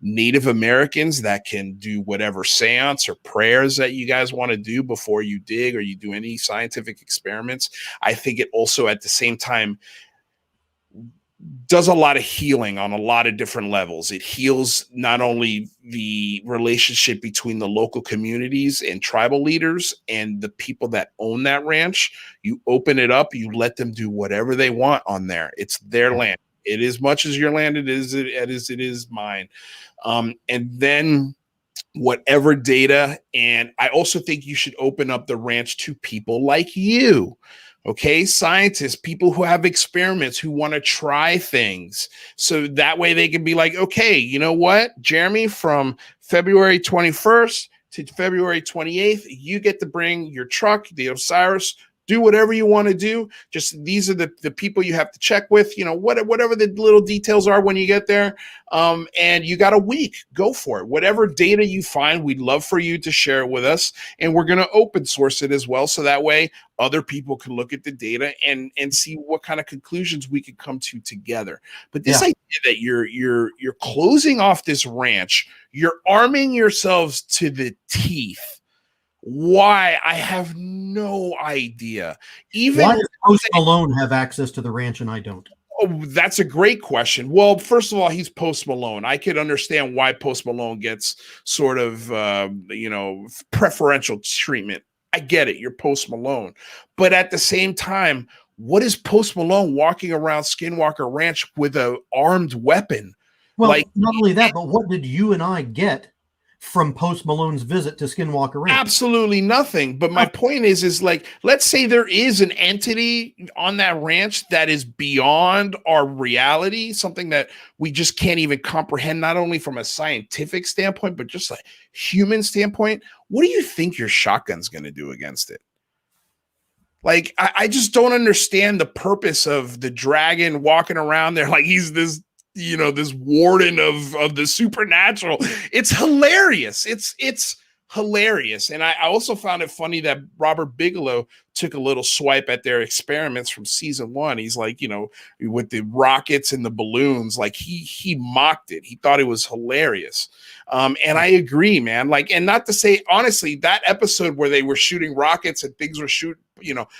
Native Americans that can do whatever seance or prayers that you guys want to do before you dig or you do any scientific experiments. I think it also at the same time does a lot of healing on a lot of different levels. It heals not only the relationship between the local communities and tribal leaders and the people that own that ranch. You open it up, you let them do whatever they want on there. It's their land. It is much as your land, it is mine. And then whatever data. And I also think you should open up the ranch to people like you. Okay, scientists, people who have experiments, who want to try things. So that way they can be like, okay, you know what, Jeremy, from February 21st to February 28th, you get to bring your truck, the OSIRIS, do whatever you want to do. Just these are the people you have to check with, whatever the little details are when you get there. And you got a week, go for it. Whatever data you find, we'd love for you to share it with us. And we're going to open source it as well. So that way other people can look at the data and see what kind of conclusions we could come to together. But this idea that you're closing off this ranch, you're arming yourselves to the teeth. Why? I have no idea. Why does Post Malone have access to the ranch and I don't? Oh, that's a great question. Well, first of all, he's Post Malone. I could understand why Post Malone gets sort of, preferential treatment. I get it. You're Post Malone. But at the same time, what is Post Malone walking around Skinwalker Ranch with an armed weapon? Well, not only that, but what did you and I get from Post Malone's visit to Skinwalker Ranch? Absolutely nothing. But my point is like, let's say there is an entity on that ranch that is beyond our reality, something that we just can't even comprehend, not only from a scientific standpoint, but just a human standpoint. What do you think your shotgun's going to do against it? Like, I just don't understand the purpose of the dragon walking around there like he's this this warden of the supernatural. It's hilarious. It's hilarious. And I also found it funny that Robert Bigelow took a little swipe at their experiments from season 1. He's like, with the rockets and the balloons, like he mocked it. He thought it was hilarious. And I agree, man. Like, and not to say, honestly, that episode where they were shooting rockets and things were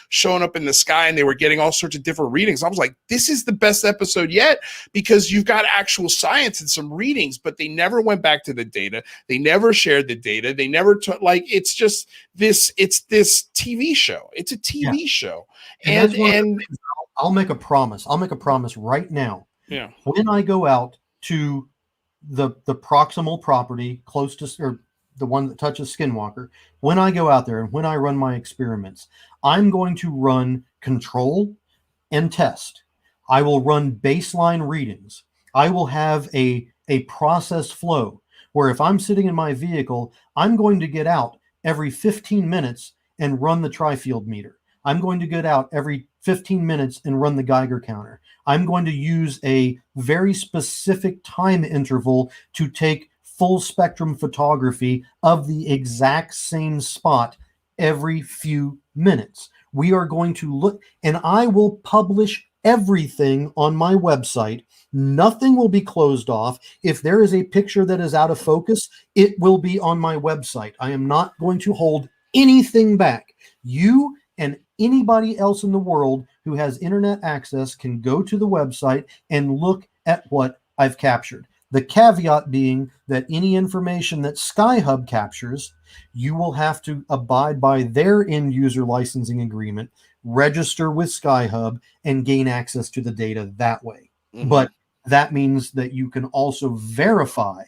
showing up in the sky and they were getting all sorts of different readings. I was like, this is the best episode yet, because you've got actual science and some readings, but they never went back to the data. They never shared the data. They never took, it's just this TV show. It's a TV show. And I'll make a promise. I'll make a promise right now. Yeah. When I go out to the proximal property close to, or the one that touches Skinwalker, when I go out there and when I run my experiments, I'm going to run control and test. I will run baseline readings. I will have a process flow where if I'm sitting in my vehicle, I'm going to get out every 15 minutes and run the tri-field meter. I'm going to get out every 15 minutes and run the Geiger counter. I'm going to use a very specific time interval to take full spectrum photography of the exact same spot every few minutes. We are going to look, and I will publish everything on my website. Nothing will be closed off. If there is a picture that is out of focus, it will be on my website. I am not going to hold anything back. You and anybody else in the world who has internet access can go to the website and look at what I've captured. The caveat being that any information that Skuhub captures, you will have to abide by their end user licensing agreement, register with Skuhub, and gain access to the data that way. Mm-hmm. But that means that you can also verify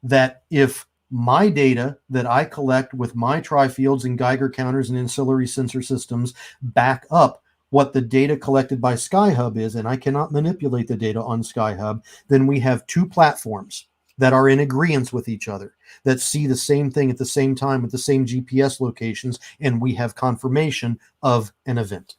that if my data that I collect with my tri-fields and Geiger counters and ancillary sensor systems back up what the data collected by Skuhub is, and I cannot manipulate the data on Skuhub, then we have two platforms that are in agreement with each other, that see the same thing at the same time with the same GPS locations, and we have confirmation of an event.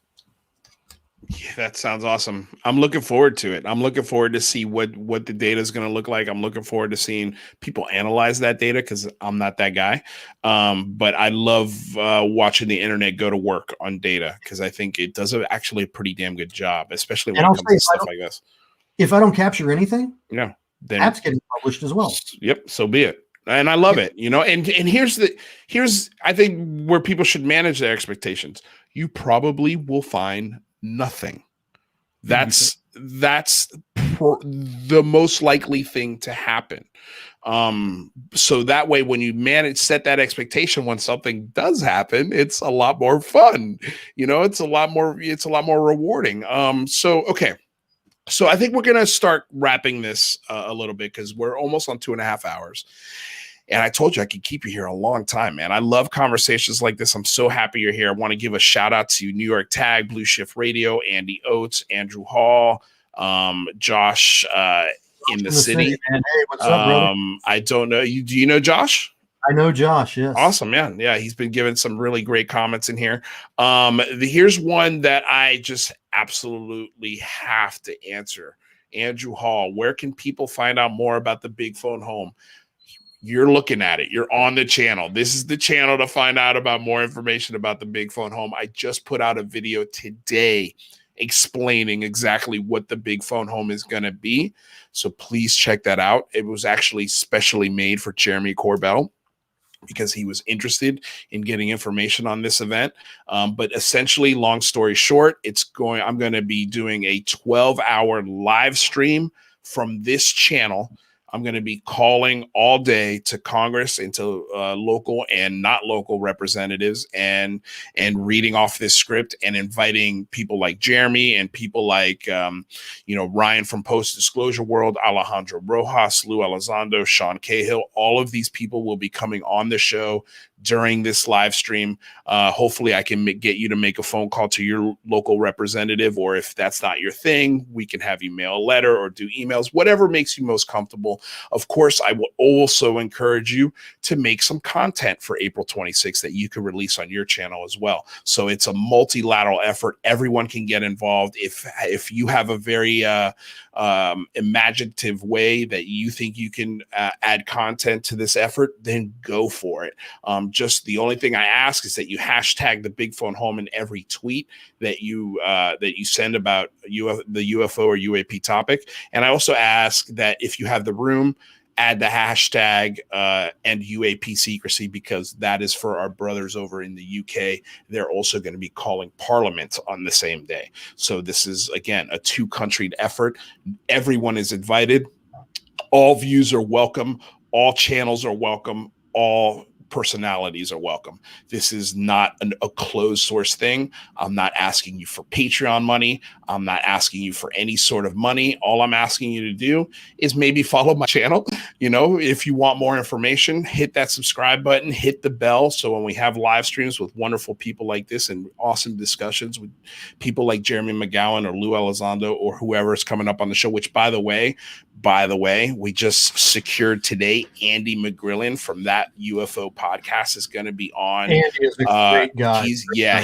Yeah, that sounds awesome. I'm looking forward to it. I'm looking forward to see what the data is going to look like. I'm looking forward to seeing people analyze that data, because I'm not that guy. But I love watching the internet go to work on data, because I think it does actually a pretty damn good job, especially when it comes to stuff like this. If I don't capture anything, then that's getting published as well. Yep, so be it. And I love it, and here's I think where people should manage their expectations. You probably will find nothing. That's the most likely thing to happen. So that way, when you set that expectation, when something does happen, it's a lot more fun. It's a lot more rewarding. Okay. So I think we're going to start wrapping this a little bit, because we're almost on 2.5 hours. And I told you I could keep you here a long time, man. I love conversations like this. I'm so happy you're here. I want to give a shout out to New York Tag, Blue Shift Radio, Andy Oates, Andrew Hall, Josh in the city. Hey, what's up, brother? I don't know you. Do you know Josh? I know Josh. Yes. Awesome, man. Yeah, he's been giving some really great comments in here. Here's one that I just absolutely have to answer. Andrew Hall, where can people find out more about the Big Phone Home? You're looking at it. You're on the channel. This is the channel to find out about more information about the Big Phone Home. I just put out a video today explaining exactly what the Big Phone Home is going to be. So please check that out. It was actually specially made for Jeremy Corbell because he was interested in getting information on this event. But essentially, long story short, I'm going to be doing a 12-hour live stream from this channel. I'm going to be calling all day to Congress and to local and not local representatives and reading off this script and inviting people like Jeremy and people like, Ryan from Post Disclosure World, Alejandro Rojas, Lou Elizondo, Sean Cahill. All of these people will be coming on the show during this live stream. Hopefully I can get you to make a phone call to your local representative, or if that's not your thing, we can have you mail a letter or do emails, whatever makes you most comfortable. Of course, I will also encourage you to make some content for April 26th that you can release on your channel as well. So it's a multilateral effort. Everyone can get involved. If you have a very imaginative way that you think you can add content to this effort, then go for it. Just the only thing I ask is that you hashtag the Big Phone Home in every tweet that you send about the UFO or UAP topic. And I also ask that if you have the room, add the hashtag and UAP secrecy, because that is for our brothers over in the UK. They're also going to be calling Parliament on the same day. So this is, again, a two-country effort. Everyone is invited. All views are welcome. All channels are welcome. All personalities are welcome. This is not a closed source thing. I'm not asking you for Patreon money. I'm not asking you for any sort of money. All I'm asking you to do is maybe follow my channel. If you want more information, hit that subscribe button, hit the bell. So when we have live streams with wonderful people like this and awesome discussions with people like Jeremy McGowan or Lou Elizondo or whoever is coming up on the show, which by the way, we just secured today Andy McGrillen from That UFO Podcast is going to be on. Andy is a great guy.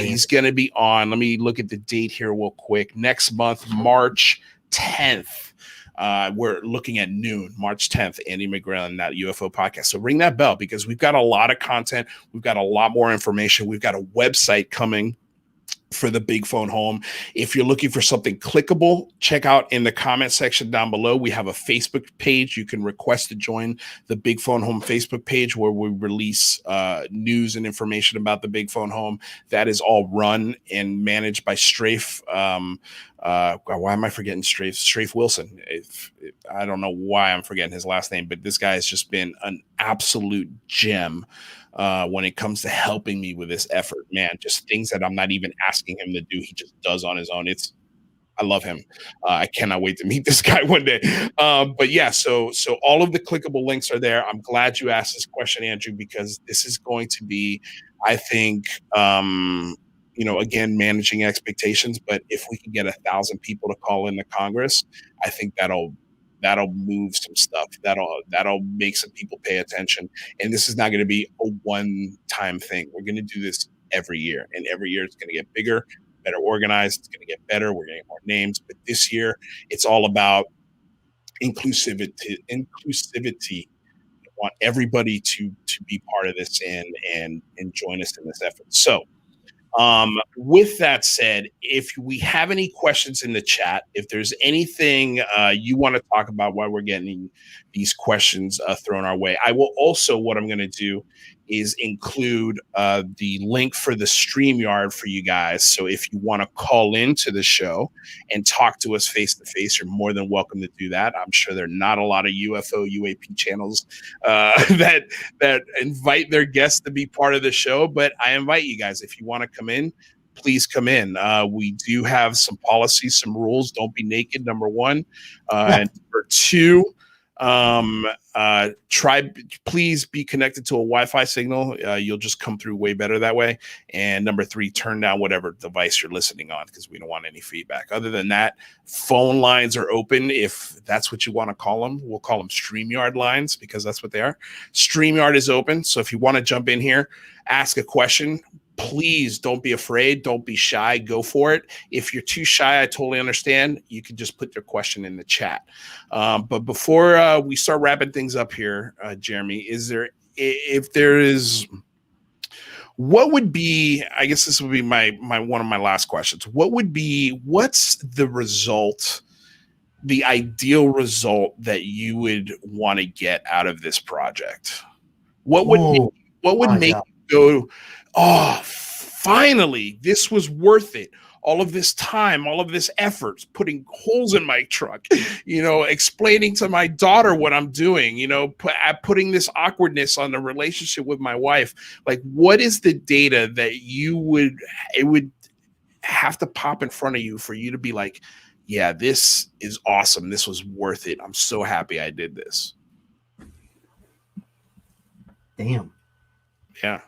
He's going to be on. Let me look at the date here real quick. Next month, March 10th. We're looking at noon, March 10th, Andy McGrillen, That UFO Podcast. So ring that bell, because we've got a lot of content. We've got a lot more information. We've got a website coming for the Big Phone Home. If you're looking for something clickable, check out in the comment section down below. We have a Facebook page. You can request to join the Big Phone Home Facebook page, where we release news and information about the Big Phone Home. That is all run and managed by Strafe. Why am I forgetting Strafe? Strafe Wilson. I don't know why I'm forgetting his last name, but this guy has just been an absolute gem when it comes to helping me with this effort. Man, just things that I'm not even asking him to do, he just does on his own. I love him. I cannot wait to meet this guy one day. But yeah, so all of the clickable links are there. I'm glad you asked this question, Andrew, because this is going to be, I think, again, managing expectations. But if we can get 1,000 people to call into Congress, I think that'll move some stuff. That'll make some people pay attention. And this is not going to be a one-time thing. We're going to do this every year, and every year it's going to get bigger, better organized. It's going to get better. We're getting more names. But this year, it's all about inclusivity. I want everybody to be part of this and join us in this effort. So with that said, if we have any questions in the chat, if there's anything you want to talk about while we're getting these questions thrown our way, I will also, what I'm going to do is include the link for the StreamYard for you guys. So if you want to call into the show and talk to us face to face, you're more than welcome to do that. I'm sure there are not a lot of UFO UAP channels that invite their guests to be part of the show, but I invite you guys, if you want to come in, please come in. We do have some policies, some rules. Don't be naked, number one. And number two, Please be connected to a Wi-Fi signal. You'll just come through way better that way. And number 3, turn down whatever device you're listening on, because we don't want any feedback. Other than that, phone lines are open. If that's what you want to call them, we'll call them StreamYard lines, because that's what they are. StreamYard is open. So if you want to jump in here, ask a question, please don't be afraid. Don't be shy. Go for it. If you're too shy, I totally understand. You can just put your question in the chat. But before we start wrapping things up here, Jeremy, what would be, I guess this would be my one of my last questions. What's the result, the ideal result that you would want to get out of this project? What would make you go, oh, finally, this was worth it. All of this time, all of this effort, putting holes in my truck, explaining to my daughter what I'm doing, putting this awkwardness on the relationship with my wife. Like, what is the data that it would have to pop in front of you for you to be like, yeah, this is awesome. This was worth it. I'm so happy I did this. Damn. Yeah.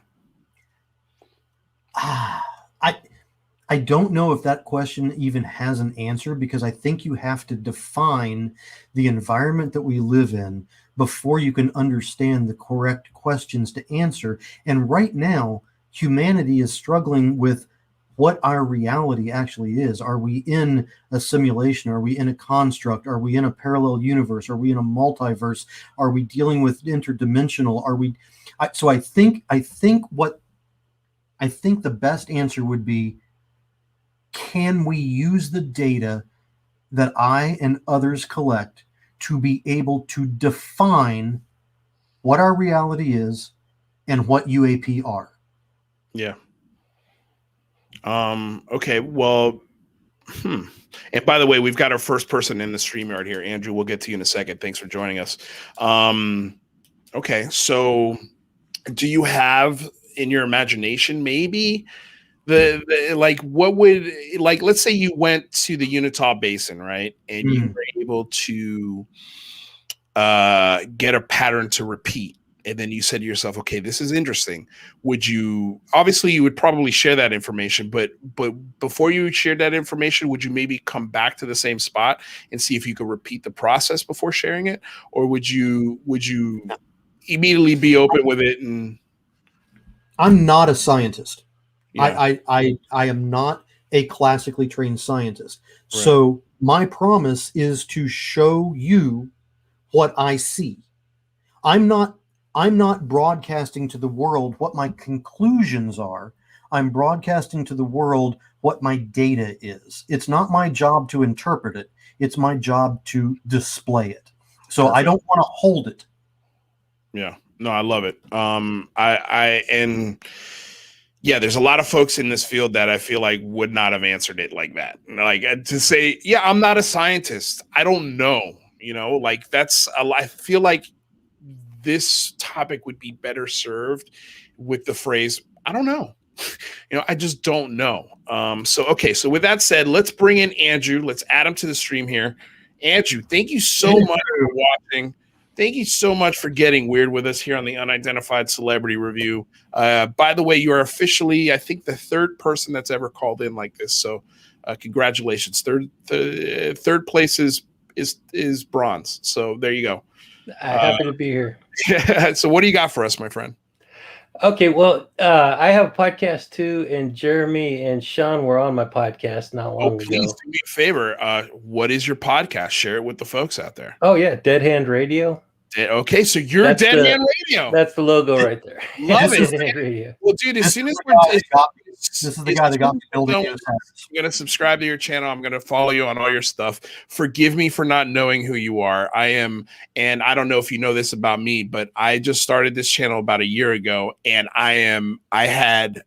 I don't know if that question even has an answer, because I think you have to define the environment that we live in before you can understand the correct questions to answer. And right now, humanity is struggling with what our reality actually is. Are we in a simulation? Are we in a construct? Are we in a parallel universe? Are we in a multiverse? Are we dealing with interdimensional? I think the best answer would be, can we use the data that I and others collect to be able to define what our reality is and what UAP are? Yeah. Okay. Well, and by the way, we've got our first person in the StreamYard here. Andrew, we'll get to you in a second. Thanks for joining us. Okay. So do you have in your imagination, maybe let's say you went to the Utah Basin, right? And you were able to get a pattern to repeat. And then you said to yourself, okay, this is interesting. You would probably share that information, but before you shared that information, would you maybe come back to the same spot and see if you could repeat the process before sharing it? Or would you immediately be open with it? And I'm not a scientist. Yeah. I am not a classically trained scientist. Right. So my promise is to show you what I see. I'm not broadcasting to the world what my conclusions are. I'm broadcasting to the world what my data is. It's not my job to interpret it. It's my job to display it. So Perfect. I don't want to hold it. Yeah. No, I love it. There's a lot of folks in this field that I feel like would not have answered it like that. Like, to say, yeah, I'm not a scientist. I don't know, I feel like this topic would be better served with the phrase, I don't know. I just don't know. So with that said, let's bring in Andrew. Let's add him to the stream here. Andrew, thank you so much for watching. Thank you so much for getting weird with us here on the Unidentified Celebrity Review. By the way, you are officially, I think, the third person that's ever called in like this. So congratulations. Third place is bronze. So there you go. Happy to be here. So what do you got for us, my friend? Okay, well, I have a podcast too, and Jeremy and Sean were on my podcast not long ago. Please do me a favor. What is your podcast? Share it with the folks out there. Oh, yeah, Dead Hand Radio. Okay, so you're Dead Hand Radio. That's the logo right there. Love it. Dead Hand Radio. Well, dude, as soon as this is the guy that got me building. I'm going to subscribe to your channel. I'm going to follow you on all your stuff. Forgive me for not knowing who you are. And I don't know if you know this about me, but I just started this channel about a year ago, and I had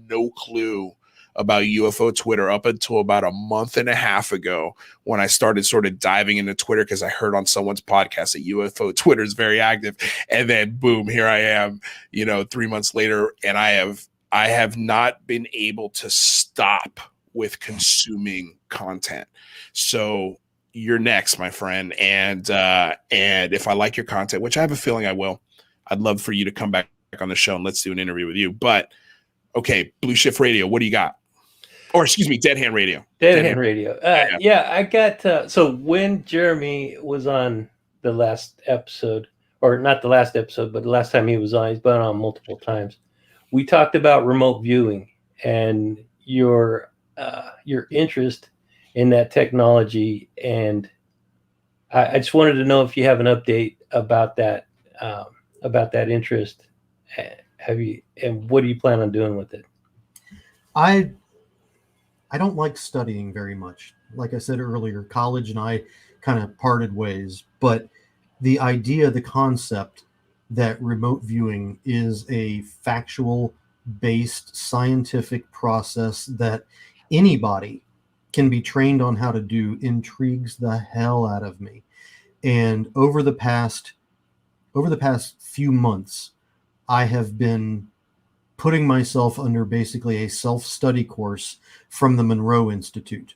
no clue about UFO Twitter up until about a month and a half ago, when I started sort of diving into Twitter because I heard on someone's podcast that UFO Twitter is very active. And then boom, here I am, 3 months later, and I have not been able to stop with consuming content. So you're next, my friend. And if I like your content, which I have a feeling I will, I'd love for you to come back on the show and let's do an interview with you. But okay, Blue Shift Radio, what do you got? Or excuse me, Dead Hand Radio. Dead Hand Radio. Yeah, I got so when Jeremy was on the last episode, or not the last episode, but the last time he was on, he's been on multiple times. We talked about remote viewing and your interest in that technology, and I just wanted to know if you have an update about that interest. Have you, and what do you plan on doing with it? I don't like studying very much. Like I said earlier, college and I kind of parted ways, but the idea, the concept that remote viewing is a factual based scientific process that anybody can be trained on how to do intrigues the hell out of me. And over the past few months, I have been putting myself under basically a self-study course from the Monroe Institute.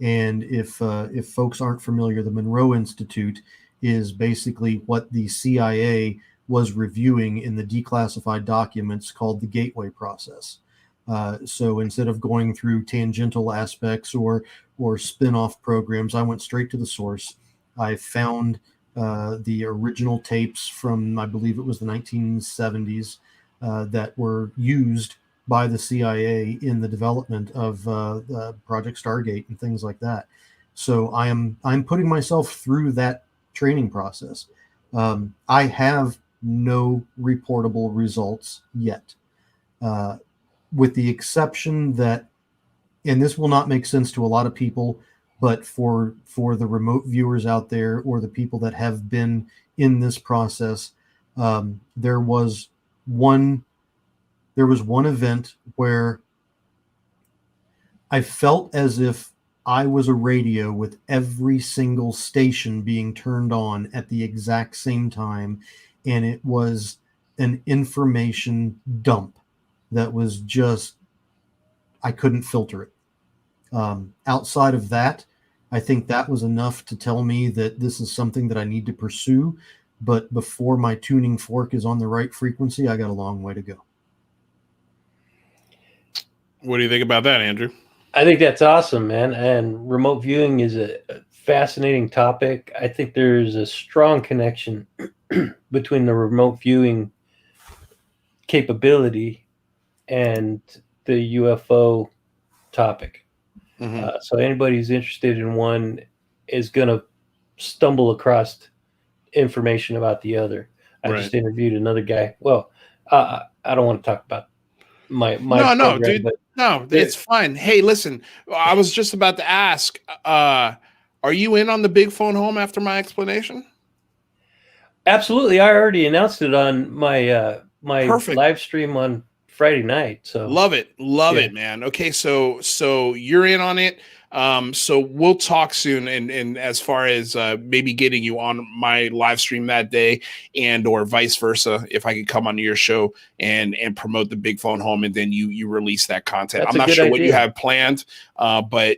And if folks aren't familiar, the Monroe Institute is basically what the CIA was reviewing in the declassified documents called the Gateway Process. So instead of going through tangential aspects or spin-off programs, I went straight to the source. I found the original tapes from, I believe it was the 1970s, that were used by the CIA in the development of Project Stargate and things like that. So I'm putting myself through that training process. I have no reportable results yet, with the exception that, and this will not make sense to a lot of people, but for the remote viewers out there or the people that have been in this process, there was one event where I felt as if I was a radio with every single station being turned on at the exact same time, and it was an information dump that was just, I couldn't filter it. Outside of that, I think that was enough to tell me that this is something that I need to pursue. But before my tuning fork is on the right frequency, I got a long way to go. What do you think about that, Andrew? I think that's awesome, man. And remote viewing is a fascinating topic. I think there's a strong connection between the remote viewing capability and the UFO topic. Mm-hmm. So anybody who's interested in one is going to stumble across information about the other. I just interviewed another guy. Well, I don't want to talk about my program, no, dude. But no, it's fine. Hey, listen, I was just about to ask, are you in on the big phone home after my explanation? Absolutely. I already announced it on my live stream on Friday night. So love it, man. Okay, so you're in on it. So we'll talk soon, and as far as maybe getting you on my live stream that day, and or vice versa, if I could come onto your show and promote the big phone home, and then you release that content. I'm not sure what you have planned, but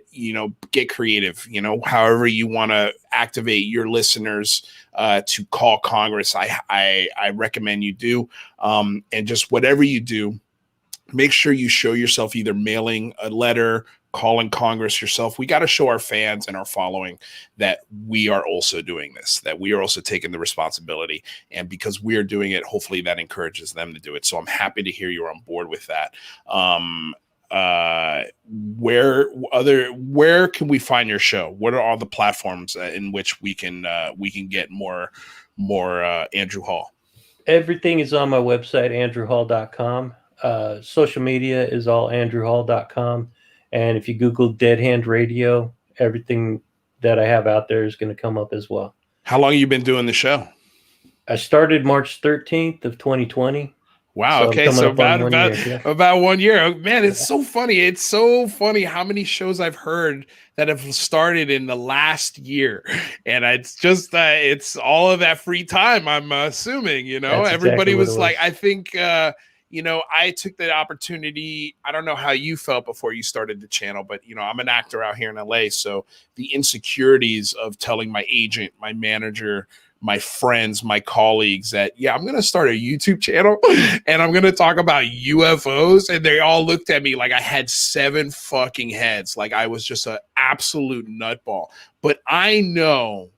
get creative. However you want to activate your listeners to call Congress, I recommend you do, and just whatever you do, make sure you show yourself either mailing a letter, calling Congress yourself. We got to show our fans and our following that we are also doing this, that we are also taking the responsibility. And because we are doing it, hopefully that encourages them to do it. So I'm happy to hear you're on board with that. Where can we find your show? What are all the platforms in which we can get more Andrew Hall? Everything is on my website, andrewhall.com. Social media is all andrewhall.com. And if you Google Dead Hand Radio, everything that I have out there is going to come up as well. How long have you been doing the show? I started March 13th of 2020. Wow. So okay. So about 1 year. Oh, man, it's so funny. It's so funny how many shows I've heard that have started in the last year. And it's just, it's all of that free time, I'm assuming, That's everybody was like, I think, I took the opportunity. I don't know how you felt before you started the channel, but I'm an actor out here in LA. So the insecurities of telling my agent, my manager, my friends, my colleagues that, I'm going to start a YouTube channel and I'm going to talk about UFOs. And they all looked at me like I had 7 fucking heads. Like I was just an absolute nutball. But I know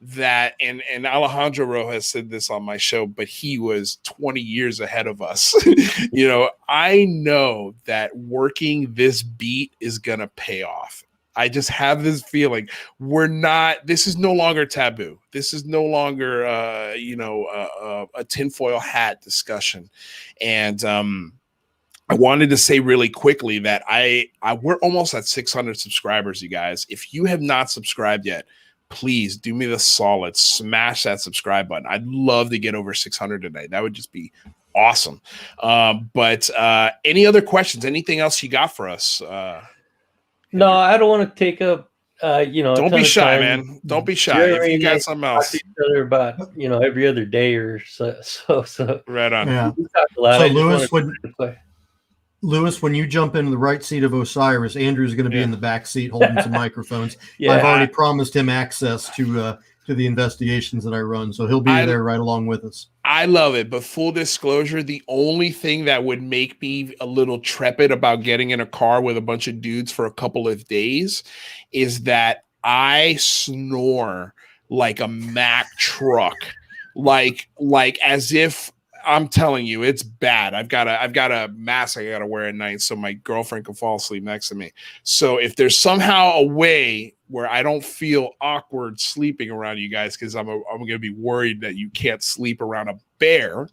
that, and Alejandro Rojas said this on my show, but he was 20 years ahead of us. I know that working this beat is going to pay off. I just have this feeling this is no longer taboo. This is no longer, a tinfoil hat discussion. And I wanted to say really quickly that we're almost at 600 subscribers, you guys. If you have not subscribed yet, please do me the solid, smash that subscribe button. I'd love to get over 600 today. That would just be awesome. But any other questions? Anything else you got for us? No, I don't want to take up, don't be shy, man. Don't be shy. Jeremy, if you got something else, each other about, every other day or so. Right on. Yeah. So Lewis, when you jump into the right seat of Osiris, Andrew's going to be in the back seat holding some microphones. I've already promised him access to the investigations that I run, so he'll be there right along with us. I love it, but full disclosure, the only thing that would make me a little trepid about getting in a car with a bunch of dudes for a couple of days is that I snore like a Mack truck, like as if I'm telling you, it's bad. I've got a mask I got to wear at night so my girlfriend can fall asleep next to me. So if there's somehow a way where I don't feel awkward sleeping around you guys, because I'm going to be worried that you can't sleep around a bear.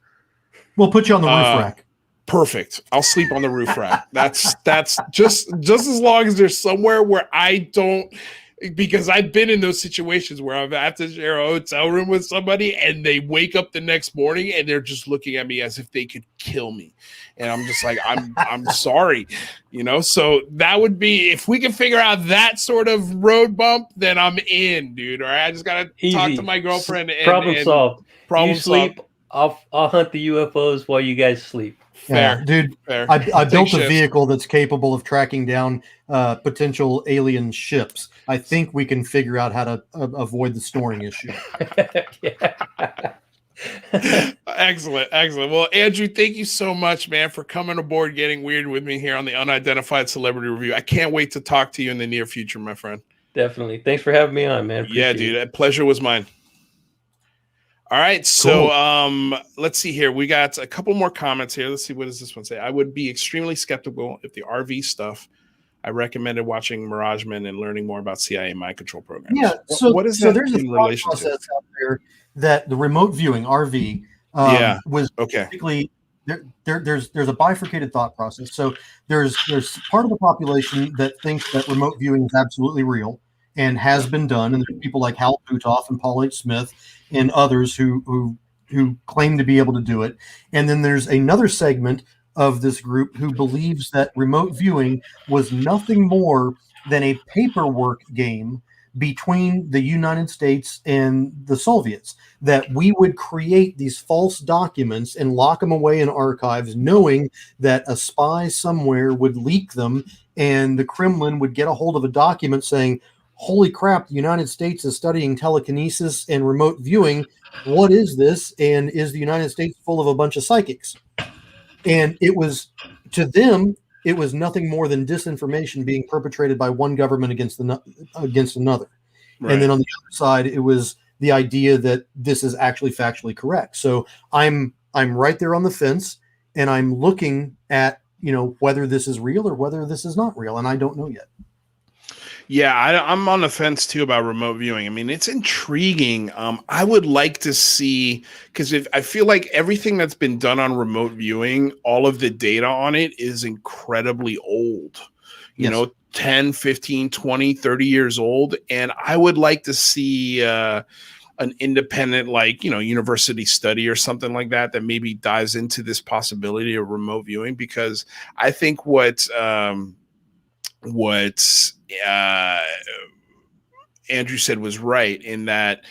We'll put you on the roof rack. Perfect. I'll sleep on the roof rack. That's just as long as there's somewhere where I don't. Because I've been in those situations where I've had to share a hotel room with somebody and they wake up the next morning and they're just looking at me as if they could kill me. And I'm just like, I'm sorry, so that would be, if we can figure out that sort of road bump, then I'm in, dude. All right. I just got to talk to my girlfriend. Problem solved. Problem you sleep. I'll hunt the UFOs while you guys sleep. Fair. Dude, fair. I built a vehicle that's capable of tracking down potential alien ships. I think we can figure out how to avoid the snoring issue. Excellent. Well, Andrew, thank you so much, man, for coming aboard, getting weird with me here on the Unidentified Celebrity Review. I can't wait to talk to you in the near future, my friend. Definitely. Thanks for having me on, man. Yeah, dude. A pleasure was mine. All right, so cool. Let's see here. We got a couple more comments here. Let's see, what does this one say? I would be extremely skeptical if the RV stuff. I recommended watching Mirageman and learning more about CIA mind control programs. Yeah, so what is that there's in a relation process to? Out there that the remote viewing RV was basically there's a bifurcated thought process. So there's part of the population that thinks that remote viewing is absolutely real and has been done, and there's people like Hal Puthoff and Paul H. Smith and others who claim to be able to do it. And then there's another segment of this group who believes that remote viewing was nothing more than a paperwork game between the United States and the Soviets, that we would create these false documents and lock them away in archives, knowing that a spy somewhere would leak them and the Kremlin would get a hold of a document saying, holy crap, the United States is studying telekinesis and remote viewing. What is this? And is the United States full of a bunch of psychics? And it was, to them, it was nothing more than disinformation being perpetrated by one government against another. Right. And then on the other side, it was the idea that this is actually factually correct. So I'm right there on the fence, and I'm looking at, whether this is real or whether this is not real, and I don't know yet. Yeah, I'm on the fence too about remote viewing. I mean, it's intriguing. I would like to see, because I feel like everything that's been done on remote viewing, all of the data on it is incredibly old, yes. 10, 15, 20, 30 years old. And I would like to see an independent, university study or something like that maybe dives into this possibility of remote viewing, because I think what Andrew said was right in that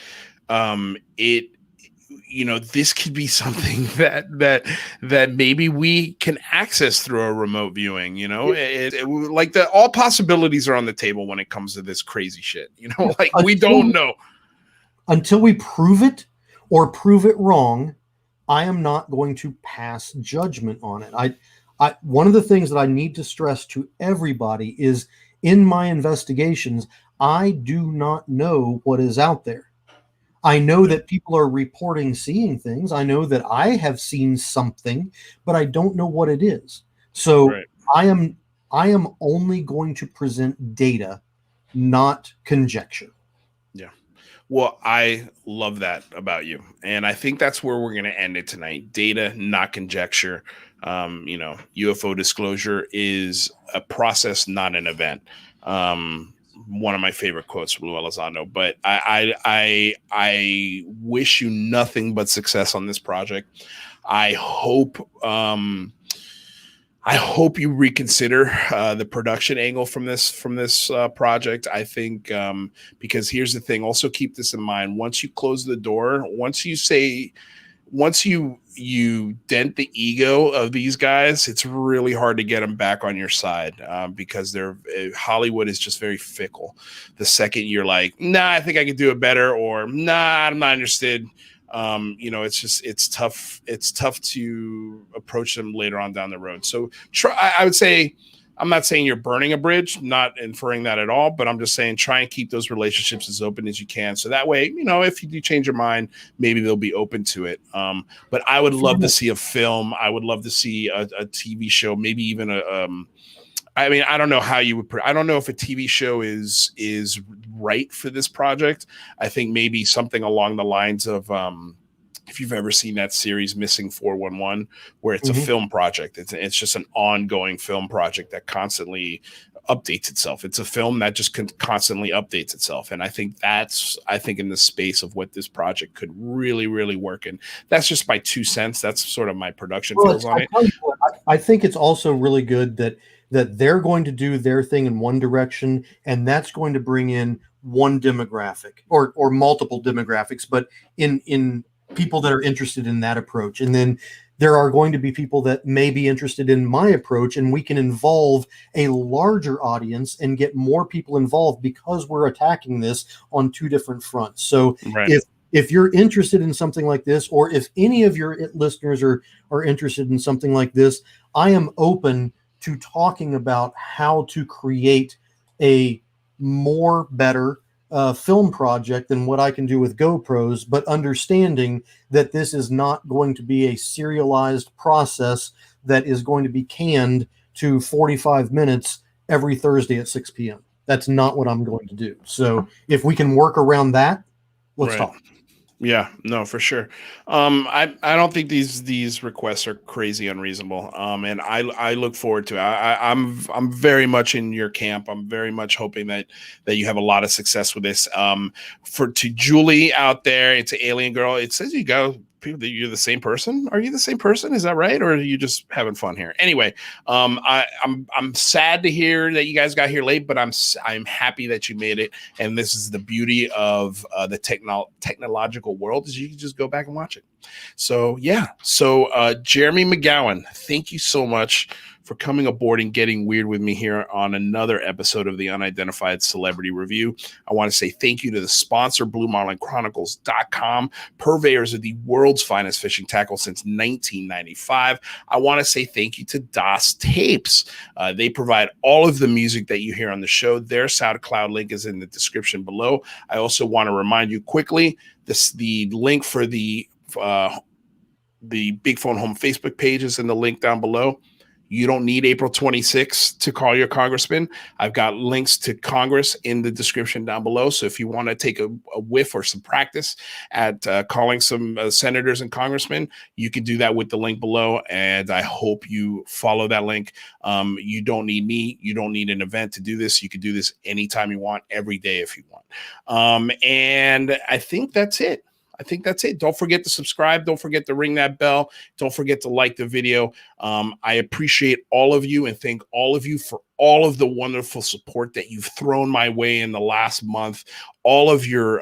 this could be something that maybe we can access through a remote viewing. Like all possibilities are on the table when it comes to this crazy shit. Like we don't know until we prove it or prove it wrong. I am not going to pass judgment on it. One of the things that I need to stress to everybody is in my investigations, I do not know what is out there. I know that people are reporting seeing things. I know that I have seen something, but I don't know what it is. So right. I am only going to present data, not conjecture. Yeah. Well, I love that about you. And I think that's where we're going to end it tonight. Data, not conjecture. UFO disclosure is a process, not an event. One of my favorite quotes from Lou Elizondo. But I wish you nothing but success on this project. I hope you reconsider the production angle from this project. I think because here's the thing. Also keep this in mind. Once you close the door, once you dent the ego of these guys, it's really hard to get them back on your side because Hollywood is just very fickle. The second you're like, nah, I think I could do it better, or nah, I'm not interested. It's tough. It's tough to approach them later on down the road. So I would say, I'm not saying you're burning a bridge, not inferring that at all, but I'm just saying try and keep those relationships as open as you can. So that way, if you do change your mind, maybe they'll be open to it. But I would love to see a film. I would love to see a TV show, maybe even I don't know how you would. I don't know if a TV show is right for this project. I think maybe something along the lines of if you've ever seen that series Missing 411, where it's a film project. It's just an ongoing film project that constantly updates itself. It's a film that just constantly updates itself. And I think in the space of what this project could really, really work in. That's just my 2 cents. That's sort of my production feels on it. I think it's also really good that they're going to do their thing in one direction, and that's going to bring in one demographic or multiple demographics, but in people that are interested in that approach. And then there are going to be people that may be interested in my approach, and we can involve a larger audience and get more people involved because we're attacking this on 2 different fronts. So right. If you're interested in something like this, or if any of your listeners are interested in something like this, I am open to talking about how to create a better film project than what I can do with GoPros, but understanding that this is not going to be a serialized process that is going to be canned to 45 minutes every Thursday at 6 p.m. That's not what I'm going to do. So if we can work around that, let's talk. Yeah, no, for sure. I don't think these requests are crazy unreasonable. And I look forward to it. I'm very much in your camp. I'm very much hoping that you have a lot of success with this. To Julie out there, it's an alien girl. It says you go. People that you're the same person. Are you the same person? Is that right? Or are you just having fun here? Anyway, I'm sad to hear that you guys got here late, but I'm happy that you made it. And this is the beauty of the technological world, is you can just go back and watch it. So yeah. So Jeremy McGowan, thank you so much for coming aboard and getting weird with me here on another episode of the Unidentified Celebrity Review. I want to say thank you to the sponsor, BlueMarlinChronicles.com, purveyors of the world's finest fishing tackle since 1995. I want to say thank you to DOS Tapes. They provide all of the music that you hear on the show. Their SoundCloud link is in the description below. I also want to remind you quickly, the link for the Big Phone Home Facebook page is in the link down below. You don't need April 26th to call your congressman. I've got links to Congress in the description down below. So if you want to take a whiff or some practice at calling some senators and congressmen, you can do that with the link below. And I hope you follow that link. You don't need me. You don't need an event to do this. You can do this anytime you want, every day if you want. And I think that's it. Don't forget to subscribe. Don't forget to ring that bell. Don't forget to like the video. I appreciate all of you and thank all of you for all of the wonderful support that you've thrown my way in the last month. All of your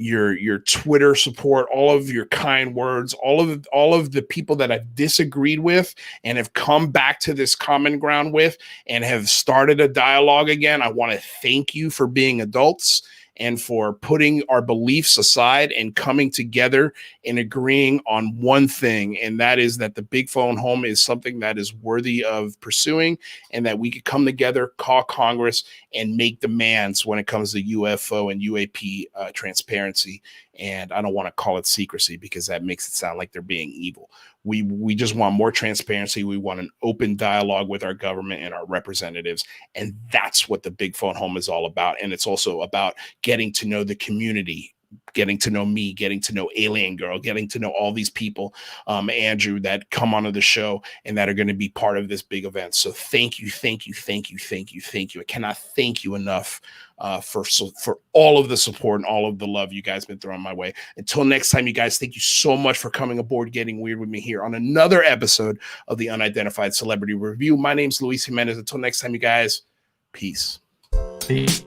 your Twitter support, all of your kind words, all of the people that I've disagreed with and have come back to this common ground with and have started a dialogue again. I want to thank you for being adults and for putting our beliefs aside and coming together and agreeing on one thing, and that is that the big phone home is something that is worthy of pursuing, and that we could come together, call Congress, and make demands when it comes to UFO and UAP transparency. And I don't want to call it secrecy because that makes it sound like they're being evil. We just want more transparency. We want an open dialogue with our government and our representatives. And that's what the big phone home is all about. And it's also about getting to know the community, getting to know me, getting to know Alien Girl, getting to know all these people, Andrew, that come onto the show and that are going to be part of this big event. So thank you. I cannot thank you enough for all of the support and all of the love you guys been throwing my way. Until next time, you guys, thank you so much for coming aboard, getting weird with me here on another episode of the Unidentified Celebrity Review. My name's Luis Jimenez. Until next time, you guys, peace. Peace.